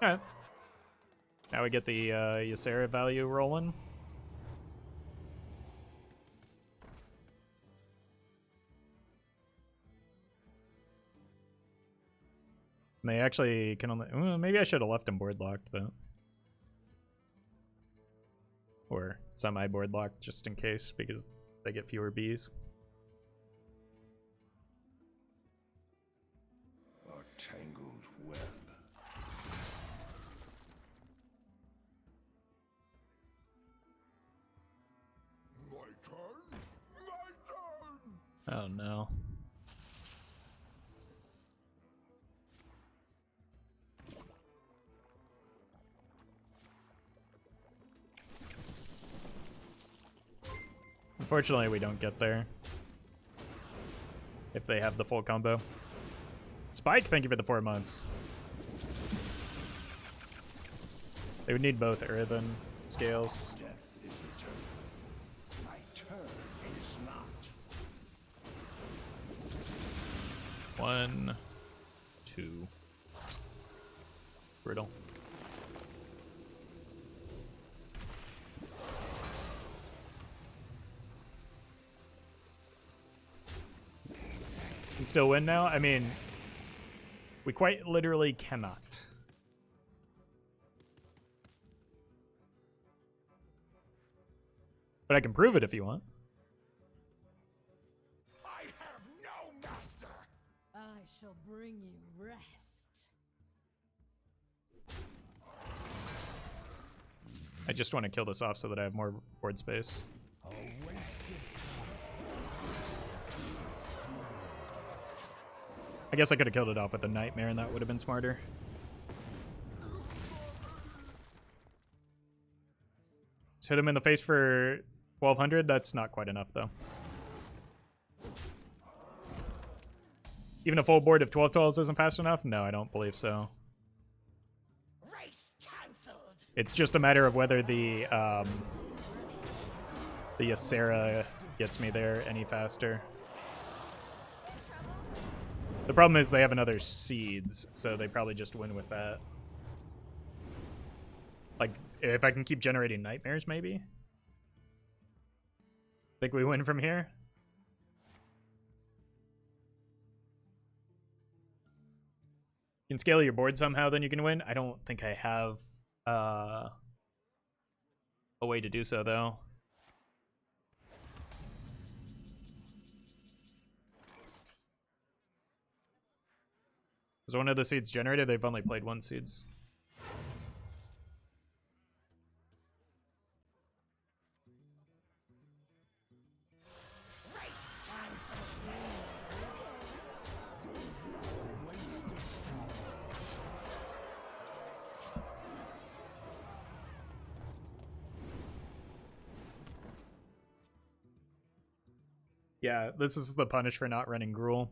Alright. Now we get the Ysera value rolling. And they actually can only... well, maybe I should have left them board locked, but... or semi-board locked just in case, because they get fewer Bs. A tangled web. My turn? My turn! Oh no. Unfortunately, we don't get there if they have the full combo. Spike, thank you for the 4 months. They would need both Earthen scales. Death is eternal. My turn is not. 1, 2. Brittle. Can still win now? I mean, we quite literally cannot. But I can prove it if you want. shall bring you rest. I just want to kill this off so that I have more board space. I guess I could have killed it off with a nightmare and that would have been smarter. Just hit him in the face for 1200. That's not quite enough though. Even a full board of 12/12s isn't fast enough? No, I don't believe so. Race cancelled. It's just a matter of whether the Ysera gets me there any faster. The problem is they have another seeds, so they probably just win with that. Like, if I can keep generating nightmares, maybe? Think we win from here? You can scale your board somehow, then you can win. I don't think I have a way to do so, though. Was one of the seeds generated? They've only played one seeds. Yeah, this is the punish for not running Gruul.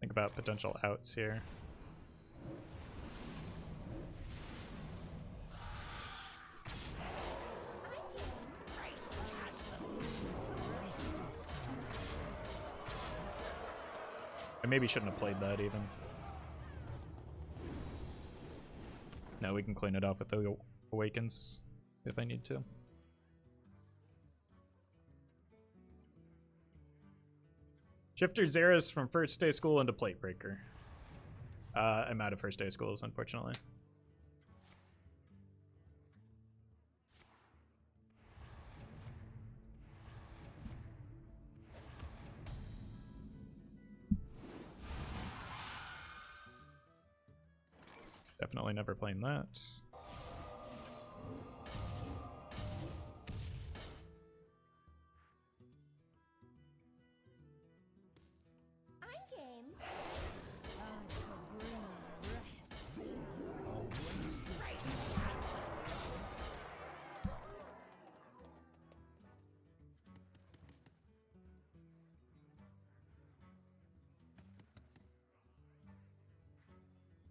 Think about potential outs here. I maybe shouldn't have played that even. No, we can clean it off with the Awakens if I need to. Shifter Xeris from first day school into plate breaker. I'm out of first day schools, unfortunately. Definitely never playing that.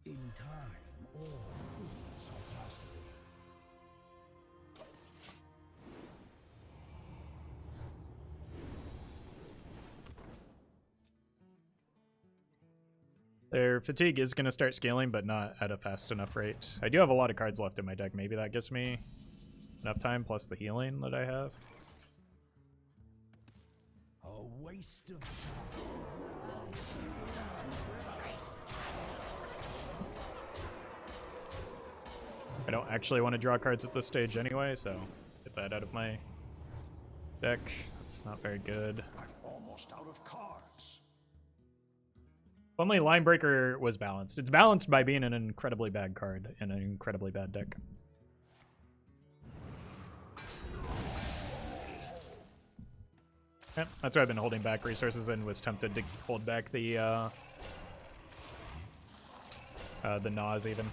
In time, all things are possible. Their fatigue is going to start scaling, but not at a fast enough rate. I do have a lot of cards left in my deck. Maybe that gives me enough time, plus the healing that I have. A waste of time. I don't actually want to draw cards at this stage anyway, so get that out of my deck. That's not very good. I'm almost out of cards. If only Line Breaker was balanced. It's balanced by being an incredibly bad card in an incredibly bad deck. Yeah, that's why I've been holding back resources and was tempted to hold back the Nas even.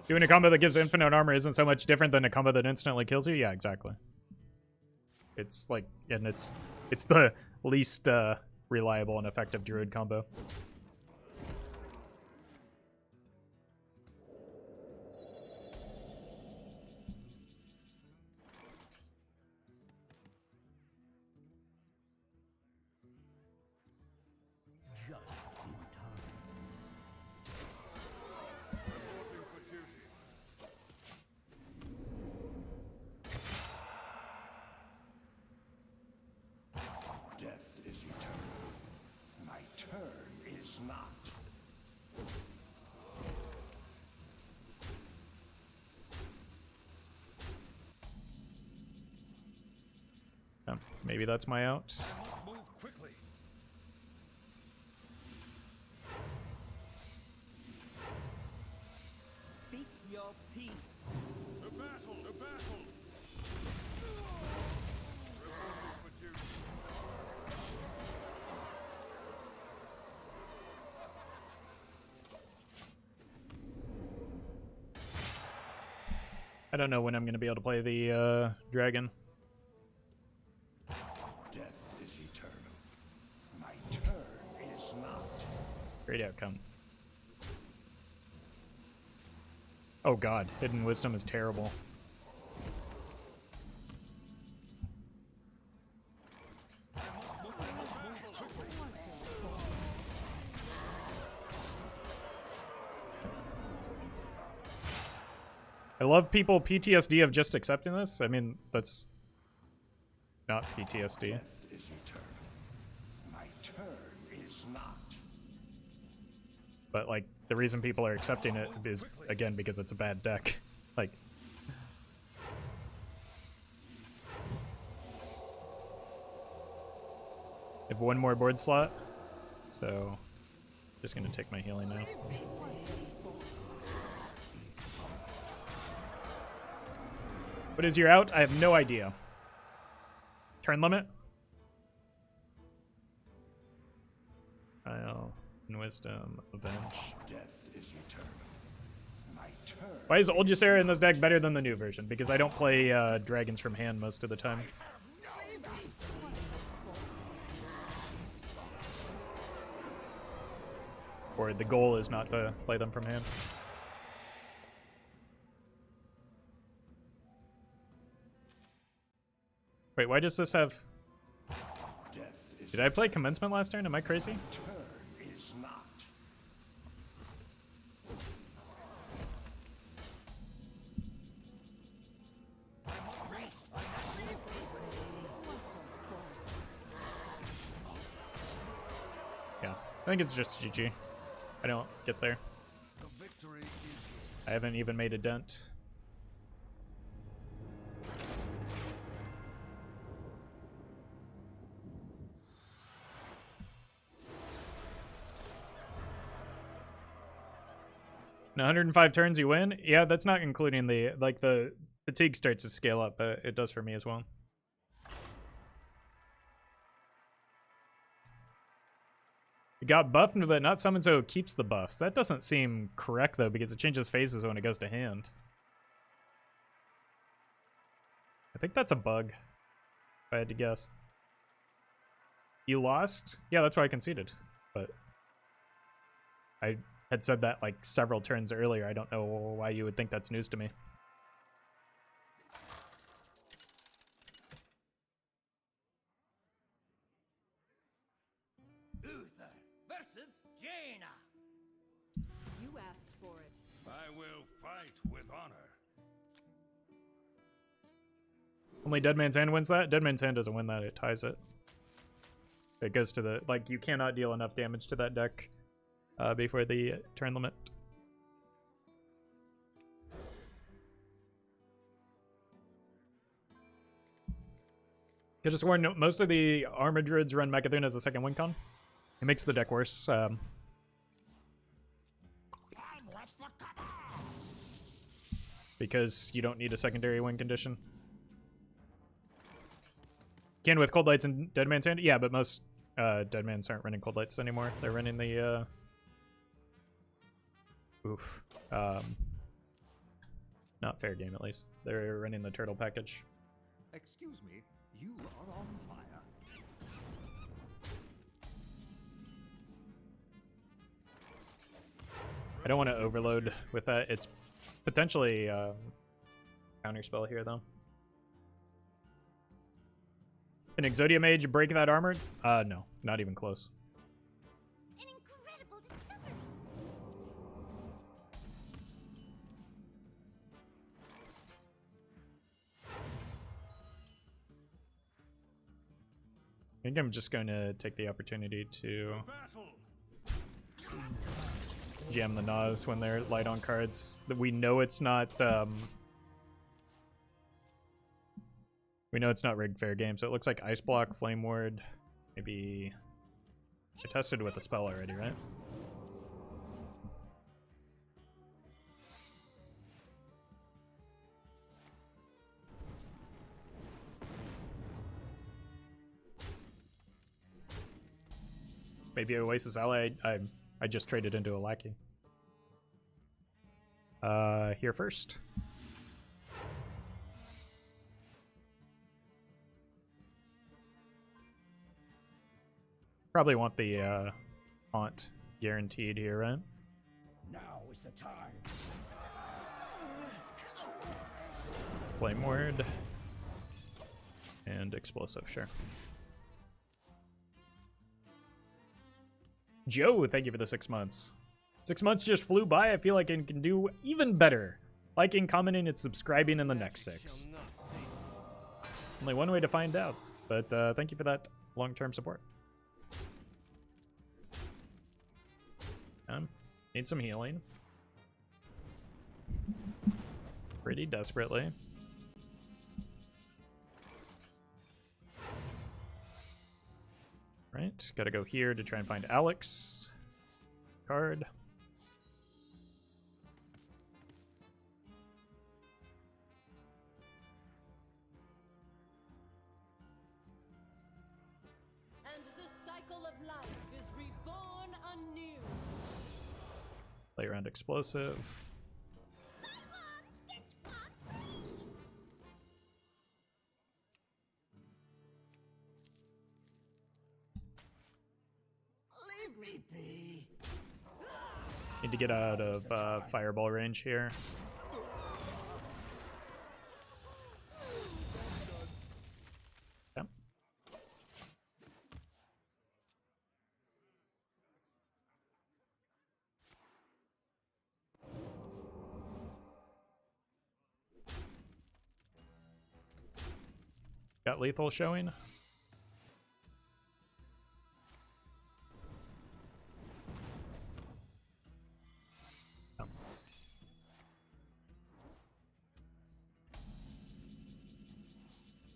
Doing a combo that gives infinite armor isn't so much different than a combo that instantly kills you? Yeah, exactly. It's like, and it's the least reliable and effective druid combo. is not. Maybe that's my out. I must move quickly. Speak your peace. The battle, the battle. Revolver produced. I don't know when I'm going to be able to play the dragon. Death is eternal. My turn is not. Great outcome. Oh god, Hidden Wisdom is terrible. I love people PTSD of just accepting this. I mean, that's not PTSD. Death is eternal. My turn is not. But like the reason people are accepting it is again because it's a bad deck. Like I have one more board slot, so just gonna take my healing now. What is your out? I have no idea. Turn limit? I'll Wisdom, Avenge. Death is eternal. My turn. Why is Old Ysera in this deck better than the new version? Because I don't play dragons from hand most of the time. Or the goal is not to play them from hand. Wait, why does this have... Death is Did I play Commencement last turn? Am I crazy? turn is not. Yeah, I think it's just GG. I don't get there. The victory is I haven't even made a dent. In 105 turns you win? Yeah, that's not including the, like, the fatigue starts to scale up, but it does for me as well. It got buffed, but not summoned, so it keeps the buffs. That doesn't seem correct, though, because it changes phases when it goes to hand. I think that's a bug, if I had to guess. You lost? Yeah, that's why I conceded, but I had said that like several turns earlier. I don't know why you would think that's news to me. Uther versus Jaina. You asked for it. I will fight with honor. Only Dead Man's Hand wins that? Dead Man's Hand doesn't win that, it ties it. It goes to the, like, you cannot deal enough damage to that deck before the turn limit. Could have sworn most of the Armor Druids run Mechathune as a second win con. It makes the deck worse. Because you don't need a secondary win condition. Can with Cold Lights and Dead Man's Hand? Yeah, but most Dead Mans aren't running Cold Lights anymore. They're running the... not fair game, at least. They're running the Turtle package. Excuse me, you are on fire. I don't want to overload with that. It's potentially counterspell here, though. An Exodia Mage break that armor? No, not even close. An incredible discovery. I think I'm just going to take the opportunity to Battle. jam the Nas when they're light on cards. We know it's not we know it's not rigged fair game, so it looks like Ice Block, Flame Ward, maybe I tested with the spell already, right? Maybe Oasis Ally. I just traded into a lackey. Here first. Probably want the haunt guaranteed here, right? Now is the time. Flame Ward and explosive, sure. Joe, thank you for the 6 months. 6 months just flew by. I feel like I can do even better. Liking, commenting, and subscribing in the next 6. Only one way to find out. But thank you for that long-term support. Need some healing. Pretty desperately. Right, gotta go here to try and find Alex. Card. And the cycle of life is reborn anew. Play around explosive. Leave me be. Need to get out of fireball range here. Yep. Got lethal showing.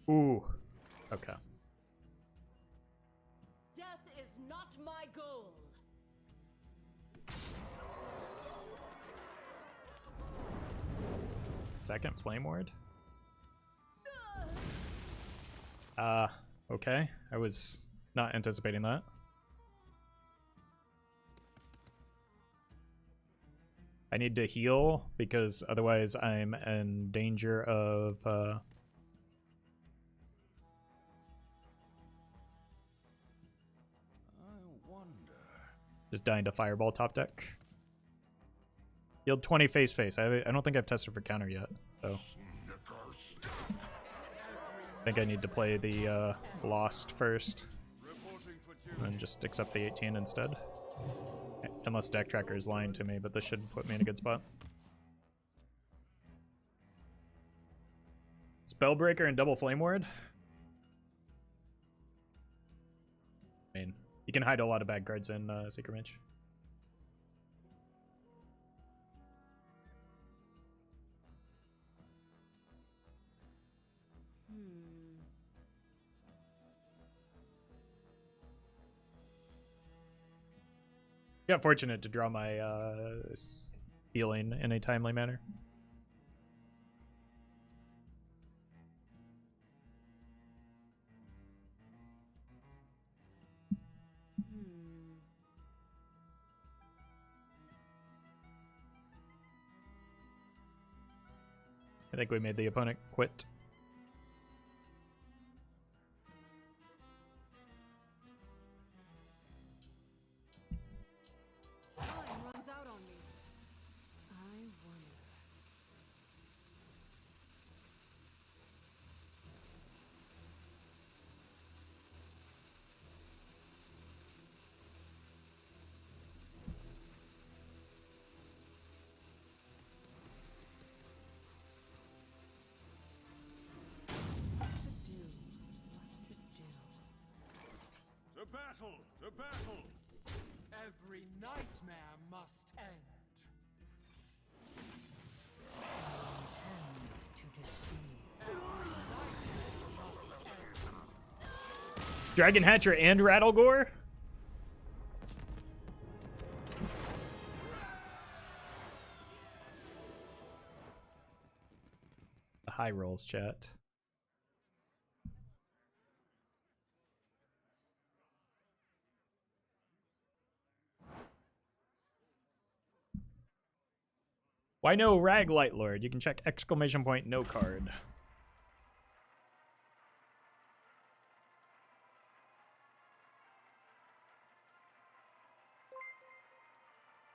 Ooh. Okay. Death is not my goal. Second Flame Ward. Okay. I was not anticipating that. I need to heal because otherwise I'm in danger of just dying to fireball top deck. Yield 20 face. I don't think I've tested for counter yet, so I think I need to play the Lost first and just accept the 18 instead. Unless deck tracker is lying to me, but this should put me in a good spot. Spellbreaker and double Flame Ward. I mean, you can hide a lot of bad cards in Secret Mage. Got fortunate to draw my healing in a timely manner. I think we made the opponent quit. Time runs out on me. I wonder. To battle! To battle! Every nightmare must end. I intend to deceive. Every nightmare must end. Dragon Hatcher and Rattlegore? The high rolls, chat. Why no Rag Light Lord? You can check exclamation point no card.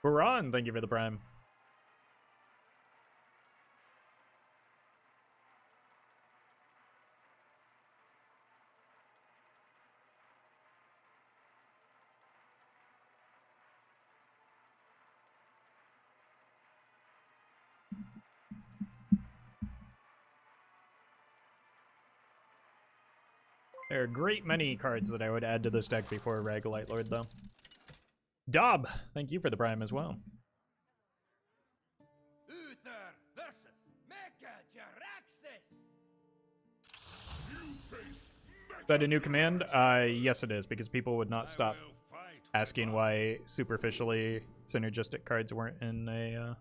Baran, thank you for the prime. There are a great many cards that I would add to this deck before Rag Light Lord, though. Dob, thank you for the prime as well. Uther versus Mecha Jaraxxus. Is that a new command? Yes it is, because people would not stop asking why superficially synergistic cards weren't in a, I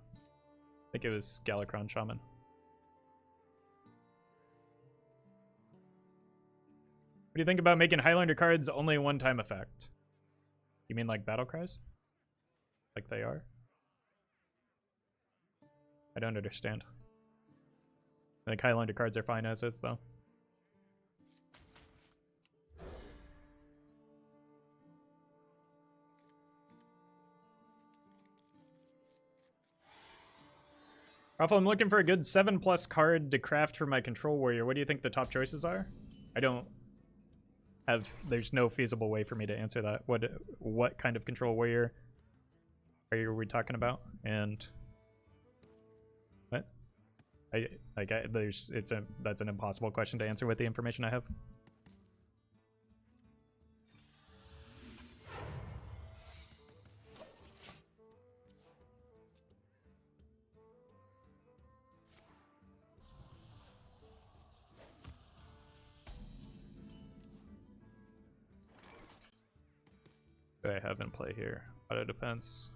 think it was Galakron Shaman. What do you think about making Highlander cards only one-time effect? You mean like battle cries? Like they are? I don't understand. I think Highlander cards are fine as is, though. Roffle, I'm looking for a good 7+ card to craft for my control warrior. What do you think the top choices are? I don't have, there's no feasible way for me to answer that. What kind of control warrior are we talking about? And what? That's an impossible question to answer with the information I have. What do I have in play here? Auto defense.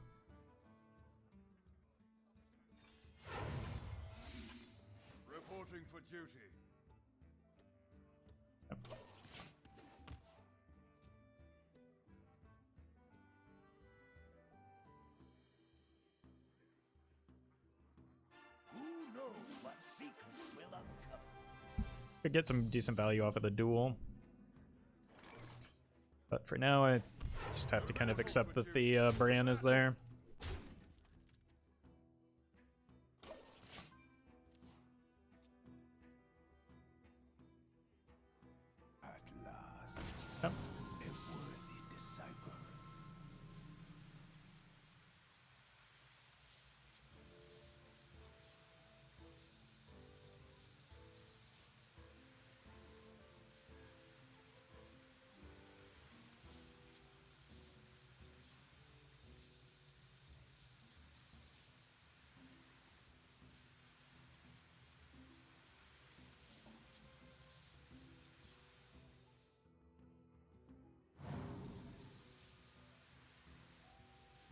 Reporting for duty. Yep. Who knows what secrets will uncover? Could get some decent value off of the duel. But for now, I just have to kind of accept that the Bran is there. At last, Yep. a worthy disciple.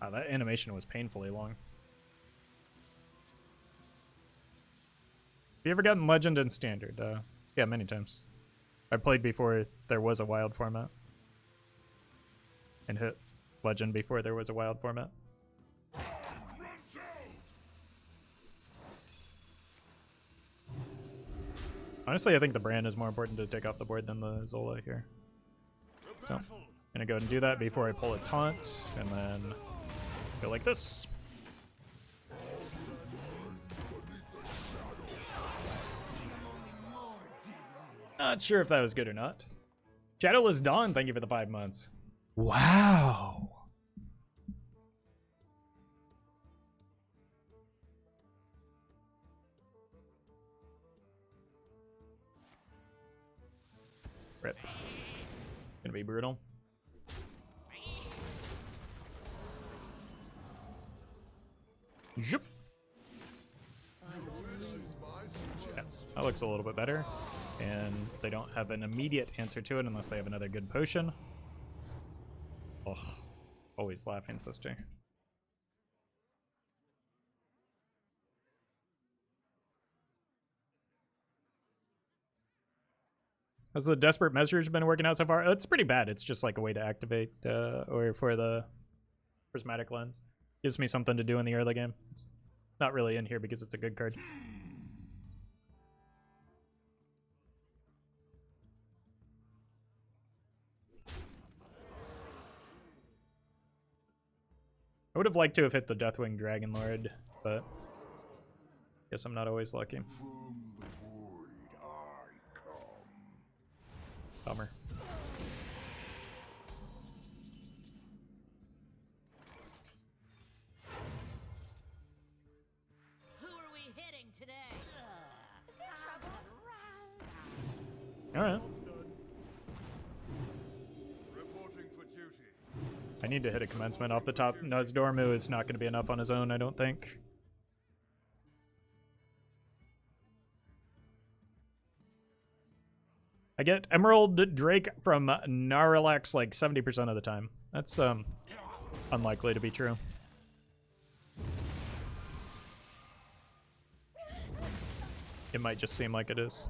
Wow, that animation was painfully long. Have you ever gotten Legend in Standard? Yeah, many times. I played before there was a Wild format. And hit Legend before there was a Wild format. Honestly, I think the Bran is more important to take off the board than the Zola here. So, I'm gonna go ahead and do that before I pull a taunt, and then go like this. Not sure if that was good or not. Shadowless Dawn, thank you for the 5 months. Wow. Rip. Gonna be brutal. Zoop. Yeah, that looks a little bit better. And they don't have an immediate answer to it unless they have another good potion. Ugh. Always laughing, sister. Has the desperate measures been working out so far? It's pretty bad. It's just like a way to activate or for the prismatic lens. Gives me something to do in the early game. It's not really in here because it's a good card. I would have liked to have hit the Deathwing Dragon Lord, but guess I'm not always lucky. From the void I come. Bummer. Who are we hitting today? Alright. Reporting for duty. I need to hit a commencement off the top. Nozdormu is not going to be enough on his own, I don't think. I get Emerald Drake from Narlax like 70% of the time. That's unlikely to be true. It might just seem like it is.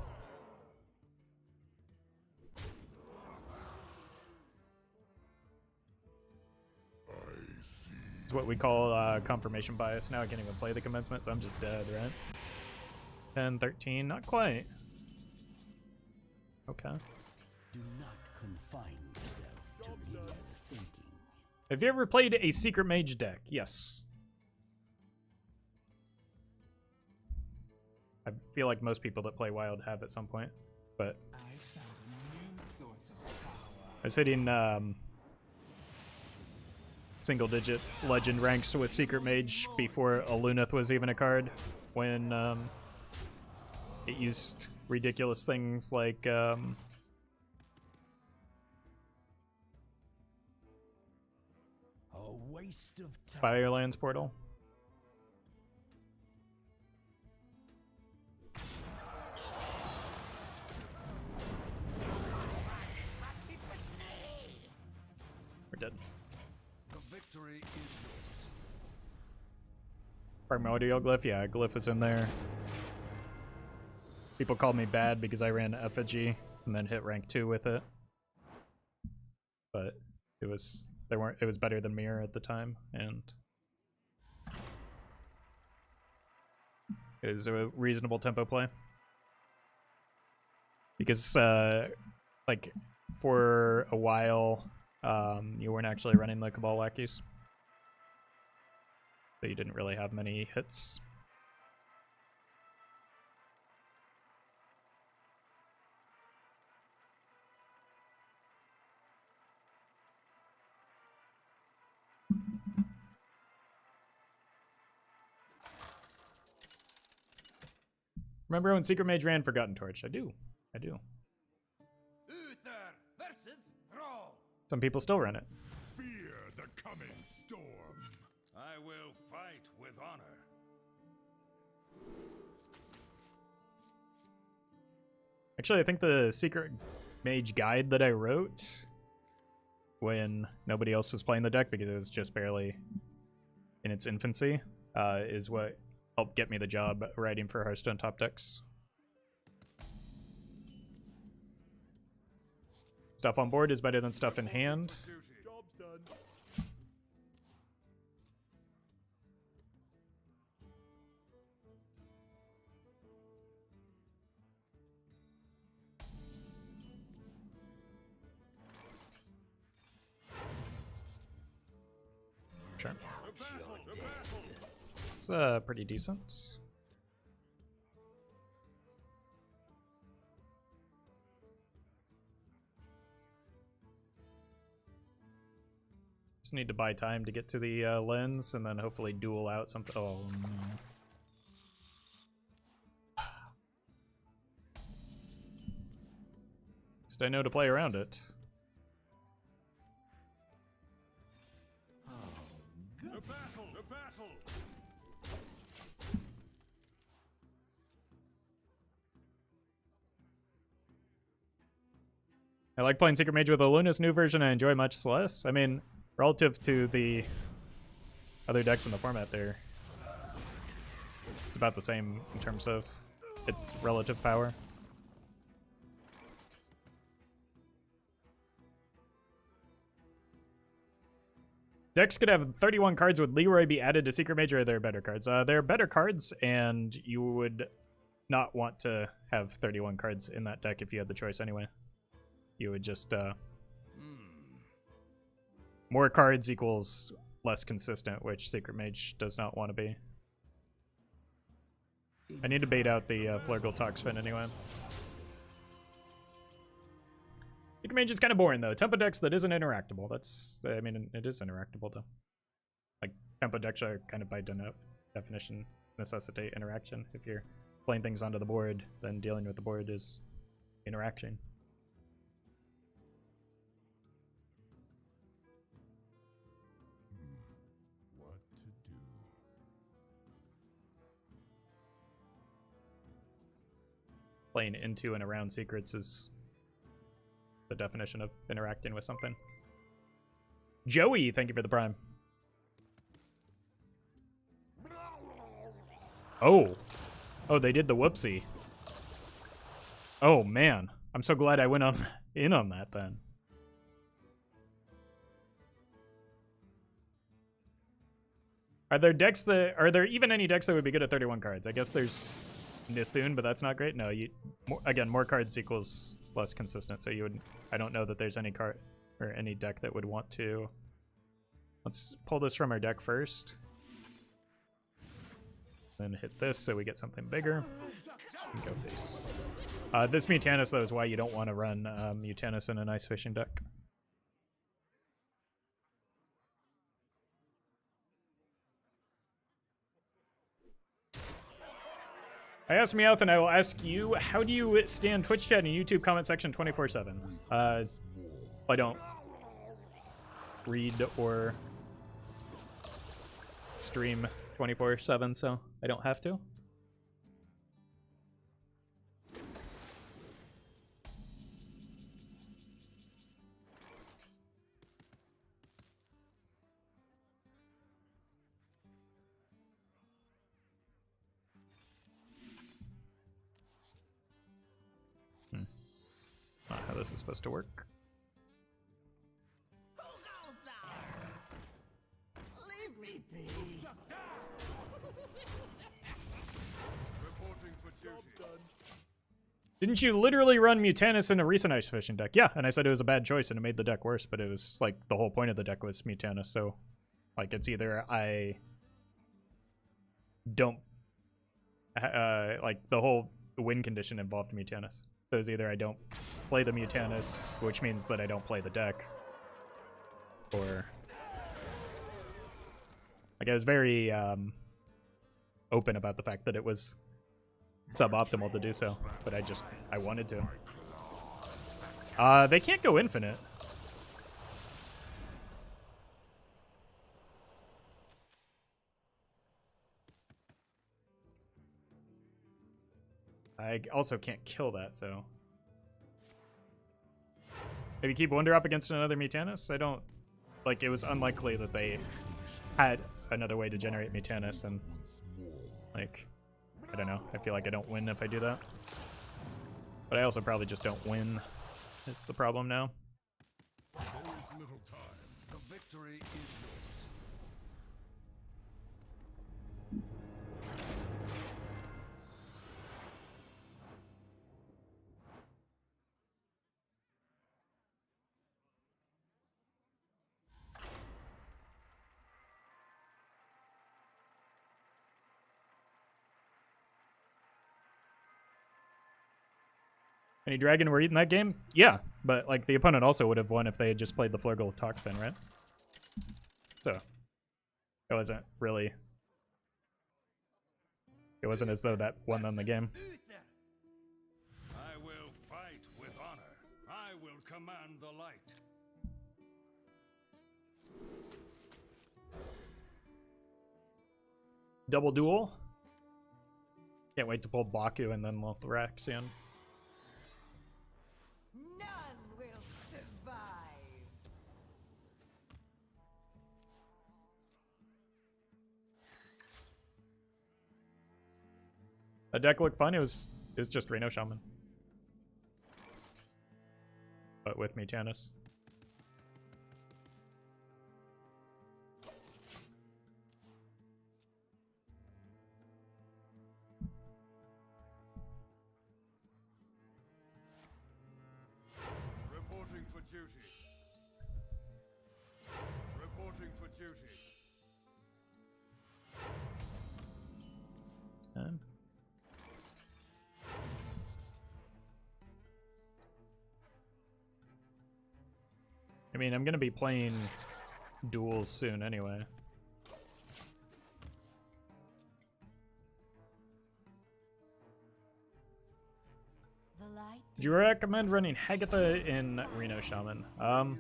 It's what we call confirmation bias. Now I can't even play the commencement, so I'm just dead, right? 10, 13, not quite. Okay. Do not confine yourself to linear thinking. Have you ever played a Secret Mage deck? Yes. I feel like most people that play Wild have at some point, but I found a new source of power. I was hitting single-digit legend ranks with Secret Mage before Alunith was even a card, when it used ridiculous things like A waste of time. Firelands Portal. We're dead. The victory is yours. Primordial Glyph? Yeah, Glyph was in there. People called me bad because I ran Effigy and then hit rank 2 with it. But it was it was better than Mirror at the time, and it was a reasonable tempo play. Because like for a while you weren't actually running the Cabal Lackeys. So you didn't really have many hits. Remember when Secret Mage ran Forgotten Torch? I do. I do. Uther versus Thrall. Some people still run it. Fear the coming storm. I will fight with honor. Actually, I think the Secret Mage guide that I wrote when nobody else was playing the deck, because it was just barely in its infancy, is what helped get me the job writing for Hearthstone top decks. Stuff on board is better than stuff in hand. Job's done. Sure. The battle. It's pretty decent. Just need to buy time to get to the lens and then hopefully duel out something. Oh no. At least I know to play around it. The battle. I like playing Secret Mage with Luna's new version. I enjoy much less. I mean, relative to the other decks in the format there, it's about the same in terms of its relative power. Decks could have 31 cards. Would Leroy be added to Secret Mage, or are there better cards? There are better cards, and you would not want to have 31 cards in that deck if you had the choice anyway. You would just... more cards equals less consistent, which Secret Mage does not want to be. I need to bait out the Flurgle Toxfin anyway. Secret Mage is kind of boring though. Tempo decks that isn't interactable. That's, I mean, it is interactable though. Like, tempo decks are kind of by definition necessitate interaction. If you're playing things onto the board, then dealing with the board is interaction. What to do? Playing into and around secrets is the definition of interacting with something. Joey, thank you for the prime. Oh. Oh, they did the whoopsie. Oh, man. I'm so glad I went in on that then. Are there even any decks that would be good at 31 cards? I guess there's Nithun, but that's not great. No, again, more cards equals less consistent. So I don't know that there's any card or any deck that would want to. Let's pull this from our deck first. Then hit this so we get something bigger. And go face. This Mutanus, though, is why you don't want to run Mutanus in an Ice Fishing deck. I asked Meowth, and I will ask you, how do you stand Twitch chat and YouTube comment section 24/7? I don't read or stream 24/7, so I don't have to. Not how this is supposed to work. Leave me be. Reporting for duty. Didn't you literally run Mutanus in a recent Ice Fishing deck? Yeah, and I said it was a bad choice and it made the deck worse, but it was like the whole point of the deck was Mutanus, so like it's either I don't like the whole win condition involved Mutanus. So it was either I don't play the Mutanus, which means that I don't play the deck, or like I was very open about the fact that it was suboptimal to do so, but I wanted to. They can't go infinite. I also can't kill that, so maybe keep Wonder up against another Mutanus? I don't, like, it was unlikely that they had another way to generate Mutanus, and like, I don't know. I feel like I don't win if I do that. But I also probably just don't win is the problem now. There is little time. The victory is yours. Any dragon were eating that game? Yeah, but like the opponent also would have won if they had just played the Flurgle Toxfin, right? So it wasn't really. It wasn't as though that won them the game. I will fight with honor. I will command the light. Double duel. Can't wait to pull Baku and then Lothraxion. None will The deck looked fun. It was just Reno Shaman. But with me, Tannis. Reporting for duty. Reporting for duty. And I mean, I'm gonna be playing duels soon anyway. The light Do you recommend running Hagatha in Reno Shaman? I'm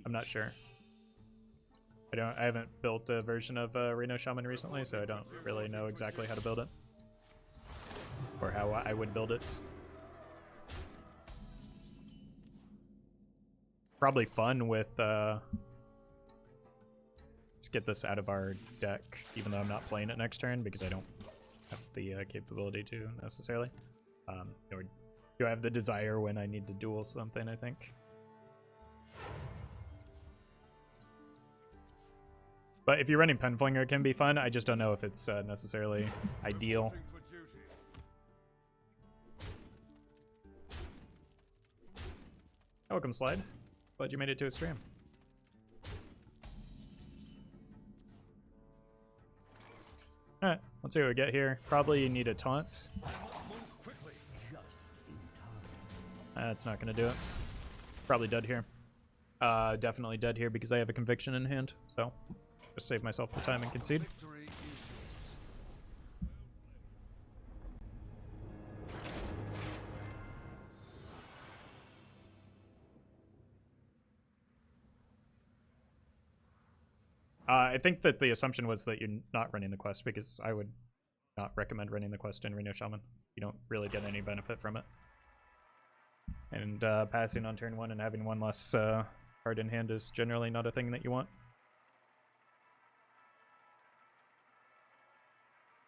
not sure. I haven't built a version of Reno Shaman recently, so I don't really know exactly how to build it. Or how I would build it. Probably fun with let's get this out of our deck, even though I'm not playing it next turn because I don't have the capability to necessarily. Or do I have the desire when I need to duel something, I think. But if you're running Penflinger, it can be fun. I just don't know if it's necessarily ideal. Reporting for duty. Welcome, Slide. Glad you made it to a stream. Alright, let's see what we get here. Probably need a taunt. Move quickly. Just in time. That's not gonna do it. Probably dead here. Definitely dead here because I have a conviction in hand, so just save myself the time and concede. Victory is yours. I think that the assumption was that you're not running the quest because I would not recommend running the quest in Reno Shaman. You don't really get any benefit from it. And passing on turn 1 and having one less card in hand is generally not a thing that you want.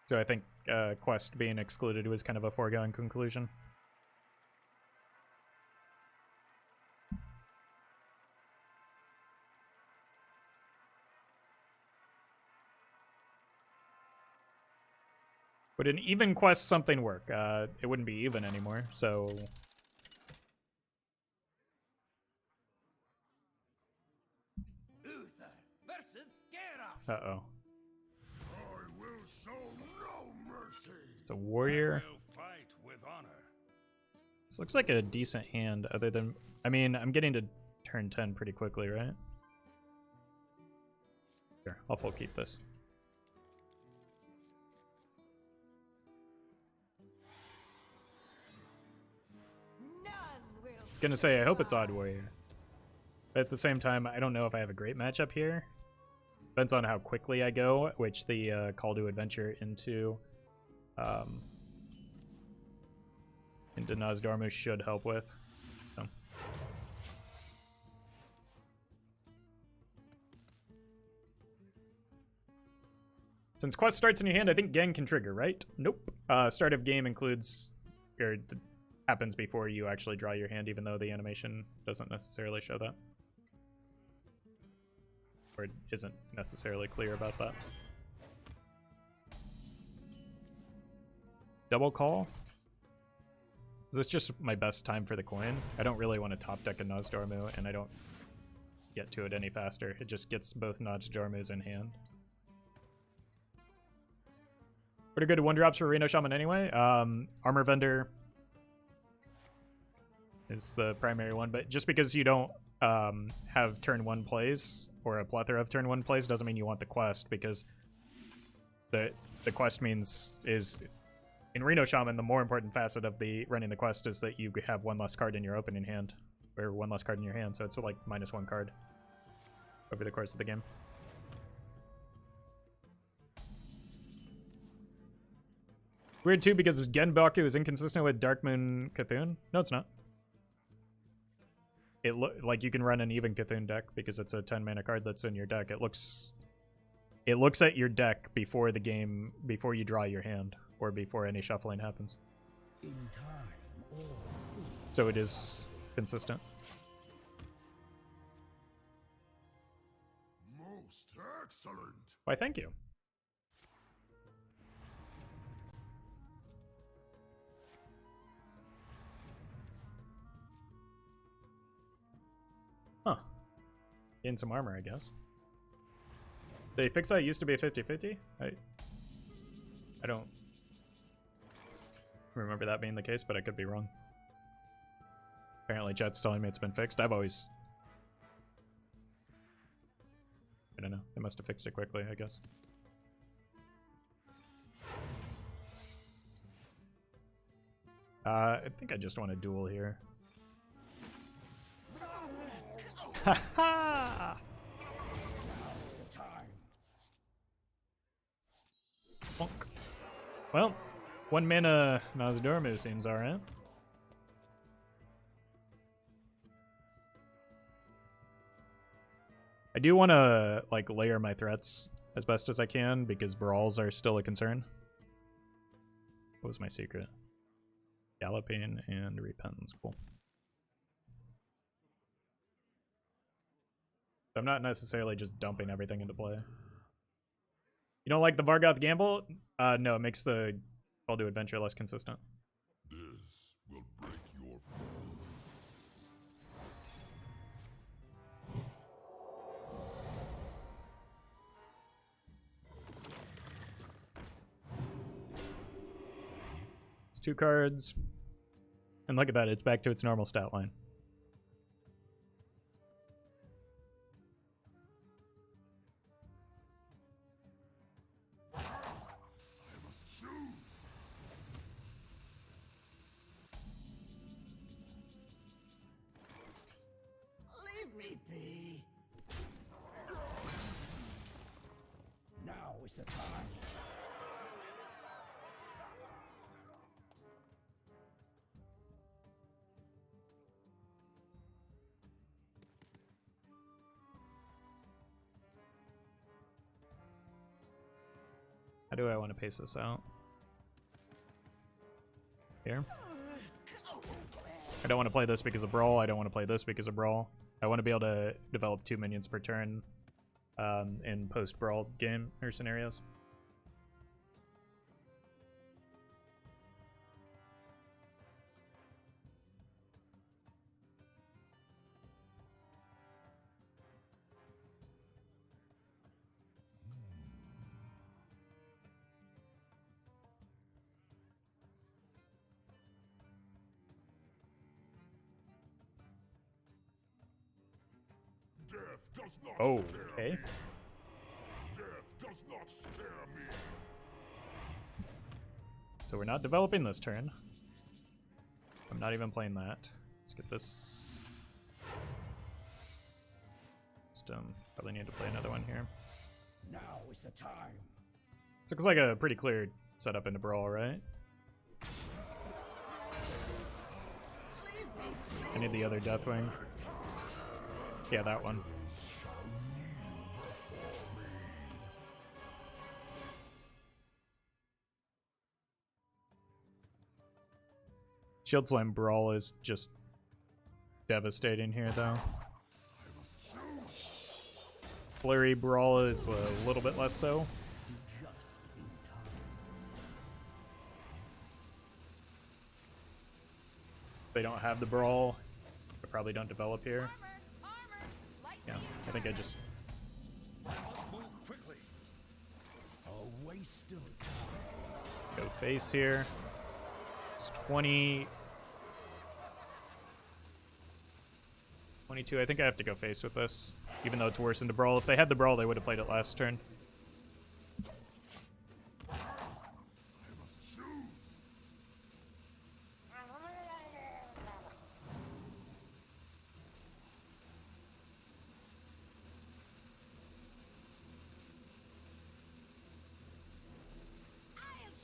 So I think quest being excluded was kind of a foregone conclusion. Would an even quest something work? It wouldn't be even anymore, so... Uther versus Geralt. Uh-oh. I will show no mercy. It's a warrior. Will fight with honor. This looks like a decent hand, other than... I mean, I'm getting to turn 10 pretty quickly, right? Here, I'll full keep this. none will I was gonna say, I hope it's Odd Warrior. But at the same time, I don't know if I have a great matchup here. Depends on how quickly I go, which the Call to Adventure into Nosdormu should help with. So. Since quest starts in your hand, I think Gang can trigger, right? Nope. Start of game includes, or happens before you actually draw your hand, even though the animation doesn't necessarily show that. Or it isn't necessarily clear about that. Double call? Is this just my best time for the coin? I don't really want to top deck a Nosdormu, and I don't get to it any faster. It just gets both Nosdormus in hand. Pretty good 1-drops for Reno Shaman anyway. Armor Vendor is the primary one, but just because you don't have turn 1 plays or a plethora of turn 1 plays doesn't mean you want the quest, because the quest means is in Reno Shaman, the more important facet of the running the quest is that you have one less card in your opening hand, or one less card in your hand, so it's like -1 card over the course of the game. Weird too, because Genbaku is inconsistent with Dark Moon Cthulhu. No, it's not. It like you can run an even Cthulhu deck because it's a 10 mana card that's in your deck. It looks It looks at your deck before the game, before you draw your hand, or before any shuffling happens. In time, all things So it is consistent. Most excellent. Why, thank you. Huh. Gain some armor, I guess. They fixed that. It used to be a 50-50? I don't remember that being the case, but I could be wrong. Apparently chat's telling me it's been fixed. I've always... I don't know. They must have fixed it quickly, I guess. I think I just want to duel here. Ha ha! Bonk. Well, 1 mana Nozdormu seems alright. I do want to like layer my threats as best as I can because brawls are still a concern. What was my secret? Galloping and repentance. Cool. I'm not necessarily just dumping everything into play. You don't like the Vargoth Gamble? No, it makes the Call to Adventure less consistent. This will break your It's 2 cards. And look at that, it's back to its normal stat line. Leave me be. now is the time. How do I want to pace this out? Here. I don't want to play this because of Brawl. I don't want to play this because of Brawl. I want to be able to develop 2 minions per turn in post-Brawl game or scenarios. death does not Oh, scare okay. me. Death does not scare me. So we're not developing this turn. I'm not even playing that. Let's get this. Probably need to play another one here. Now is the time. This looks like a pretty clear setup into Brawl, right? I need the other Deathwing. Yeah, that one. Shield Slam Brawl is just devastating here, though. Flurry Brawl is a little bit less so. Just in time. They don't have the Brawl. They probably don't develop here. Yeah, I think I just... Must move quickly. A waste of time. go face here. It's 20... 22. I think I have to go face with this, even though it's worse into Brawl. If they had the Brawl, they would have played it last turn. I'll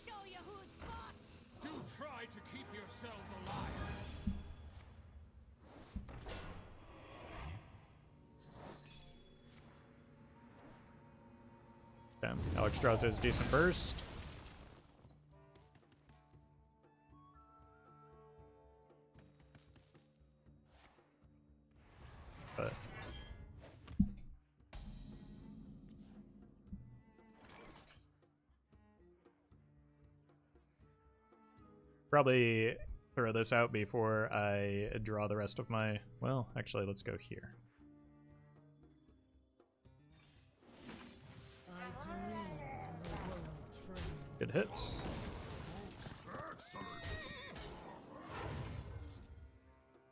show you who's boss. Do try to keep yourselves alive. Okay, Alexstrasza has decent burst. But probably throw this out before I draw the rest of my... Well, actually, let's go here. Good hit.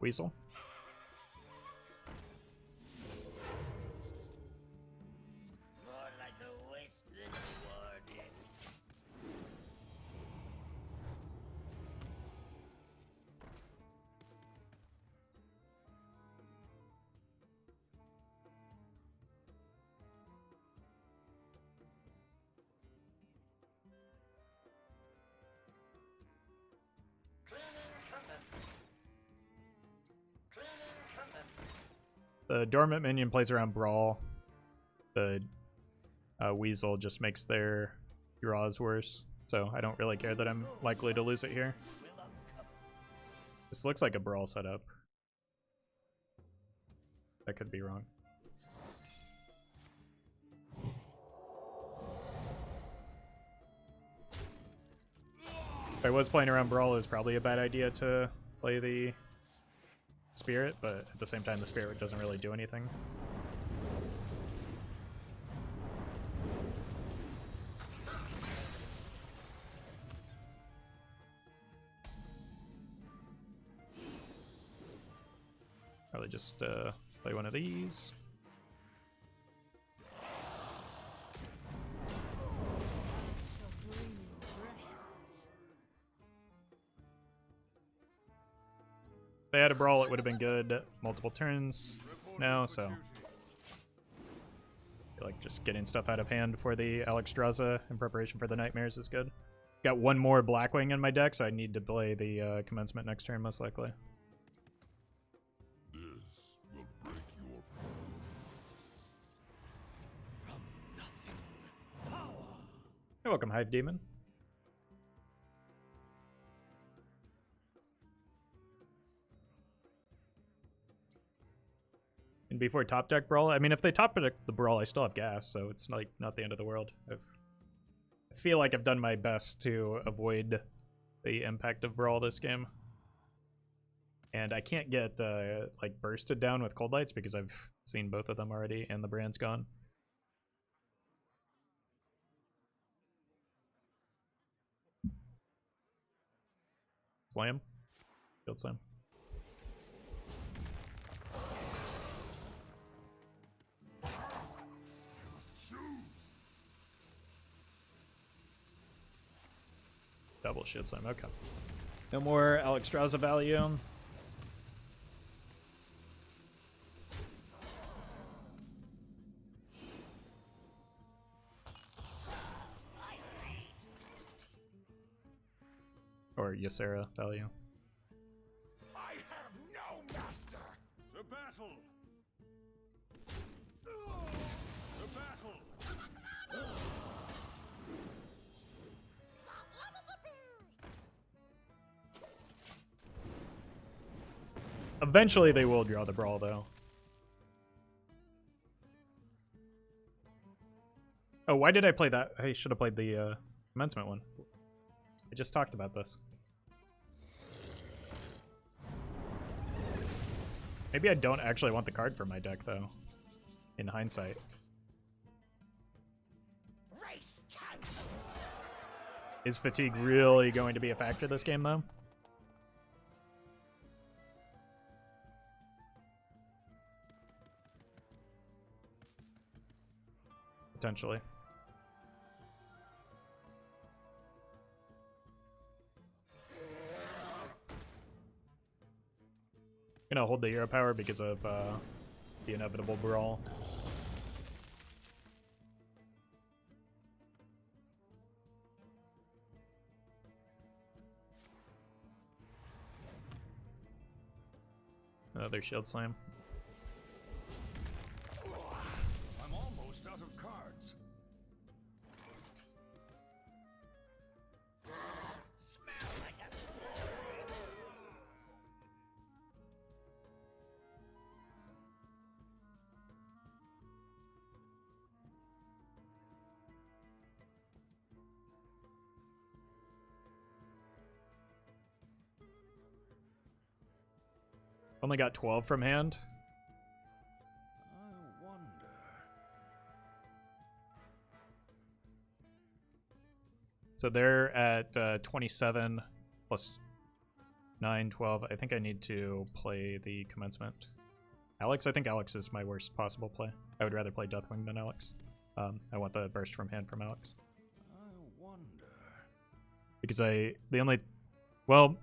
Weasel. The dormant minion plays around Brawl. The Weasel just makes their draws worse. So I don't really care that I'm likely to lose it here. This looks like a Brawl setup. I could be wrong. If I was playing around Brawl, it was probably a bad idea to play the Spirit, but at the same time the Spirit doesn't really do anything. Probably just play one of these. If they had a Brawl, it would have been good multiple turns now, so I feel like just getting stuff out of hand for the Alexstrasza in preparation for the Nightmares is good. Got one more Blackwing in my deck, so I need to play the Commencement next turn, most likely. This will break your From nothing. Power. You're welcome, Hive Demon. And before top deck Brawl, I mean, if they top deck the Brawl, I still have gas, so it's like not the end of the world. I feel like I've done my best to avoid the impact of Brawl this game. And I can't get like bursted down with Cold Lights because I've seen both of them already and the brand's gone. Slam. Field Slam. Double Shield Slam, okay. No more Alexstrasza value. Or Ysera value. I have no master. To battle. To battle. Eventually they will draw the Brawl, though. Oh, why did I play that? I should have played the Commencement one. I just talked about this. Maybe I don't actually want the card for my deck, though, in hindsight. Is fatigue really going to be a factor this game, though? Potentially. I'm gonna hold the hero power because of the inevitable Brawl. Another Shield Slam. I'm almost out of cards. Only got 12 from hand. I wonder. So they're at 27 plus 9, 12. I think I need to play the commencement. Alex? I think Alex is my worst possible play. I would rather play Deathwing than Alex. I want the burst from hand from Alex. I wonder. Because well,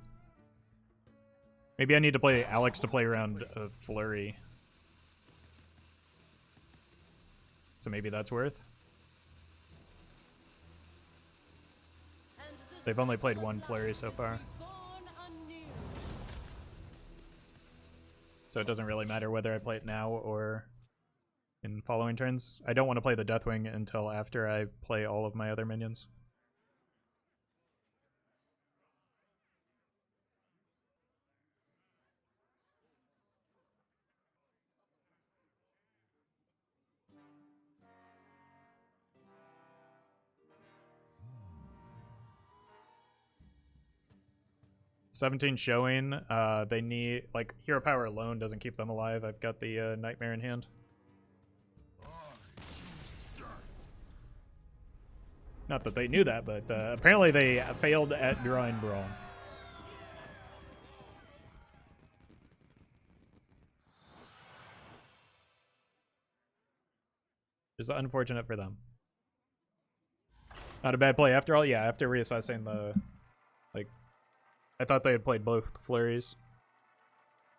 maybe I need to play Alex to play around a flurry. So maybe that's worth. They've only played one flurry so far. So it doesn't really matter whether I play it now or in following turns. I don't want to play the Deathwing until after I play all of my other minions. $17 showing. They need, like, hero power alone doesn't keep them alive. I've got the Nightmare in hand. Not that they knew that, but apparently they failed at drawing Brawl. It's unfortunate for them. Not a bad play after all. Yeah, after reassessing the, like, I thought they had played both flurries,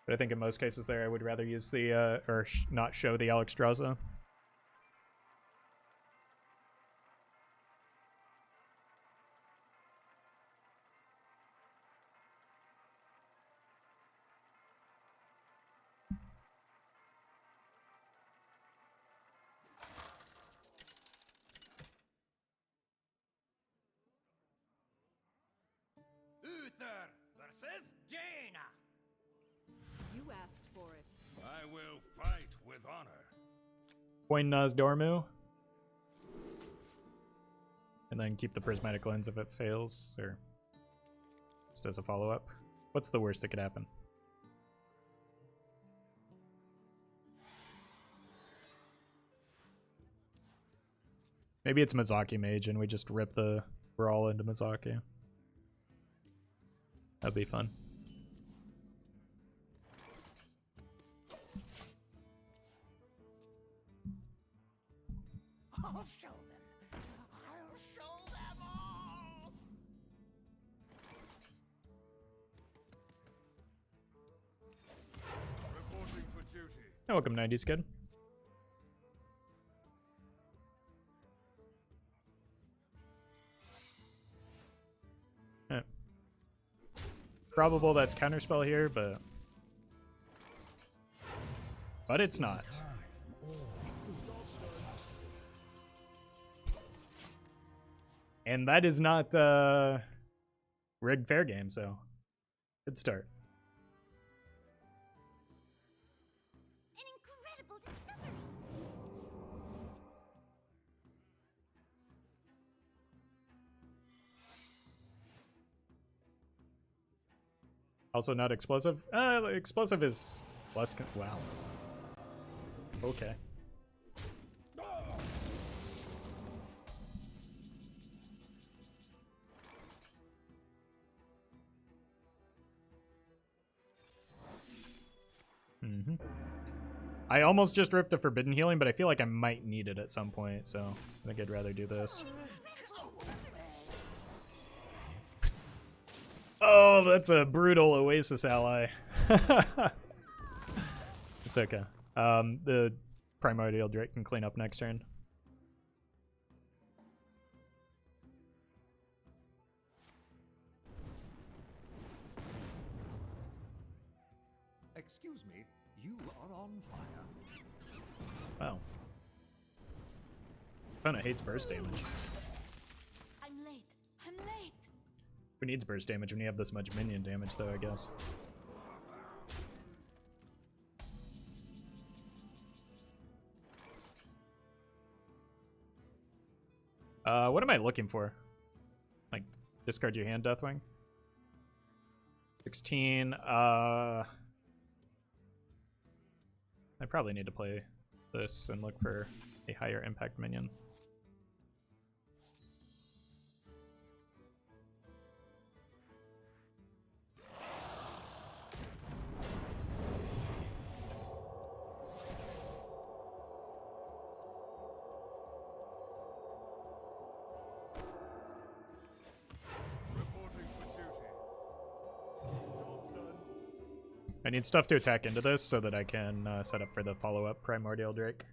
but I think in most cases there I would rather use the not show the Alexstrasza. Uther versus Jaina. You asked for it. I will fight with honor. Coin Naz Dormu. And then keep the Prismatic Lens if it fails, or just as a follow-up. What's the worst that could happen? Maybe it's Mizaki Mage and we just rip the Brawl into Mizaki. That'd be fun. I'll show them. I'll show them all. Reporting for duty. Welcome, 90s kid. Probable that's counterspell here, but it's not. And that is not rigged fair game, so good start. An incredible discovery. Also not explosive. Explosive is less. Wow. Okay. I almost just ripped a Forbidden Healing, but I feel like I might need it at some point, so I think I'd rather do this. Oh, that's a brutal Oasis ally. It's okay. The Primordial Drake can clean up next turn. Excuse me, you are on fire. Wow. Opponent hates burst damage. I'm late. I'm late. Who needs burst damage when you have this much minion damage, though, I guess? What am I looking for? Like, discard your hand, Deathwing? 16, I probably need to play this and look for a higher impact minion. I need stuff to attack into this so that I can set up for the follow-up Primordial Drake.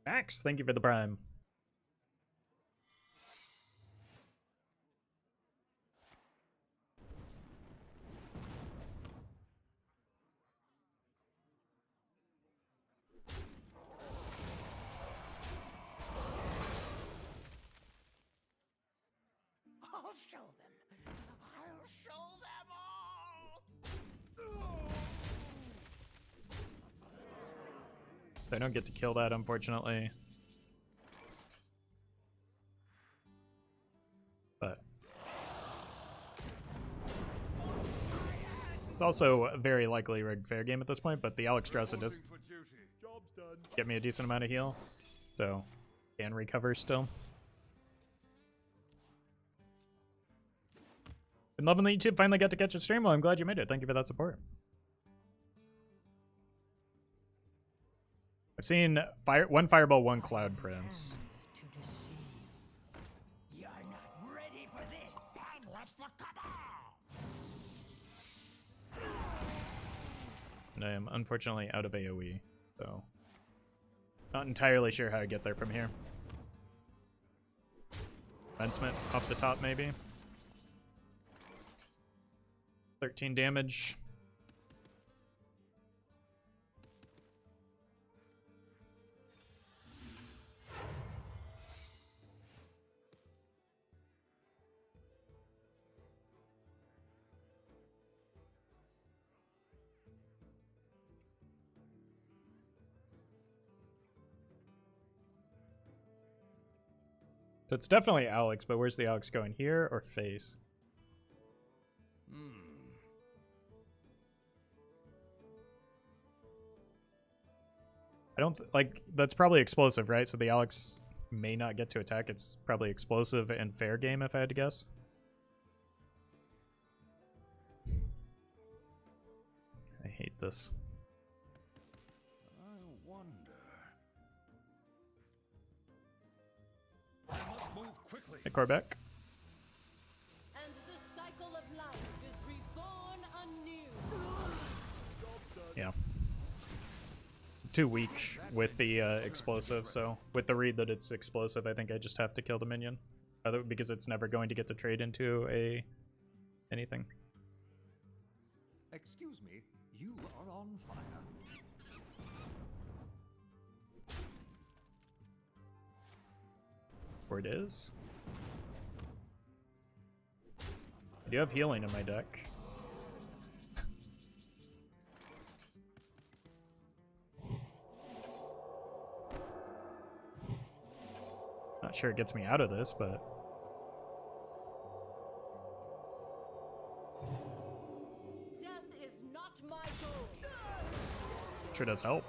Max, thank you for the Prime. I'll show them. I'll show them all. I don't get to kill that, unfortunately. But it's also a very likely rigged fair game at this point, but the Alex Dressa does get me a decent amount of heal, so can recover still. Been loving the YouTube, finally got to catch a stream. Well, I'm glad you made it. Thank you for that support. I've seen one Fireball, one Cloud Prince. You're not ready for this. And what's the And I am unfortunately out of AoE, so not entirely sure how I get there from here. Fencement off the top, maybe. 13 damage. So it's definitely Alex, but where's the Alex going? Here or face? I don't like that's probably explosive, right? So the Alex may not get to attack. It's probably explosive and fair game if I had to guess. I hate this. I wonder. I must move quickly. Hey, Corbeck. And the cycle of life is reborn anew. Yeah. It's too weak with the explosive, so with the read that it's explosive, I think I just have to kill the minion. Because it's never going to get to trade into anything. Excuse me, you are on fire. Where it is. I do have healing in my deck. Not sure it gets me out of this, but Death is not my goal. sure does help.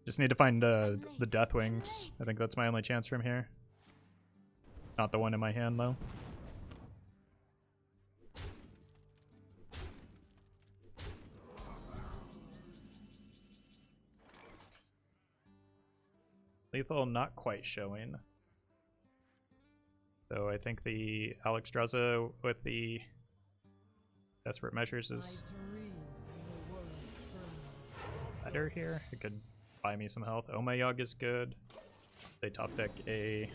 Just need to find the Death Wings. I think that's my only chance from here. Not the one in my hand, though. Lethal not quite showing. So I think the Alex Dressa with the Desperate Measures is better here. It could buy me some health. Omayog is good. They top deck a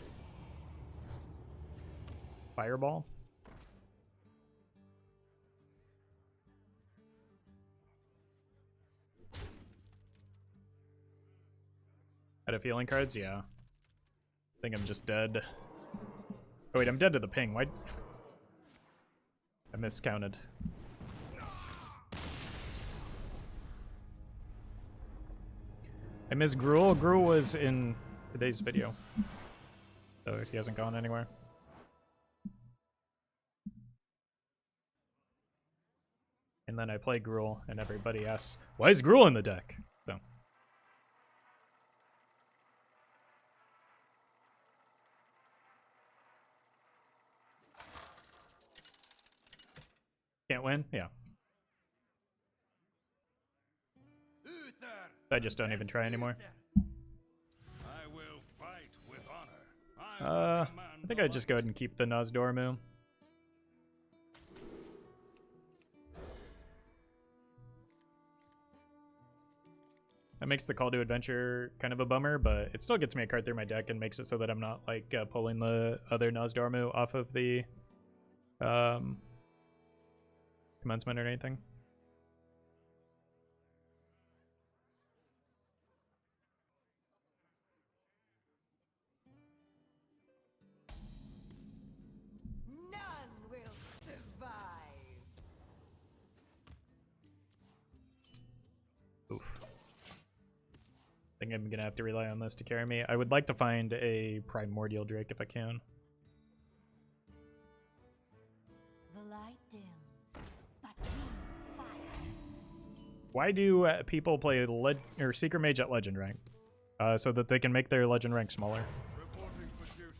Fireball. Out of healing cards? Yeah. I think I'm just dead. Oh wait, I'm dead to the ping. Why? I miscounted. I miss Gruul. Gruul was in today's video. So he hasn't gone anywhere. and then I play Gruul, and everybody asks, why is Gruul in the deck? So. Can't win? Yeah. I just don't even try anymore. I will fight with honor. I think I'd just go ahead and keep the Nozdormu. That makes the Call to Adventure kind of a bummer, but it still gets me a card through my deck and makes it so that I'm not like pulling the other Nozdormu off of the commencement or anything. None will survive. Oof. I think I'm gonna have to rely on this to carry me. I would like to find a Primordial Drake if I can. The light dims, but we fight. Why do people play Secret Mage at Legend rank? So that they can make their Legend rank smaller. Reporting for duty.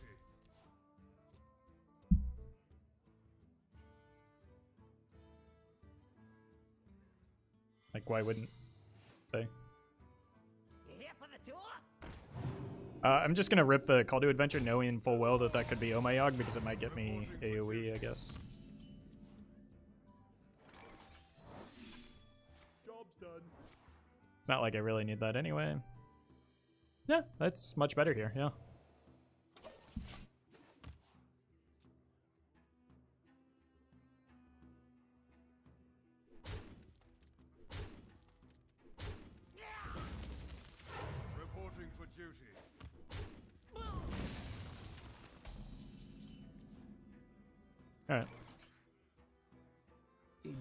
Like, why wouldn't they? Here for the tour? I'm just gonna rip the Call to Adventure knowing full well that that could be Omayog because it might get me AoE, I guess. Job's done. It's not like I really need that anyway. Yeah, that's much better here, yeah. Reporting for duty. Alright. In time,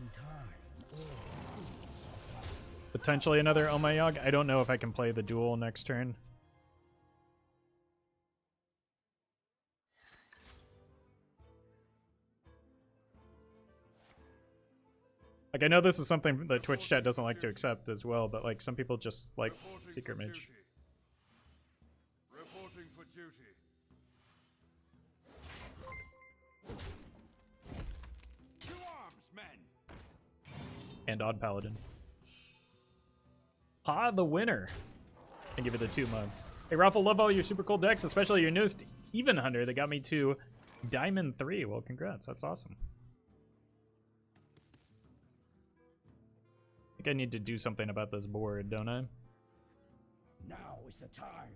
all things are possible. Potentially another Omayog. I don't know if I can play the duel next turn. Like, I know this is something that Twitch chat doesn't like to accept as well, but like some people just like Reporting Secret for Mage. duty. Reporting for duty. To arms, men. And Odd Paladin. Ha, the winner. And give it the 2 months. Hey, Roffle, love all your super cool decks, especially your newest Even Hunter that got me to Diamond 3. Well, congrats. That's awesome. I think I need to do something about this board, don't I? Now is the time.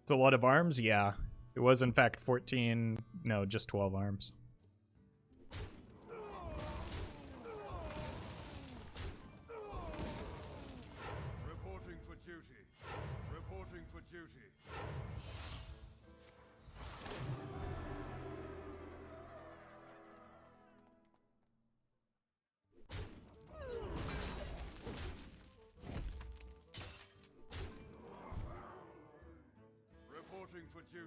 It's a lot of arms? Yeah. It was, in fact, 14... No, just 12 arms. Reporting for duty. Reporting for duty. Reporting for duty.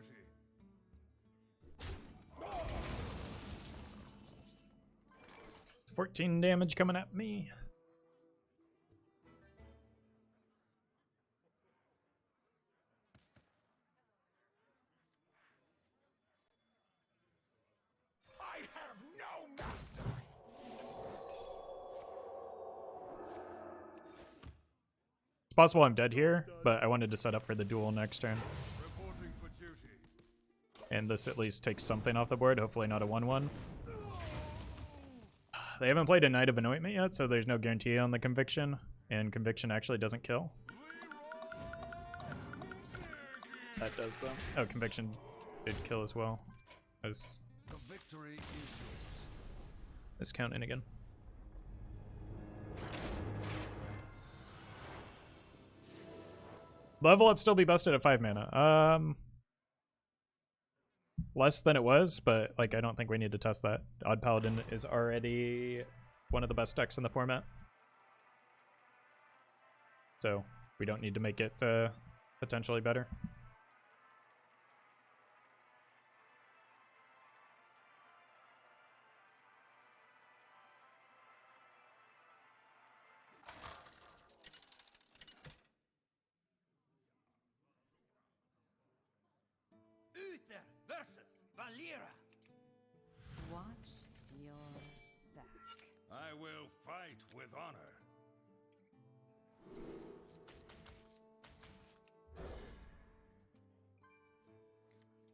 14 damage coming at me. I have no master. It's possible I'm dead here, but I wanted to set up for the duel next turn. Reporting for duty. And this at least takes something off the board, hopefully not a 1-1. They haven't played a Knight of Anointment yet, so there's no guarantee on the Conviction. And Conviction actually doesn't kill. That does, though. Oh, Conviction did kill as well. As The victory is yours. is counting again. Level up still be busted at 5 mana. Less than it was, but like I don't think we need to test that. Odd Paladin is already one of the best decks in the format. So we don't need to make it potentially better. Watch your back. I will fight with honor.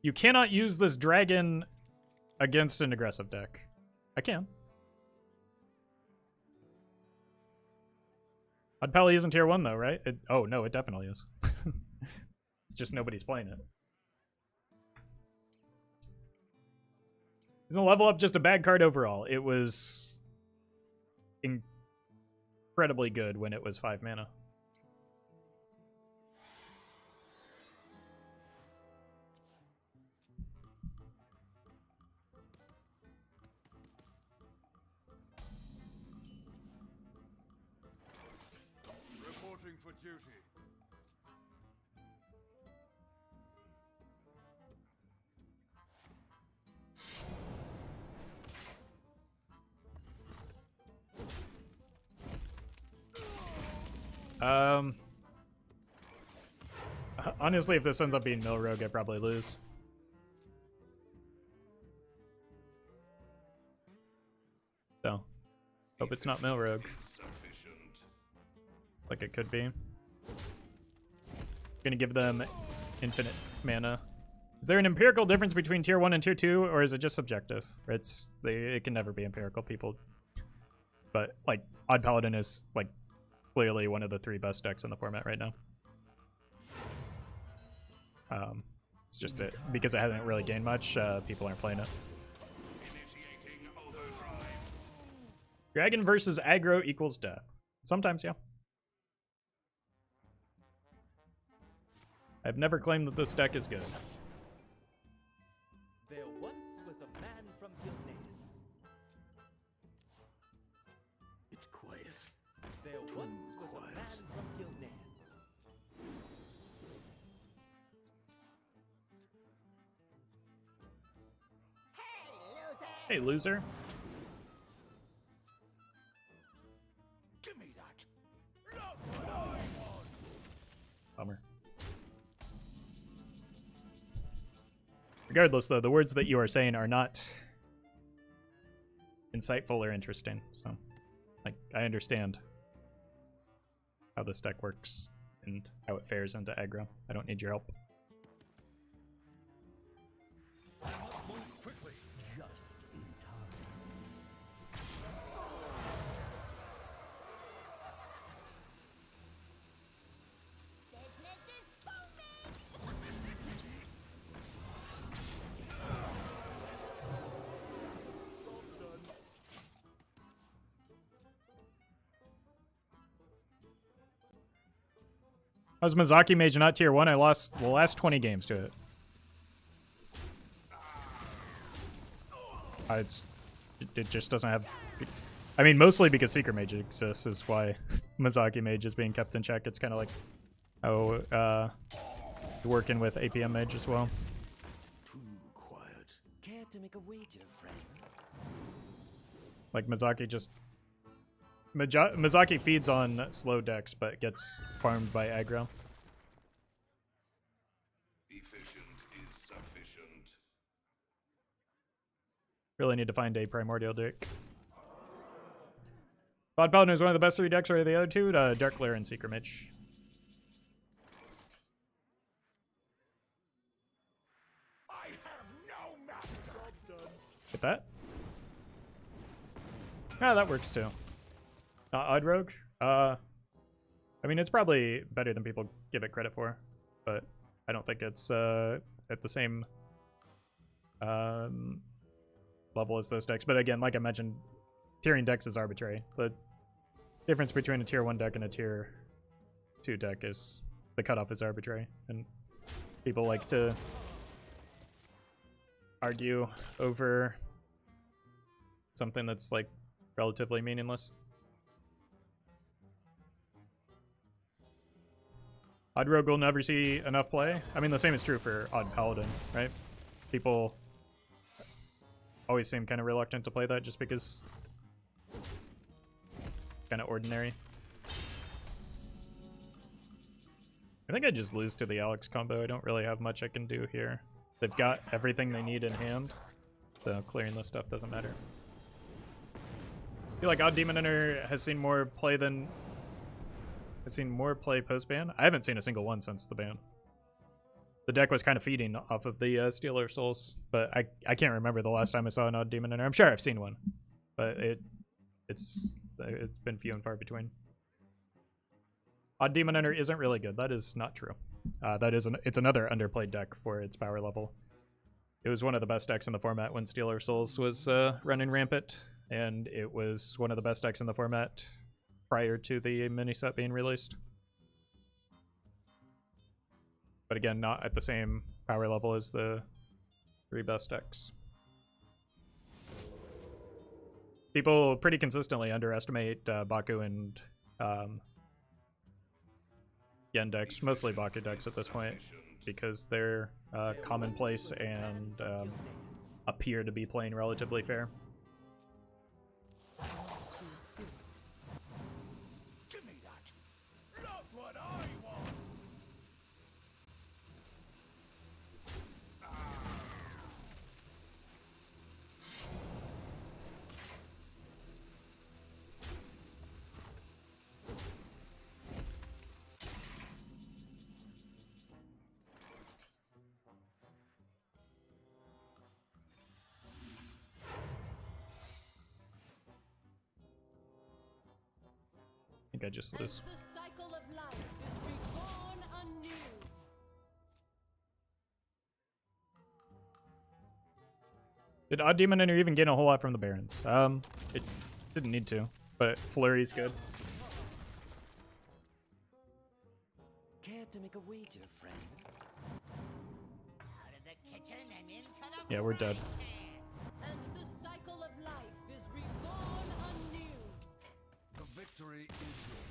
You cannot use this dragon against an aggressive deck. I can. Odd Pally isn't tier 1 though, right? Oh no, it definitely is. It's just nobody's playing it. Isn't level up just a bad card overall? It was incredibly good when it was 5 mana. Reporting for duty. Honestly, if this ends up being Mill Rogue, I'd probably lose. So, hope it's not Mill Rogue. Like it could be. Gonna give them infinite mana. Is there an empirical difference between tier 1 and tier 2, or is it just subjective? It can never be empirical, people. But like Odd Paladin is like clearly one of the 3 best decks in the format right now. It's just because it hasn't really gained much, people aren't playing it. Dragon versus aggro equals death. Sometimes, yeah. I've never claimed that this deck is good. There once was a man from Gilneas. It's quiet. There once was a man from Gilneas. Hey, loser. Give me that. Bummer. Regardless, though, the words that you are saying are not insightful or interesting. So, like, I understand how this deck works and how it fares into aggro. I don't need your help. Move quickly. Just in time. I was Mizaki Mage, not tier 1. I lost the last 20 games to it. It just doesn't have... I mean, mostly because Seeker Mage exists is why Mizaki Mage is being kept in check. It's kind of like how working with APM Mage as well. Too quiet. Care to make a wager, friend? Like Mizaki just... Mizaki feeds on slow decks, but gets farmed by aggro. Efficient is sufficient. Really need to find a primordial deck. Odd Paladin is one of the best 3 decks, or the other 2? Dark Lair and Seeker Mage. I have no master. Get that? Yeah, that works too. Odd Rogue? I mean, it's probably better than people give it credit for, but I don't think it's at the same level as those decks. But again, like I mentioned, tiering decks is arbitrary. The difference between a tier 1 deck and a tier 2 deck is the cutoff is arbitrary, and people like to argue over something that's like relatively meaningless. Odd Rogue will never see enough play. I mean, the same is true for Odd Paladin, right? People always seem kind of reluctant to play that just because kind of ordinary. I think I just lose to the Alex combo. I don't really have much I can do here. They've got everything they need in hand, so clearing this stuff doesn't matter. I feel like Odd Demon Hunter has seen more play post-ban. I haven't seen a single one since the ban. The deck was kind of feeding off of the Stealer Souls, but I can't remember the last time I saw an Odd Demon Hunter. I'm sure I've seen one, but it's been few and far between. Odd Demon Hunter isn't really good. That is not true. It's another underplayed deck for its power level. It was one of the best decks in the format when Stealer Souls was running rampant, and it was one of the best decks in the format prior to the mini set being released. But again, not at the same power level as the 3 best decks. People pretty consistently underestimate Baku and Yen decks, mostly Baku decks at this point, because they're commonplace and appear to be playing relatively fair. Give me that. Not what I want. I think I just lose. The cycle of life is reborn anew. Did Odd Demon Hunter even gain a whole lot from the Barons? It didn't need to, but Flurry's good. Care to make a wager, friend? Out of the kitchen and into the Yeah, we're dead. And the cycle of life is reborn anew. The victory is yours.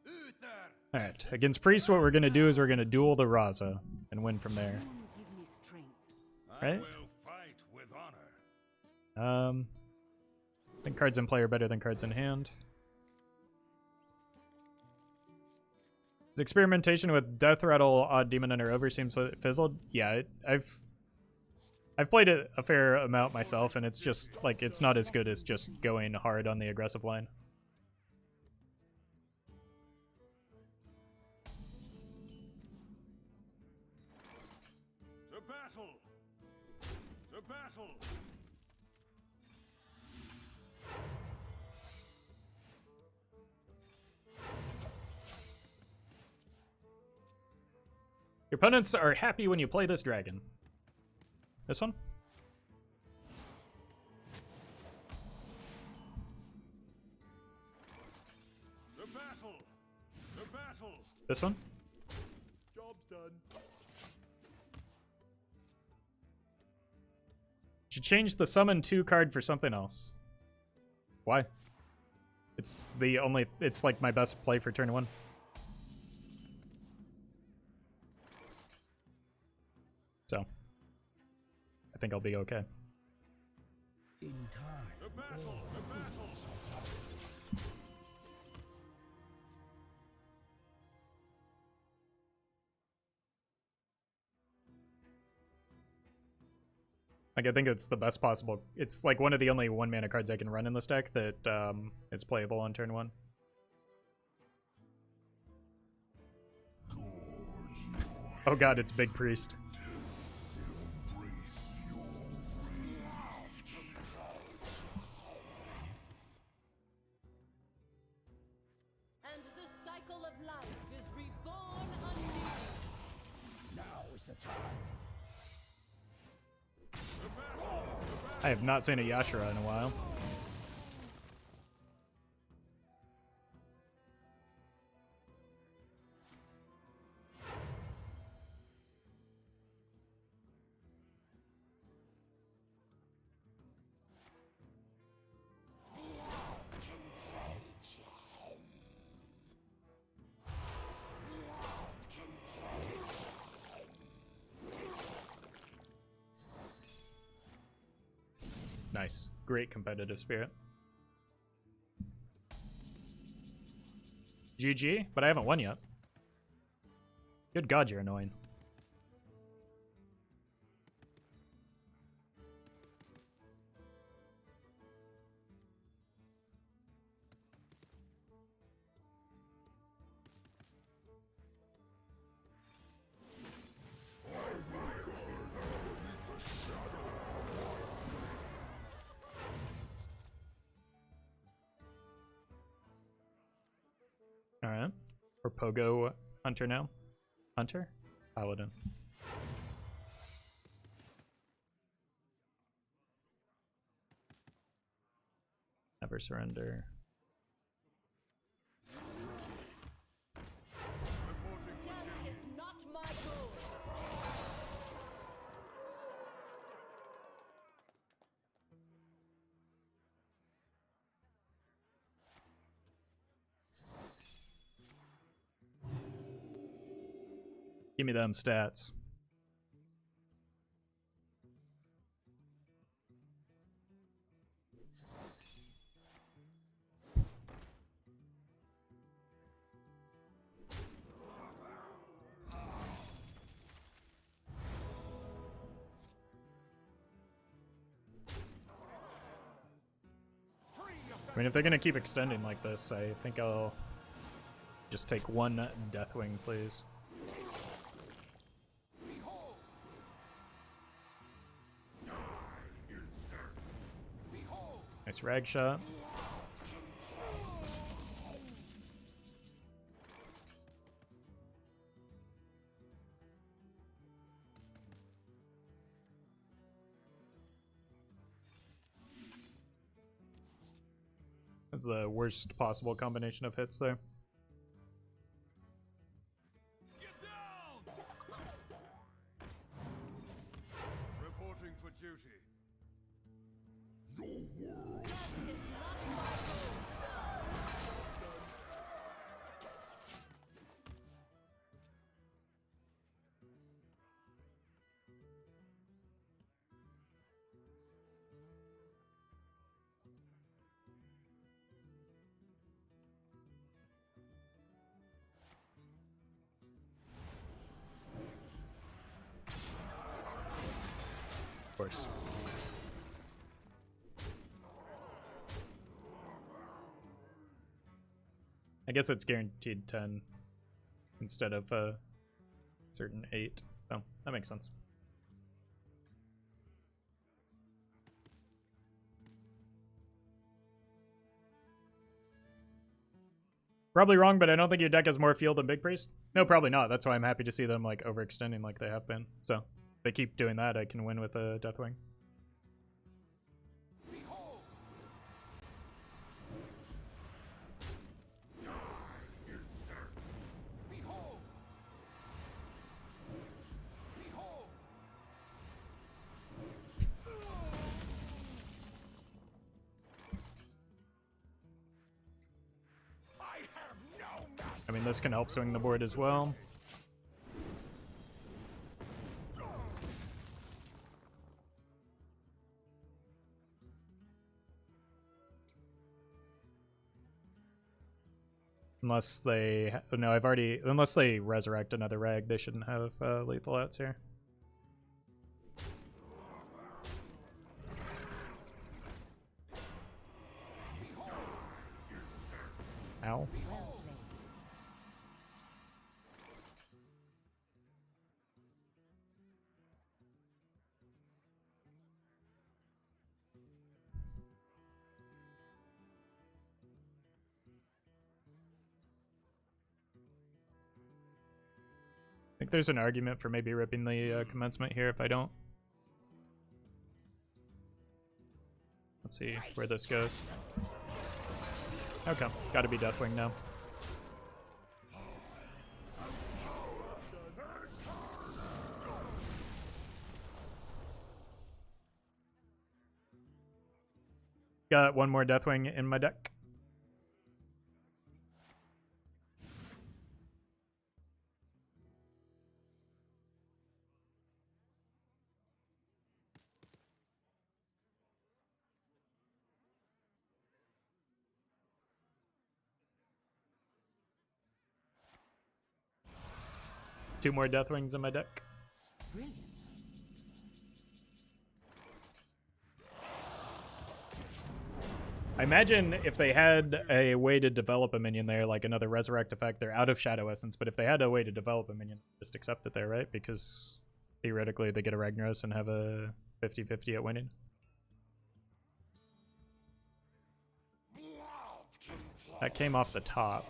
Uther. Alright, against Priest, what we're going to do is we're going to duel the Raza and win from there. Give me strength. Right? I will fight with honor. I think cards in play are better than cards in hand. Is experimentation with Death Rattle, Odd Demon Hunter over seems fizzled? Yeah, I've played it a fair amount myself, and it's just, like, it's not as good as just going hard on the aggressive line. To battle. To battle. Your opponents are happy when you play this dragon. This one? To battle. To battle. This one? Job's done. Should change the summon 2 card for something else. Why? It's like my best play for turn 1. So, I think I'll be okay. In time. To battle. To battle. Like, I think it's the best possible. It's like one of the only 1-mana cards I can run in this deck that is playable on turn 1. Oh god, it's Big Priest. And the cycle of life is reborn anew. Now is the time. I have not seen a Yashara in a while. Nice. Great competitive spirit. GG, but I haven't won yet. Good God, you're annoying. Alright. Or Pogo Hunter now. Hunter? Paladin. Never surrender. Death is not my goal. Give me them stats. I mean, if they're gonna keep extending like this, I think I'll just take one Deathwing, please. Nice rag shot. That's the worst possible combination of hits there. Get down! Reporting for duty. Death is not my goal. Of course. I guess it's guaranteed 10 instead of a certain 8, so that makes sense. Probably wrong, but I don't think your deck has more field than Big Priest. No, probably not. That's why I'm happy to see them like overextending like they have been. So if they keep doing that, I can win with a Deathwing. I mean, this can help swing the board as well. Unless they... No, I've already... Unless they resurrect another rag, they shouldn't have lethal outs here. Ow. I think there's an argument for maybe ripping the commencement here if I don't. Let's see where this goes. Okay, gotta be Deathwing now. Got one more Deathwing in my deck. 2 more Deathwings in my deck. Brilliant. I imagine if they had a way to develop a minion there, like another Resurrect effect, they're out of Shadow Essence, but if they had a way to develop a minion, just accept it there, right? Because theoretically they get a Ragnaros and have a 50-50 at winning. That came off the top.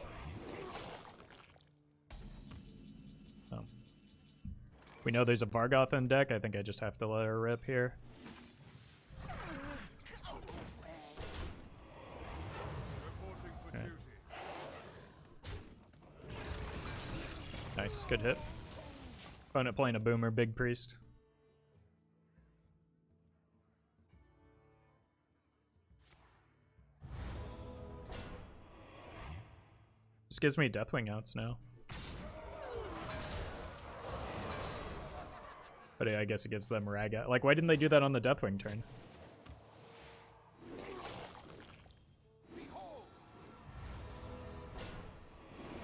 Oh. We know there's a Vargoth in deck. I think I just have to let her rip here. Okay. Nice, good hit. Opponent playing a Boomer, Big Priest. This gives me Deathwing outs now. But I guess it gives them Rag out. Like, why didn't they do that on the Deathwing turn?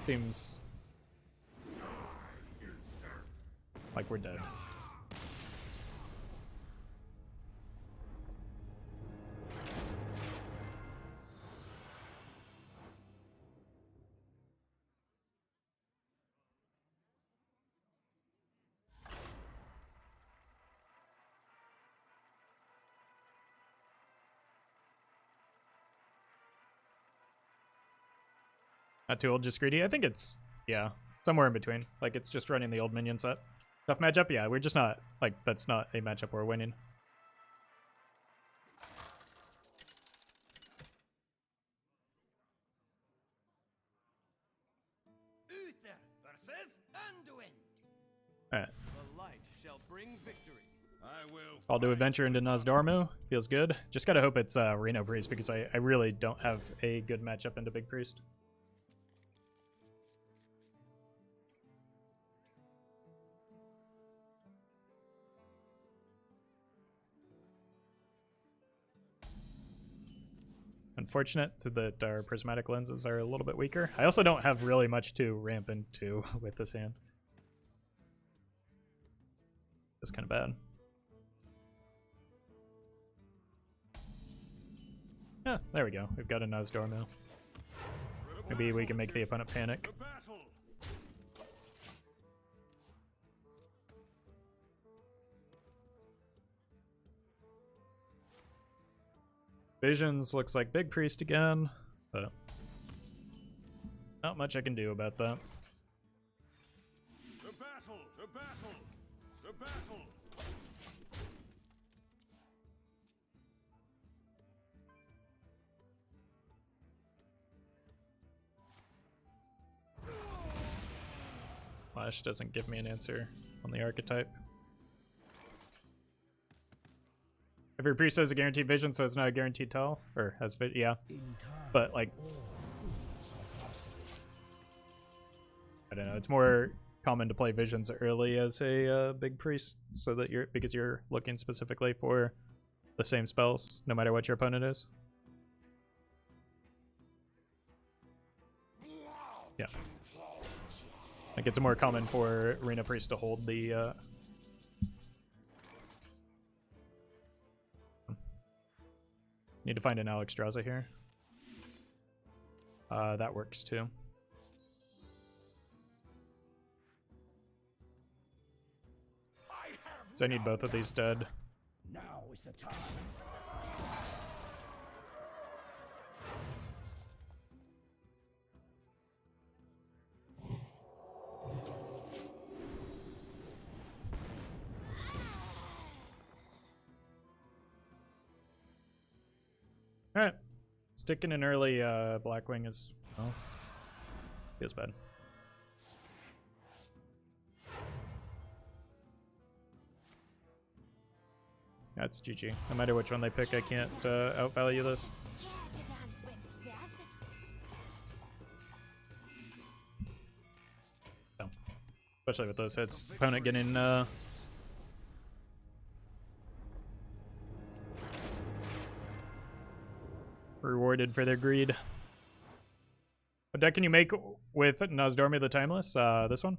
Seems like we're dead. Not too old, just greedy. I think it's, yeah, somewhere in between. Like, it's just running the old minion set. Tough matchup? Yeah, we're just not, like, that's not a matchup we're winning. Uther versus Anduin. Alright. The light shall bring victory. I will. I'll do Adventure into Nosdormu. Feels good. Just gotta hope it's Reno Priest, because I really don't have a good matchup into Big Priest. Unfortunate that our prismatic lenses are a little bit weaker. I also don't have really much to ramp into with this hand. That's kind of bad. Yeah, there we go. We've got a Nosdormu now. Maybe we can make the opponent panic. Visions looks like Big Priest again, but not much I can do about that. The battle, the battle, the battle. Flash doesn't give me an answer on the archetype. Every priest has a guaranteed vision, so it's not a guaranteed tell. Or has yeah. But like, I don't know. It's more common to play visions early as a big priest, so that because you're looking specifically for the same spells, no matter what your opponent is. Yeah. Like, it's more common for Arena Priest to hold the need to find an Alexstrasza here. That works too. So I need both of these dead. Now is the time. Alright. Sticking an early Blackwing is, well, feels bad. That's GG. No matter which one they pick, I can't outvalue this. So, especially with those hits. Opponent getting rewarded for their greed. What deck can you make with Nosdormu the Timeless? This one?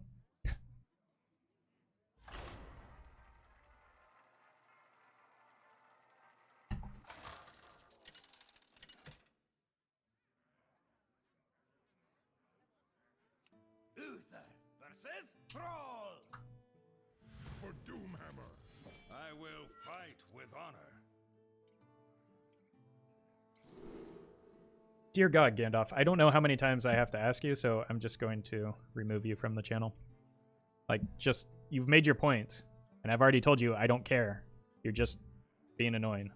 will fight with honor. Dear God, Gandalf, I don't know how many times I have to ask you, so I'm just going to remove you from the channel. Like, just, you've made your point, and I've already told you I don't care. You're just being annoying.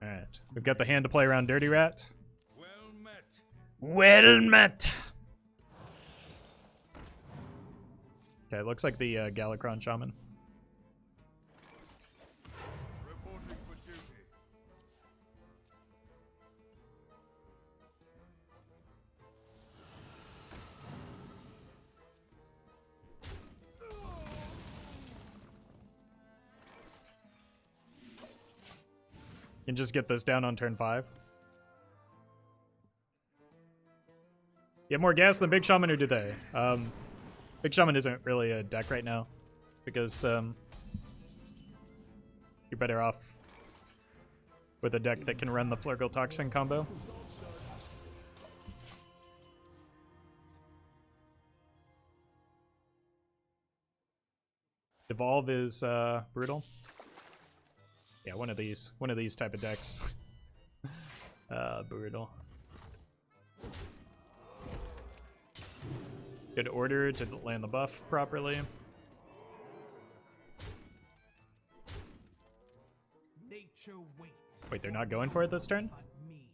Alright, we've got the hand to play around Dirty Rat. Well met. Well met! Okay, looks like the Galakron Shaman. Reporting for duty. Can just get this down on turn 5. You have more gas than Big Shaman, or do they? Big Shaman isn't really a deck right now, because you're better off with a deck that can run the Flurgle Toxin combo. Evolve is brutal. Yeah, one of these type of decks. Brutal. Good order to land the buff properly. Nature waits. Wait, they're not going for it this turn? But me.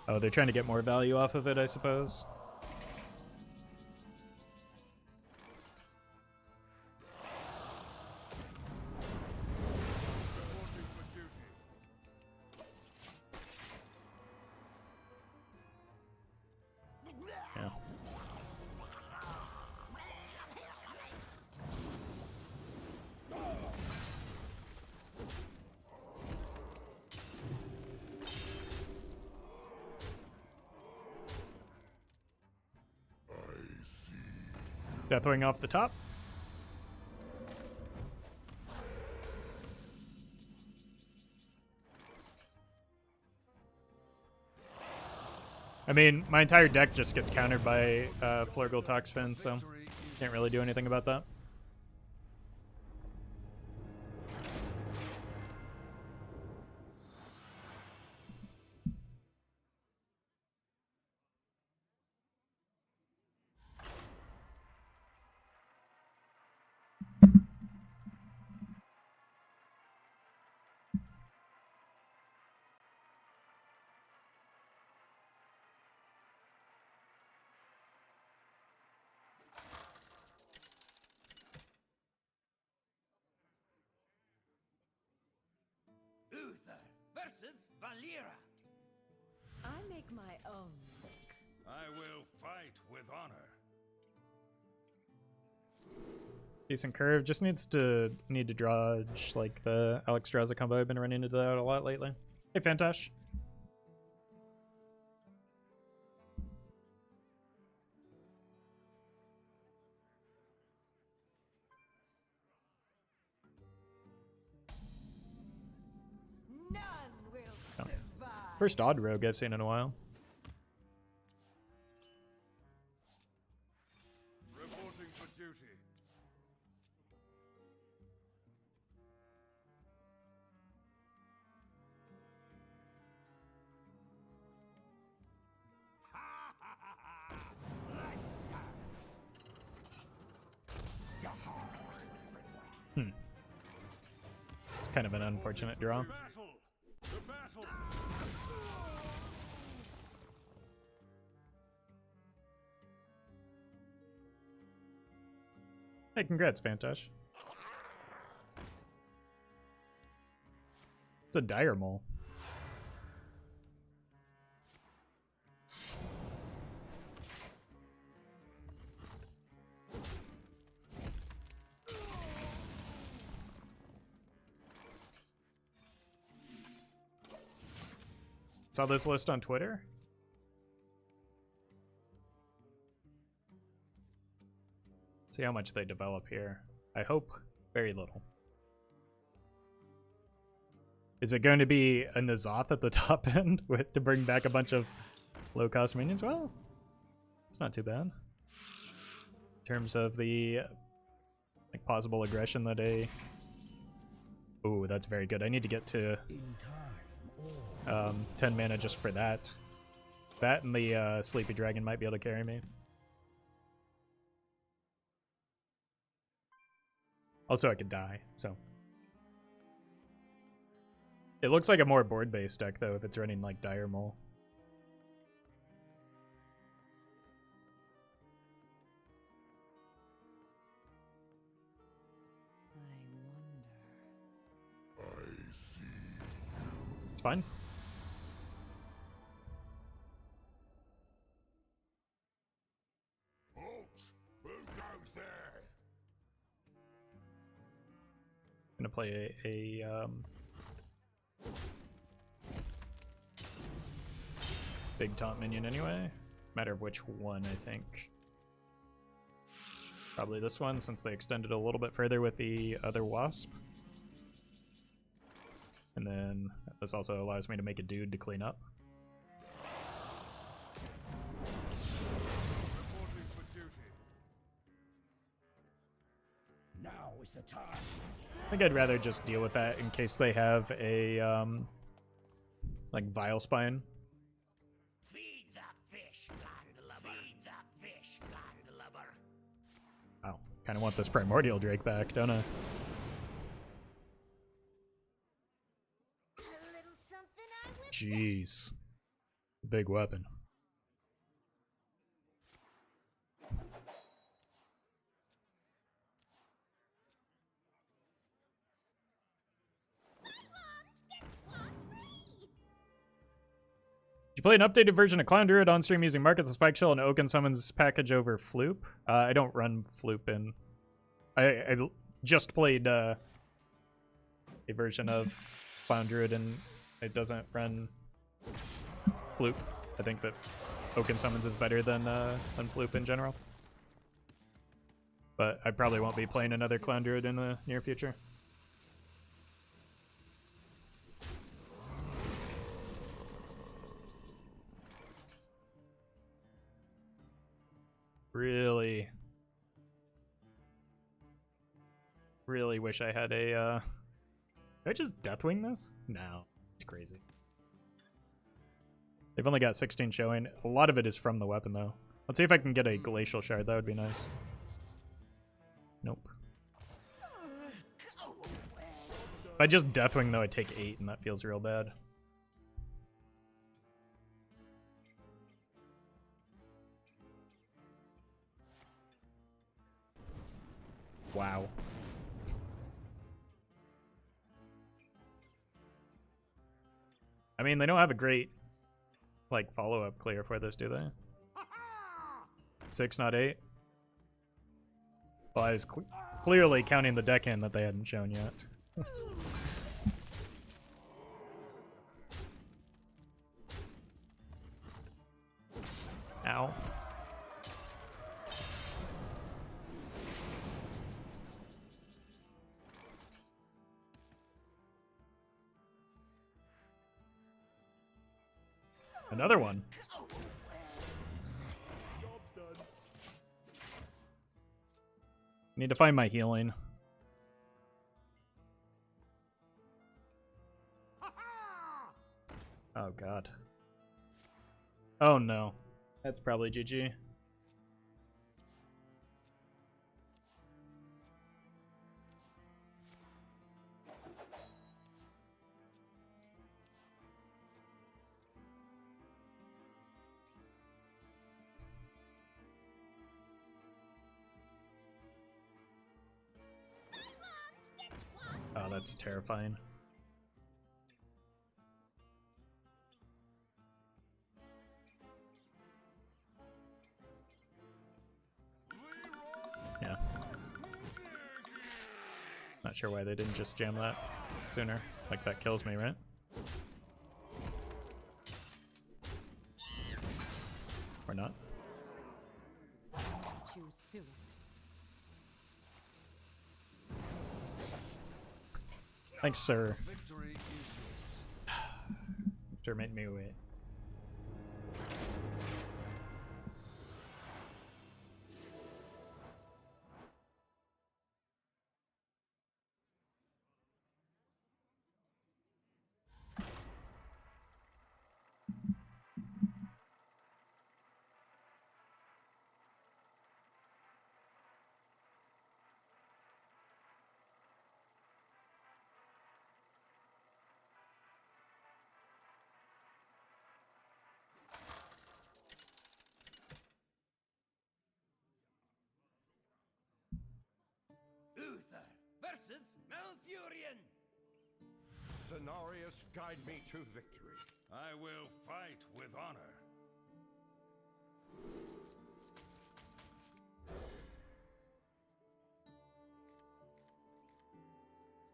Oh, they're trying to get more value off of it, I suppose. Reporting for duty. Yeah. Deathwing off the top. I mean, my entire deck just gets countered by Flurgle Toxfin, so Victory is can't really do anything about that. Uther versus Valera. I make my own. I will fight with honor. Decent curve. Just need to dodge like the Alex Drowza combo. I've been running into that a lot lately. Hey, Fantash. None will survive. First odd rogue I've seen in a while. Reporting for duty. It's kind of an unfortunate draw. Battle. The battle. Hey, congrats, Fantash. It's a dire mole. Saw this list on Twitter. See how much they develop here. I hope very little. Is it going to be a N'Zoth at the top end with to bring back a bunch of low-cost minions? Well, it's not too bad. In terms of the like possible aggression that a... Ooh, that's very good. I need to get to 10 mana just for that. That and the Sleepy Dragon might be able to carry me. Also, I could die, so... It looks like a more board-based deck, though, if it's running, like, Dire Mole. I see. It's fine. Halt! Who goes there? I'm gonna play a big taunt minion anyway. Matter of which one, I think. Probably this one, since they extended a little bit further with the other wasp. And then this also allows me to make a dude to clean up. Reporting for duty. Now is the time. I think I'd rather just deal with that in case they have a like Vile Spine. Feed the fish, landlubber. Feed the fish, landlubber. Oh, kind of want this Primordial Drake back, don't I? A little something I whip. Jeez. Big weapon. Did you play an updated version of Clown Druid on stream using Markets of Spike Shell and Oaken Summons package over Floop? I don't run Floop in. I just played a version of Clown Druid and it doesn't run Floop. I think that Oaken Summons is better than Floop in general. But I probably won't be playing another Clown Druid in the near future. Really wish I had a, did I just Deathwing this? No, it's crazy. They've only got 16 showing. A lot of it is from the weapon, though. Let's see if I can get a Glacial Shard. That would be nice. Nope. If I just Deathwing, though, I take 8, and that feels real bad. Wow. I mean, they don't have a great, like, follow-up clear for this, do they? 6, not 8? Well, I was clearly counting the deckhand that they hadn't shown yet. Ow. Another one. Need to find my healing. Oh god. Oh no. That's probably GG. Oh, that's terrifying. Yeah. Not sure why they didn't just jam that sooner. Like, that kills me, right? Or not. Choose soon. Thanks, sir. Victory is yours. Sure made me wait. Uther versus Malfurion. Cenarius, guide me to victory. I will fight with honor.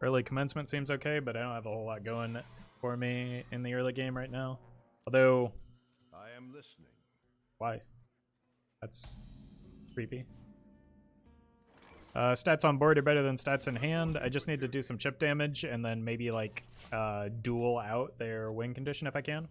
Early commencement seems okay, but I don't have a whole lot going for me in the early game right now. Although, I am listening. why? That's creepy. Stats on board are better than stats in hand. I just need to do some chip damage and then maybe like duel out their win condition if I can.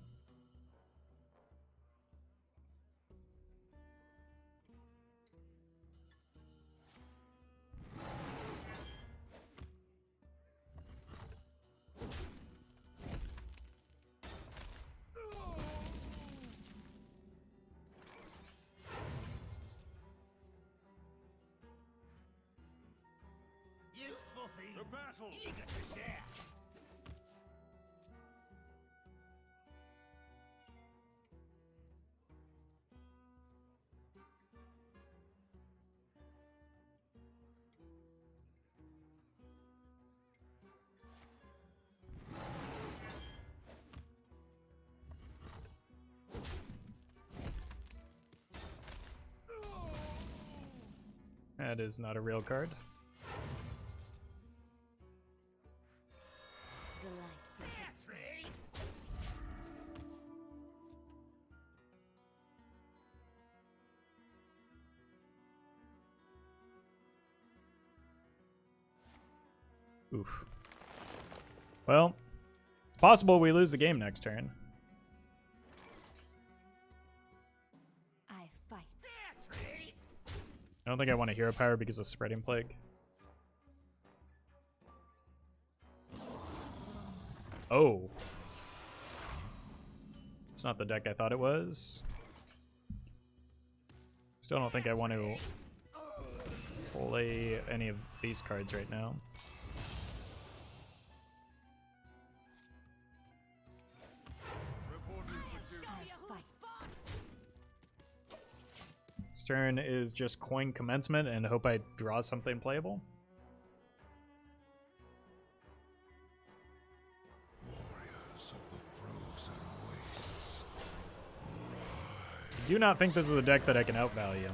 Useful thing. The battle. Eager to share. That is not a real card. The light protects me. Tree. Oof. Well, possible we lose the game next turn. I fight. Tree. I don't think I want a hero power because of Spreading Plague. Oh. It's not the deck I thought it was. Still don't think I want to play any of these cards right now. I fight. This turn is just coin commencement and hope I draw something playable. Warriors of the frozen wastes. I do not think this is a deck that I can outvalue.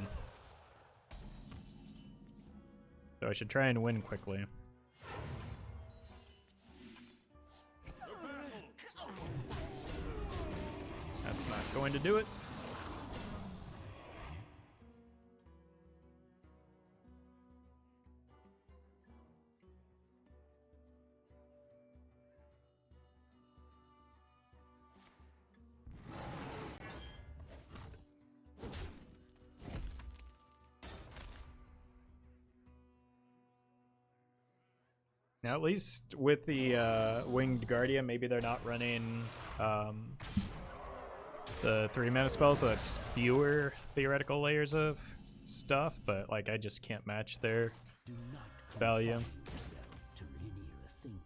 So I should try and win quickly. That's not going to do it. Now, at least with the Winged Guardian, maybe they're not running the 3-mana spell, so that's fewer theoretical layers of stuff, but like I just can't match their Do not value. confine yourself to linear thinking.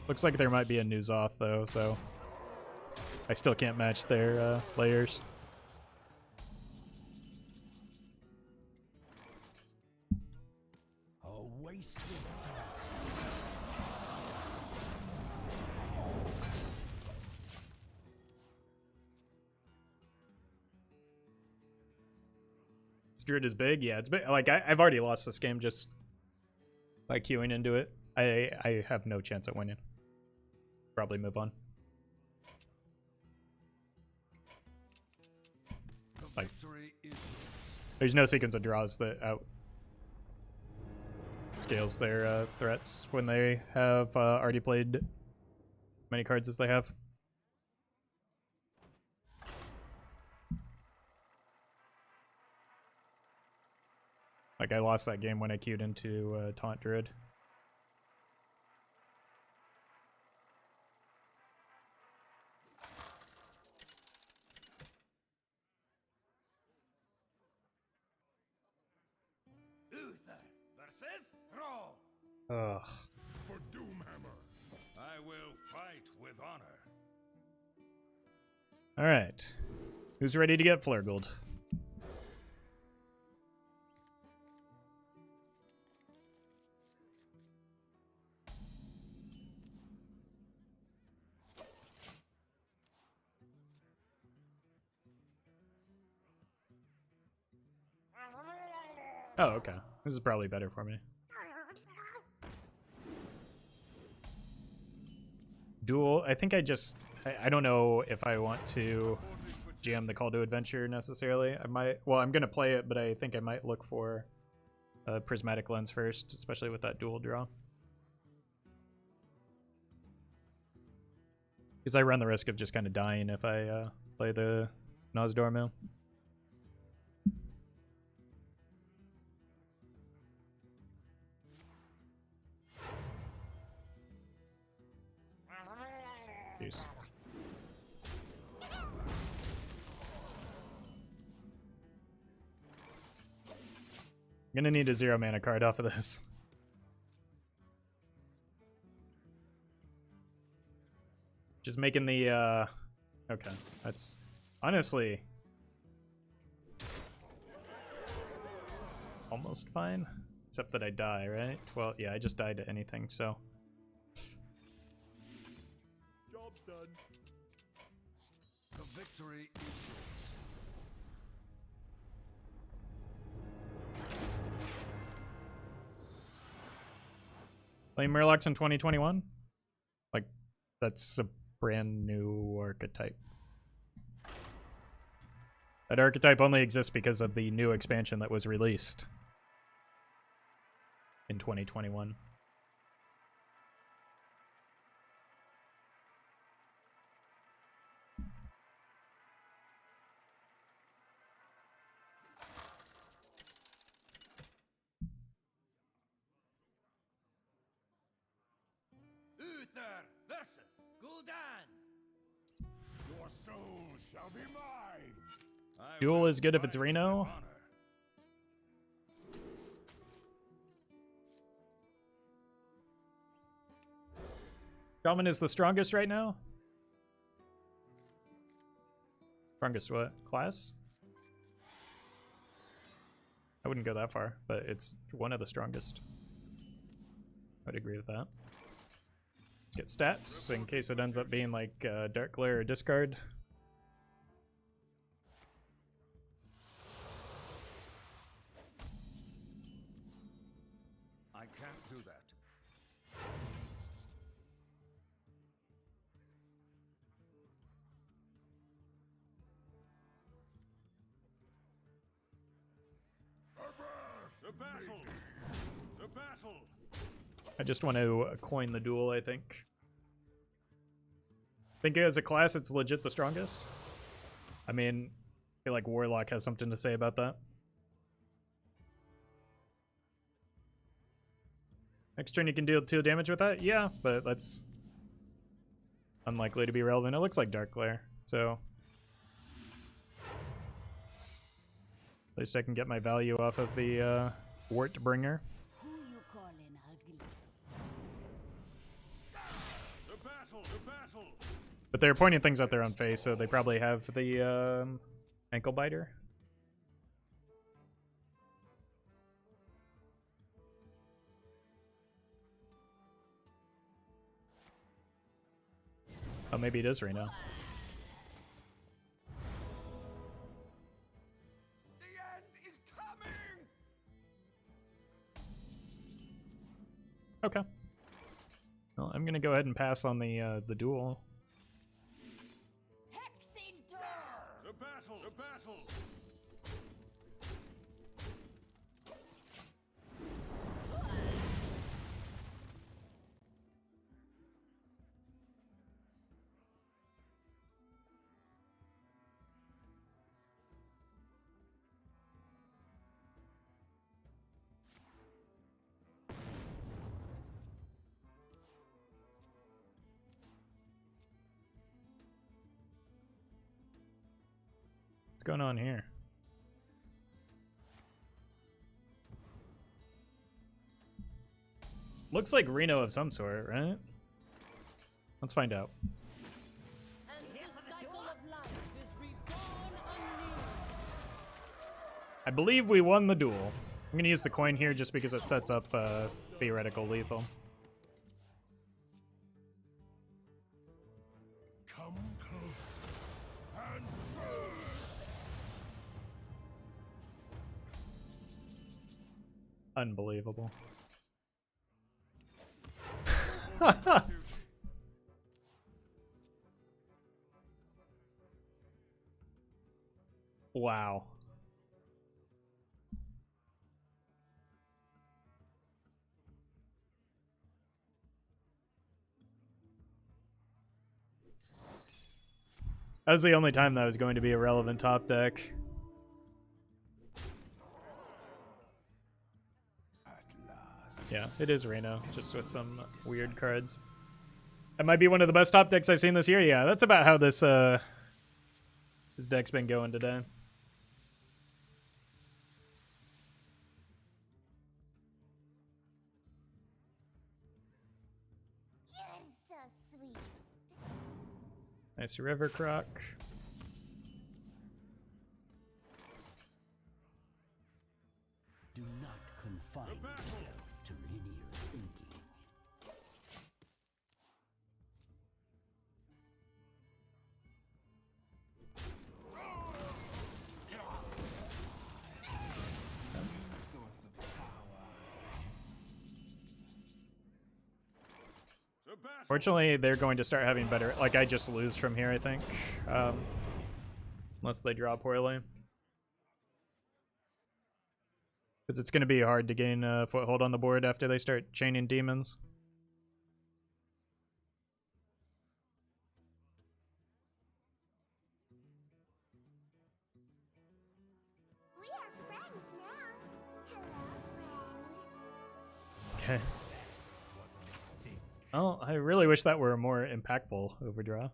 Looks like there might be a news off though, so I still can't match their layers. A waste of time. This Druid is big, yeah, it's big. Like I've already lost this game just by queuing into it. I have no chance at winning. Probably move on. is There's no sequence of draws that scales their threats when they have already played many cards as they have. Like, I lost that game when I queued into Taunt Druid. Uther versus Thrall. Ugh. For Doomhammer. I will fight with honor. Alright. Who's ready to get Flurgled? Oh, okay. This is probably better for me. Duel, I think I don't know if I want to jam the Call to Adventure necessarily. I might, well, I'm gonna play it, but I think I might look for a Prismatic Lens first, especially with that dual draw. Because I run the risk of just kind of dying if I play the Nozdormu. Jeez. I'm gonna need a 0 mana card off of this. Just making the, okay, that's honestly almost fine. Except that I die, right? Well, yeah, I just died to anything, so. Job done. The victory is Playing Murlocs in 2021? Like, that's a brand new archetype. That archetype only exists because of the new expansion that was released in 2021. Uther versus Gul'dan. Your soul shall be mine. I Duel will is good if it's fight with Reno. honor. Shaman is the strongest right now? Strongest what? Class? I wouldn't go that far, but it's one of the strongest. I'd agree with that. Let's get stats in case it ends up being like Dark Glare or Discard. I can't do that. The battle! The battle! I just want to coin the duel, I think. Think as a class it's legit the strongest? I mean, I feel like Warlock has something to say about that. Next turn you can deal 2 damage with that? Yeah, but that's unlikely to be relevant. It looks like Dark Glare, so at least I can get my value off of the Wart Bringer. Who you calling ugly? The battle! The battle! But they're pointing things at their own face, so they probably have the Ankle Biter. Oh, maybe it is Reno. The end is coming! Okay. Well, I'm gonna go ahead and pass on the duel. Hexing door! The battle! The battle! What's going on here? Looks like Reno of some sort, right? Let's find out. And the cycle of life is reborn anew. I believe we won the duel. I'm gonna use the coin here just because it sets up theoretical lethal. Come close and Unbelievable. Wow. That was the only time that was going to be a relevant top deck. at last. Yeah, it is Reno, just with some weird cards. That might be one of the best top decks I've seen this year. Yeah, that's about how this this deck's been going today. You're so sweet. Nice River Croc. Do not confine yourself to linear thinking. Fortunately, they're going to start having better... Like, I just lose from here, I think. Unless they draw poorly. Because it's going to be hard to gain a foothold on the board after they start chaining demons. We are friends now. Hello, friend. Okay. Oh, I really wish that were a more impactful overdraw.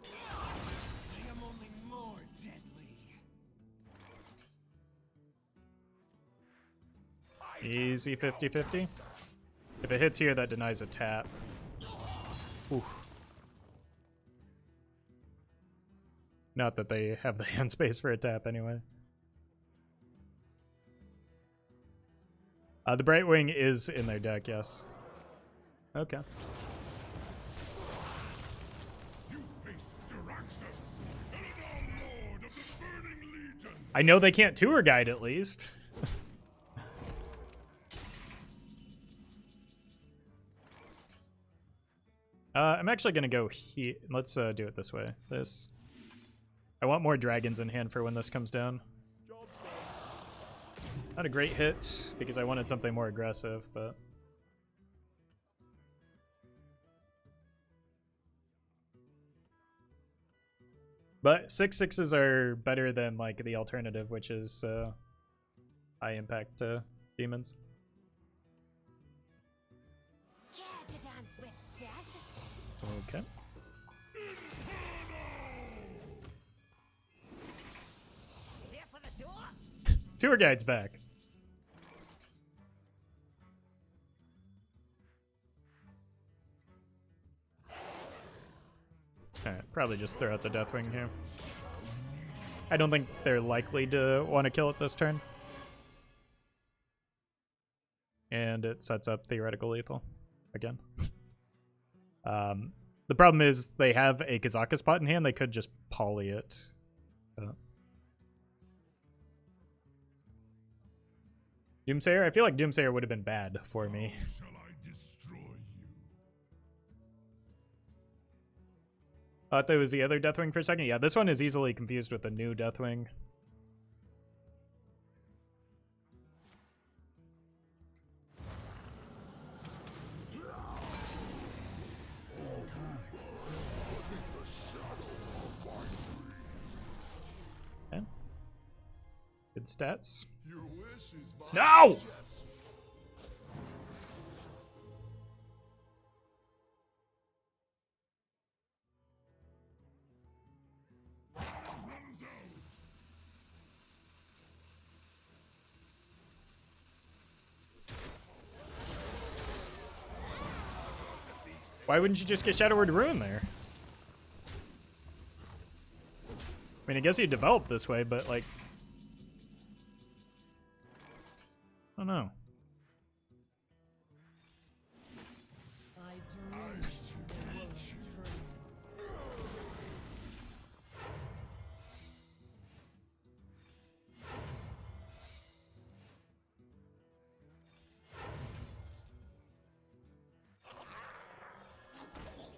I am only more deadly. Easy 50-50. If it hits here, that denies a tap. Oof. Not that they have the hand space for a tap anyway. The Brightwing is in their deck, yes. Okay. You faced Jaraxxus, Eladon Lord of the Burning Legion. I know they can't tour guide at least. I'm actually gonna go here. Let's do it this way. This. I want more dragons in hand for when this comes down. Not a great hit, because I wanted something more aggressive, but... But 6/6s are better than, like, the alternative, which is high impact demons. Care to dance with death? Okay. Here for the tour. Tour guide's back. Alright, probably just throw out the Deathwing here. I don't think they're likely to want to kill it this turn. And it sets up theoretical lethal again. The problem is they have a Kazakus pot in hand. They could just poly it. Doomsayer? I feel like Doomsayer would have been bad for me. Shall I destroy you? I thought that was the other Deathwing for a second. Yeah, this one is easily confused with the new Deathwing. Okay. Good stats. Your wish is my No! Why wouldn't you just get Shadow Word Ruin there? I mean, I guess you developed this way, but like... I don't know. I dream in the world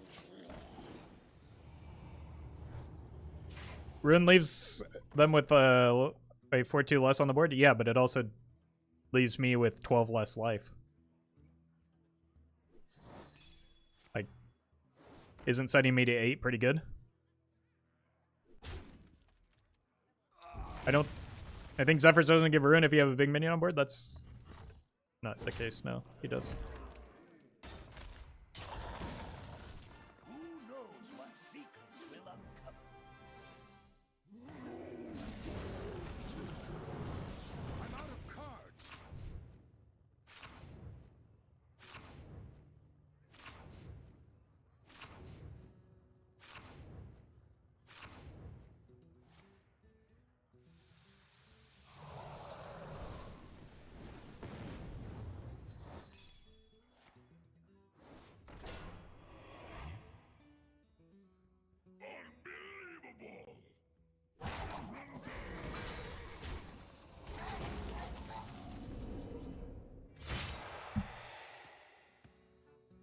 trembles. Ruin leaves them with a 4-2 less on the board? Yeah, but it also leaves me with 12 less life. Like, isn't setting me to 8 pretty good? I think Zephyrs doesn't give Ruin if you have a big minion on board. That's not the case, no. He does. Who knows what secrets will uncover? I'm out of cards. Unbelievable!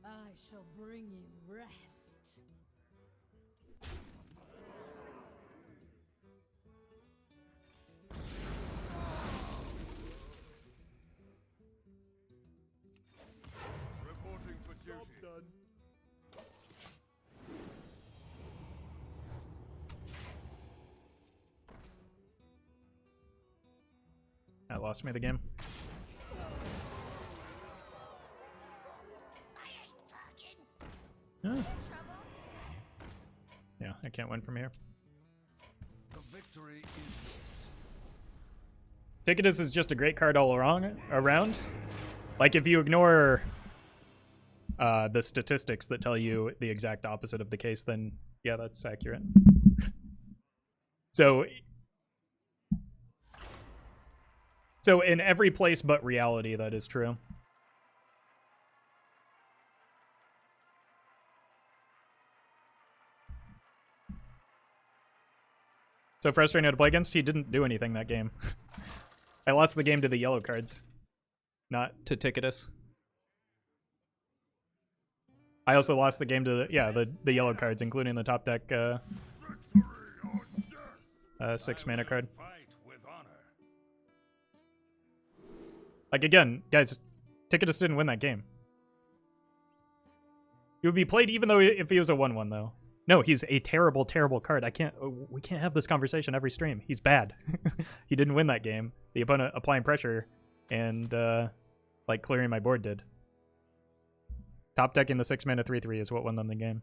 I shall bring you rest. Reporting for duty. That lost me the game. I ain't talking. Yeah. Yeah, I can't win from here. The victory is Ticketus is just a great card all around. Like, if you ignore the statistics that tell you the exact opposite of the case, then yeah, that's accurate. So in every place but reality, that is true. So frustrating to play against, he didn't do anything that game. I lost the game to the yellow cards, not to Ticketus. I also lost the game to the yellow cards, including the top deck 6 mana card. fight with honor. Like, again, guys, Ticketus didn't win that game. He would be played even though if he was a 1-1 though. No, he's a terrible, terrible card. We can't have this conversation every stream. He's bad. He didn't win that game. The opponent applying pressure and like clearing my board did. Top decking the 6 mana 3/3 is what won them the game.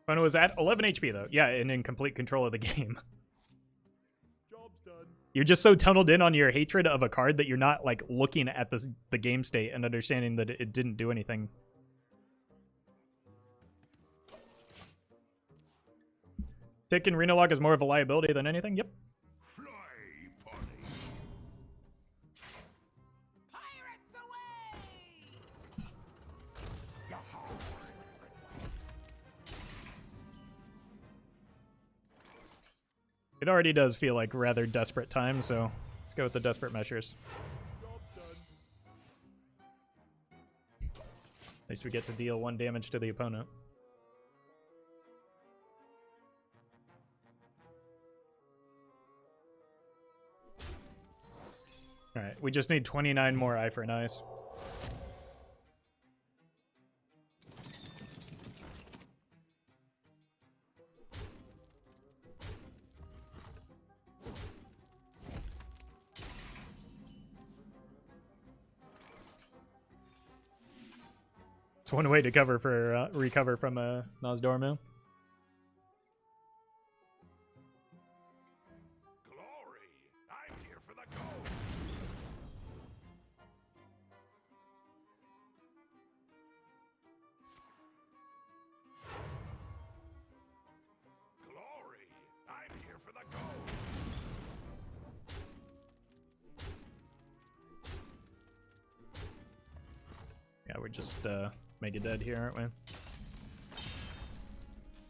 Opponent was at 11 HP though. Yeah, and in complete control of the game. You're just so tunneled in on your hatred of a card that you're not like looking at the game state and understanding that it didn't do anything. Tick and Reno Log is more of a liability than anything. Yep. Fly, Polly! Pirates away! It already does feel like rather desperate times, so let's go with the desperate measures. At least we get to deal 1 damage to the opponent. Alright, we just need 29 more Eye for an Eyes. It's one way to recover from a Nozdormu. we're just mega dead here, aren't we?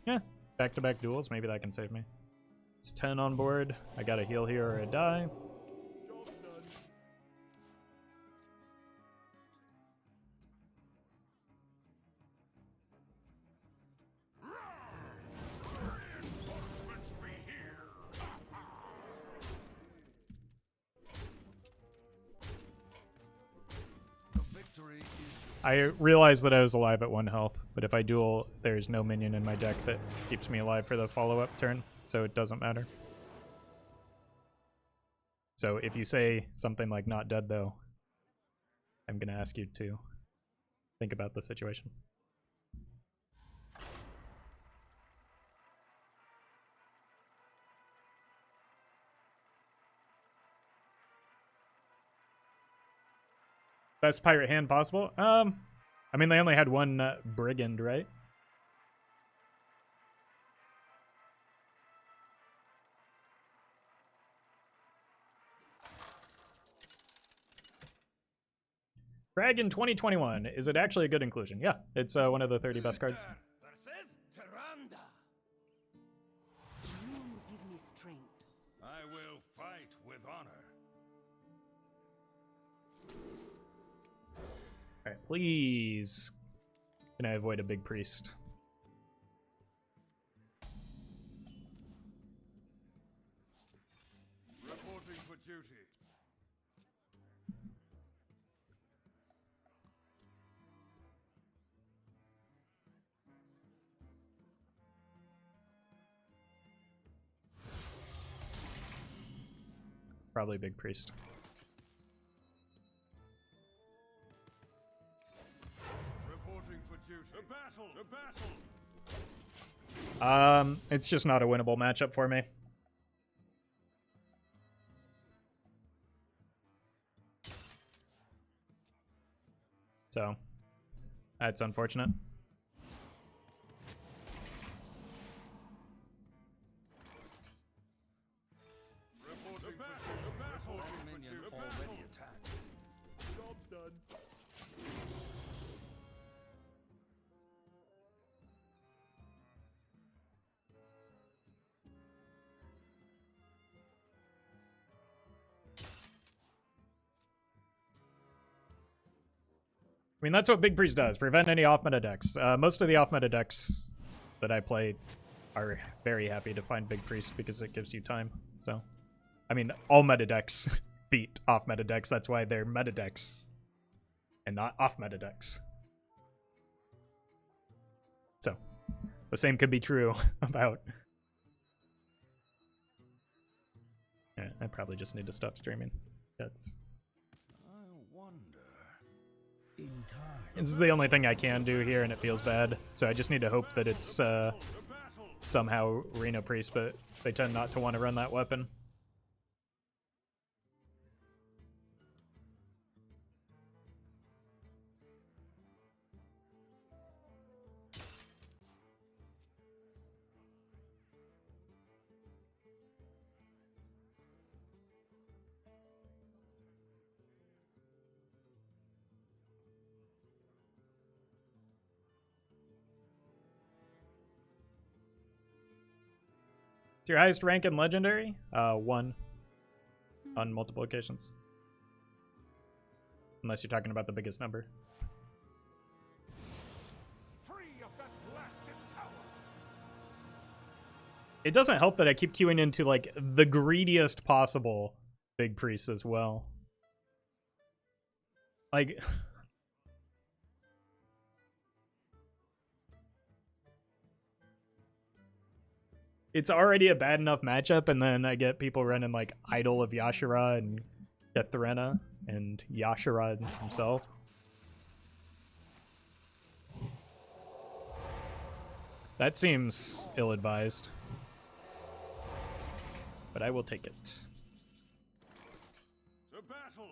Yeah, back-to-back duels. Maybe that can save me. It's 10 on board. I gotta heal here or I die. I realized that I was alive at 1 health, but if I duel, there's no minion in my deck that keeps me alive for the follow-up turn, so it doesn't matter. So if you say something like not dead though, I'm gonna ask you to think about the situation. Best pirate hand possible? I mean, they only had one brigand, right? Dragon 2021. Is it actually a good inclusion? Yeah, it's one of the 30 best cards. Versus Tyrande. You give me strength. I will fight with honor. Alright, please. Can I avoid a big priest? Reporting for duty. Probably big priest. Reporting for duty. The battle! The battle! It's just not a winnable matchup for me. So, that's unfortunate. Reporting for duty. The battle! Minion already attacked. Job's done. I mean, that's what Big Priest does. Prevent any off-meta decks. Most of the off-meta decks that I play are very happy to find Big Priest because it gives you time. So, I mean, all meta decks beat off-meta decks. That's why they're meta decks and not off-meta decks. So, the same could be true about... Yeah, I probably just need to stop streaming. That's... I wonder. In time. This is the only thing I can do here, and it feels bad. So I just need to hope that it's somehow Reno Priest, but they tend not to want to run that weapon. It's your highest rank in Legendary? 1 on multiple occasions. Unless you're talking about the biggest number. Free of that blasted tower. It doesn't help that I keep queuing into, like, the greediest possible Big Priest as well. Like... It's already a bad enough matchup, and then I get people running like Idol of Yashara and Deathrena and Yashara himself. That seems ill-advised. But I will take it. The battle.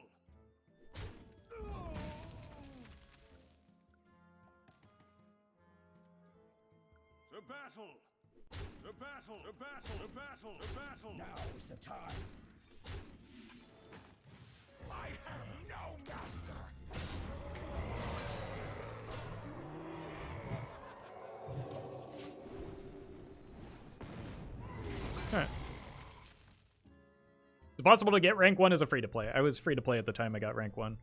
The battle. The battle! The battle! The battle! The battle! Now is the time. I have no master. It's possible to get rank 1 as a free-to-play. I was free-to-play at the time I got rank 1.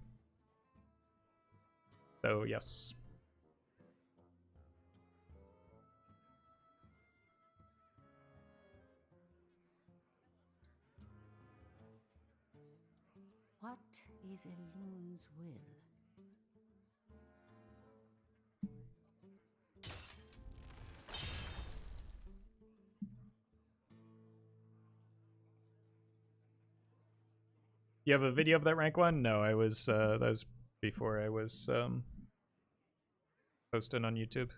So, yes. What is a loon's will? You have a video of that rank 1? No, I was, that was before I was, posting on YouTube.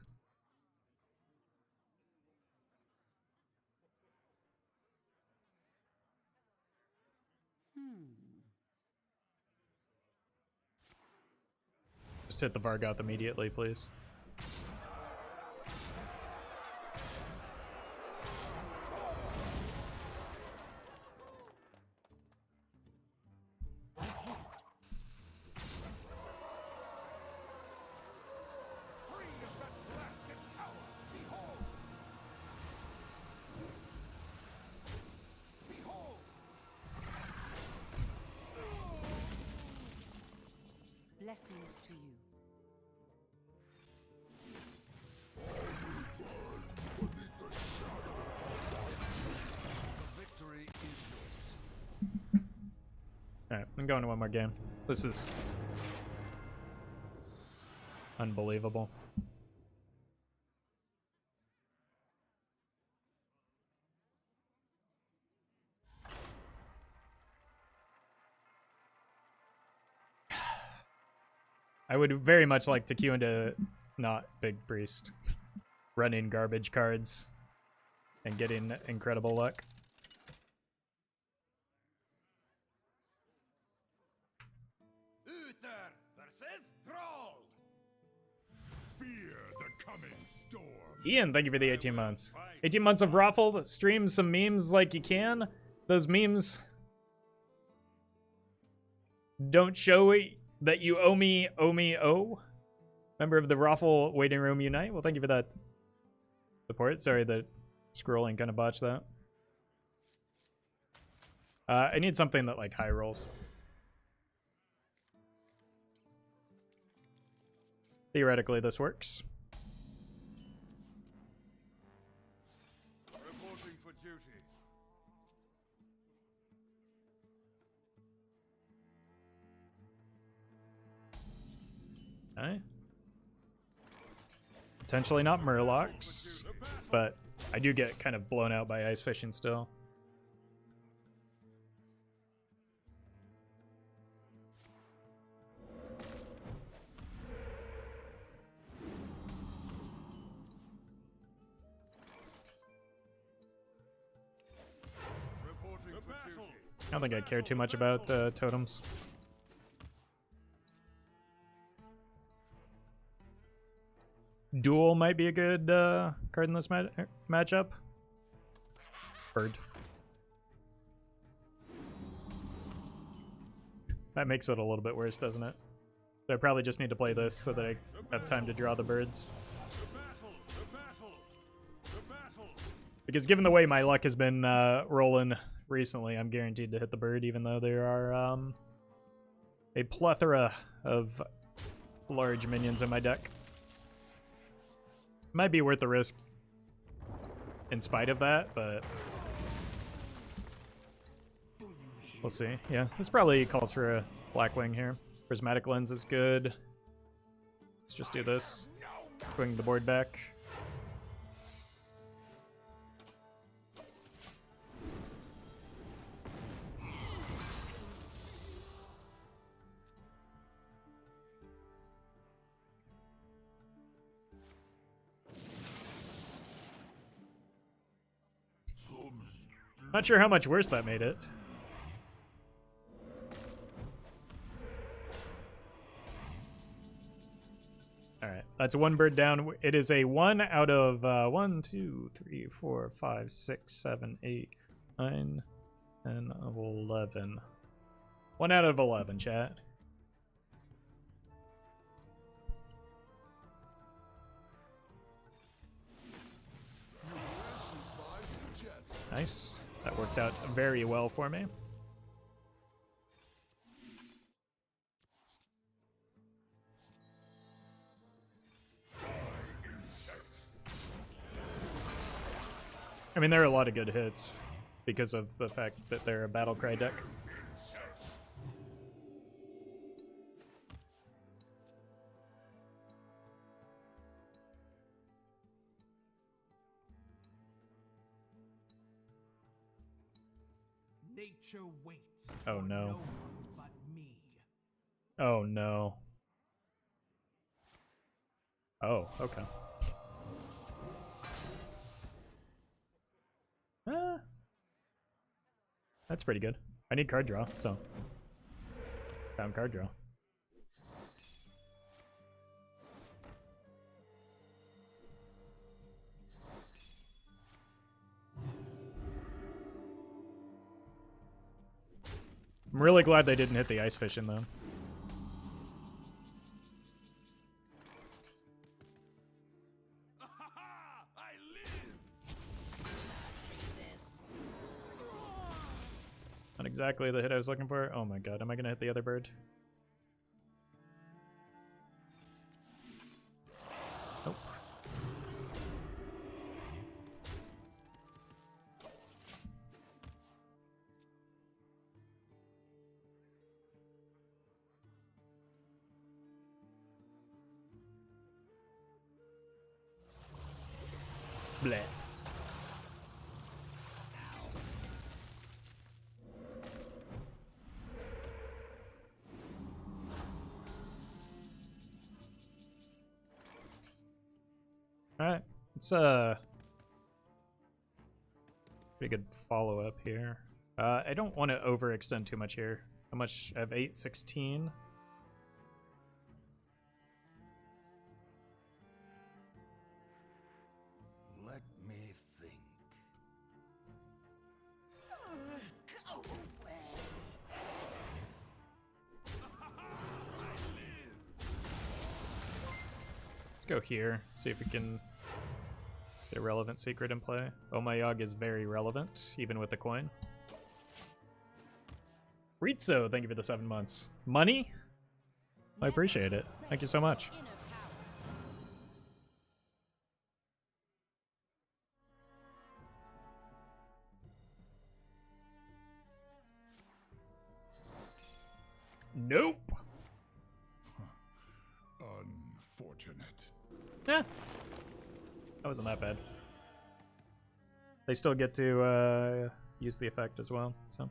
Just hit the Vargoth immediately, please. Blessings to you. Victory is yours. Alright, I'm going to one more game. This is unbelievable. I would very much like to queue into not Big Priest, running garbage cards, and getting incredible luck. Uther versus Thrall. Fear the coming storm. Ian, thank you for the 18 months. 18 months of Roffle, stream some memes like you can. Those memes don't show that you owe me, Member of the Roffle waiting room unite. Well, thank you for that support. Sorry that scrolling kind of botched that. I need something that like high rolls. Theoretically, this works. Reporting for duty. Okay. Potentially not Murlocs, but I do get kind of blown out by ice fishing still. Reporting for duty. I don't think I care too much about totems. Duel might be a good card in this matchup. Bird. That makes it a little bit worse, doesn't it? So I probably just need to play this so that I have time to draw the birds. Because given the way my luck has been rolling recently, I'm guaranteed to hit the bird, even though there are a plethora of large minions in my deck. Might be worth the risk in spite of that, but we'll see. Yeah, this probably calls for a Blackwing here. Prismatic Lens is good. Let's just do this. Swing the board back. Not sure how much worse that made it. Alright, that's one bird down. It is a 1 out of 1, 2, 3, 4, 5, 6, 7, 8, 9, 10, 11. 1 out of 11, chat. Nice. That worked out very well for me. I mean, there are a lot of good hits because of the fact that they're a battle cry deck. Nature waits. Oh for no. No one but me. Oh no. Oh, okay. That's pretty good. I need card draw, so found card draw. I'm really glad they didn't hit the ice fish in though. I live! Not exactly the hit I was looking for. Oh my god, am I gonna hit the other bird? Nope. Bleh. Alright, it's pretty good follow up here. I don't want to overextend too much here. How much? I have 816. Let me think. Go away. Let's go here, see if we can get a relevant secret in play. Oh my Yogg is very relevant, even with the coin. Ritzo, thank you for the 7 months. Money? I appreciate it. Thank you so much. Inner power. Nope. Unfortunate. Yeah. That wasn't that bad. They still get to use the effect as well, so.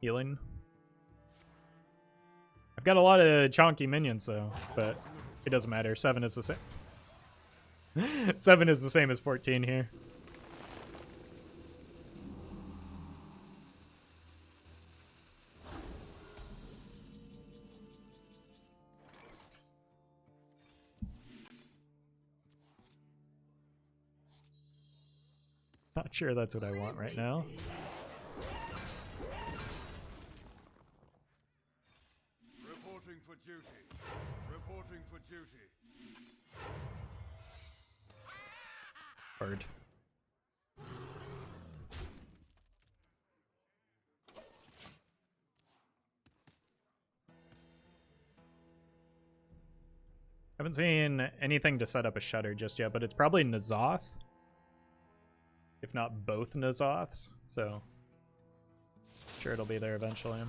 Healing. I've got a lot of chonky minions though, but it doesn't matter. 7 is the same. 7 is the same as 14 here. Not sure that's what I want right now. Reporting for duty. Reporting for duty. Bird. Haven't seen anything to set up a shutter just yet, but it's probably N'Zoth. If not both N'Zoths, so sure it'll be there eventually.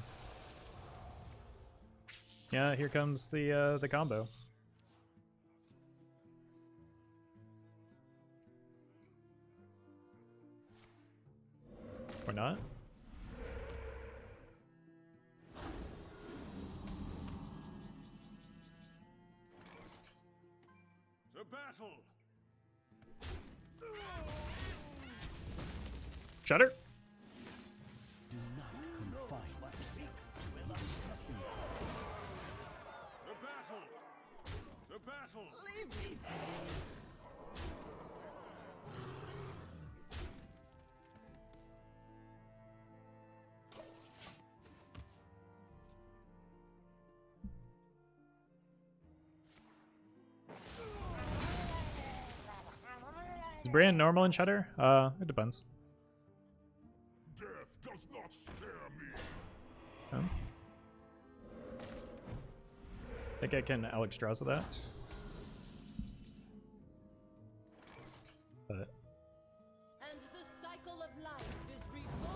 Yeah, here comes the combo. Or not? To battle! Shutter? Do not confine yourself to a few. To battle! To battle! Leave me be. Brian normal and Cheddar? It depends. Death does not scare me. I think I can Alex draws of that. But And the cycle of life is reborn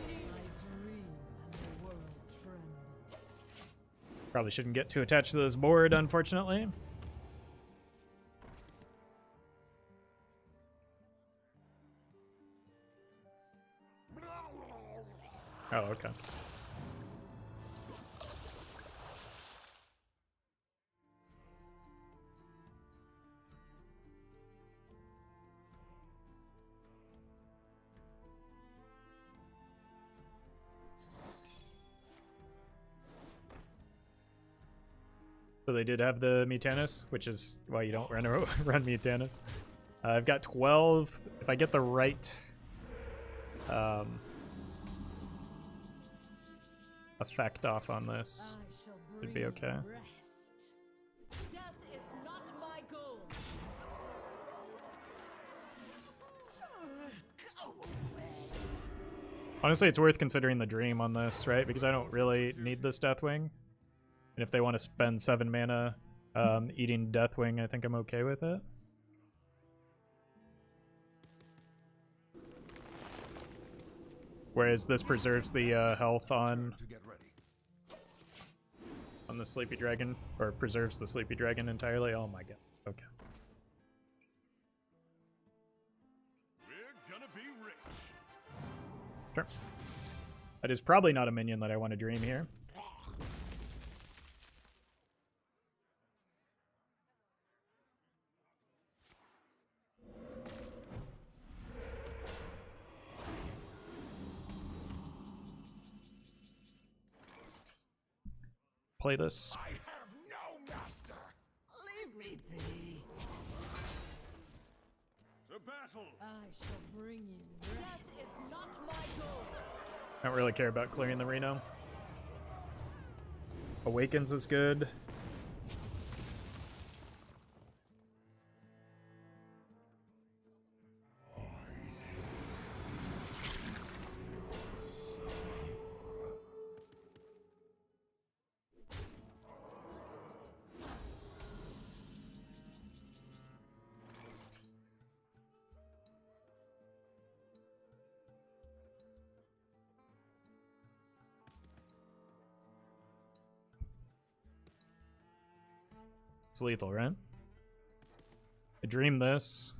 anew. I dream and the world trembles. probably shouldn't get too attached to this board, unfortunately. Oh, okay. So they did have the Mutanus, which is why you don't run Mutanus. I've got 12. If I get the right effect off on this, I shall it'd bring be okay. you rest. Death is not my goal. Honestly, it's worth considering the Dream on this, right? Because I don't really need this Deathwing. And if they want to spend 7 mana eating Deathwing, I think I'm okay with it. Whereas this preserves the health on the Sleepy Dragon, or preserves the Sleepy Dragon entirely. Oh my god. Okay. We're gonna be rich. Sure. That is probably not a minion that I want to Dream here. Play this. I have no master. Leave me be. To battle. I shall bring you rest. Death is not my goal. I don't really care about clearing the Reno. Awakens is good. It's lethal, right? I dream this.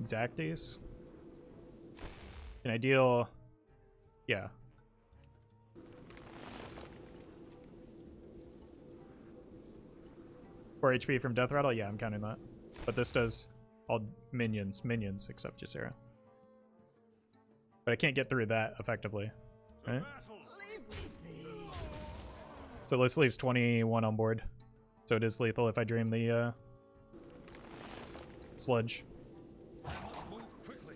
Exacties. Can I deal? Yeah. Four HP from Death Rattle? Yeah, I'm counting that. But this does all minions except Ysera. But I can't get through that effectively. Right? So this leaves 21 on board. So it is lethal if I dream the sludge. Move quickly.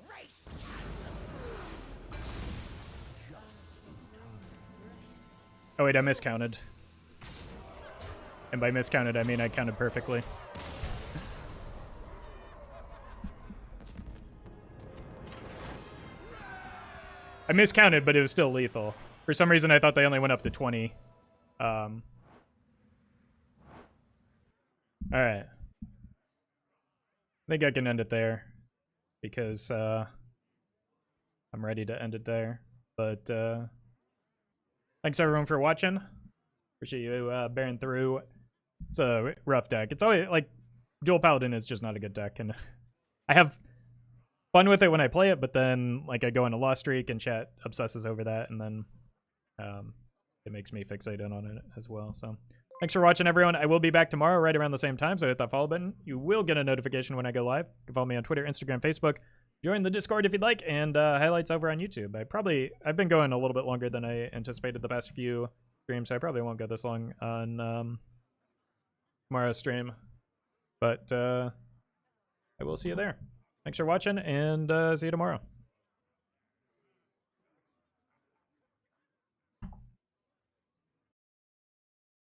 Race Oh wait, I miscounted. And by miscounted, I mean I counted perfectly. I miscounted, but it was still lethal. For some reason, I thought they only went up to 20. Alright. I think I can end it there. Because I'm ready to end it there. But thanks everyone for watching. Appreciate you bearing through. It's a rough deck. It's always, like, Dual Paladin is just not a good deck. And I have fun with it when I play it, but then like I go on a loss streak and chat obsesses over that, and then it makes me fixate in on it as well. So thanks for watching, everyone. I will be back tomorrow right around the same time, so hit that follow button. You will get a notification when I go live. You can follow me on Twitter, Instagram, Facebook. Join the Discord if you'd like, and highlights over on YouTube. I've been going a little bit longer than I anticipated the past few streams, so I probably won't go this long on tomorrow's stream, but I will see you there. Thanks for watching, and see you tomorrow.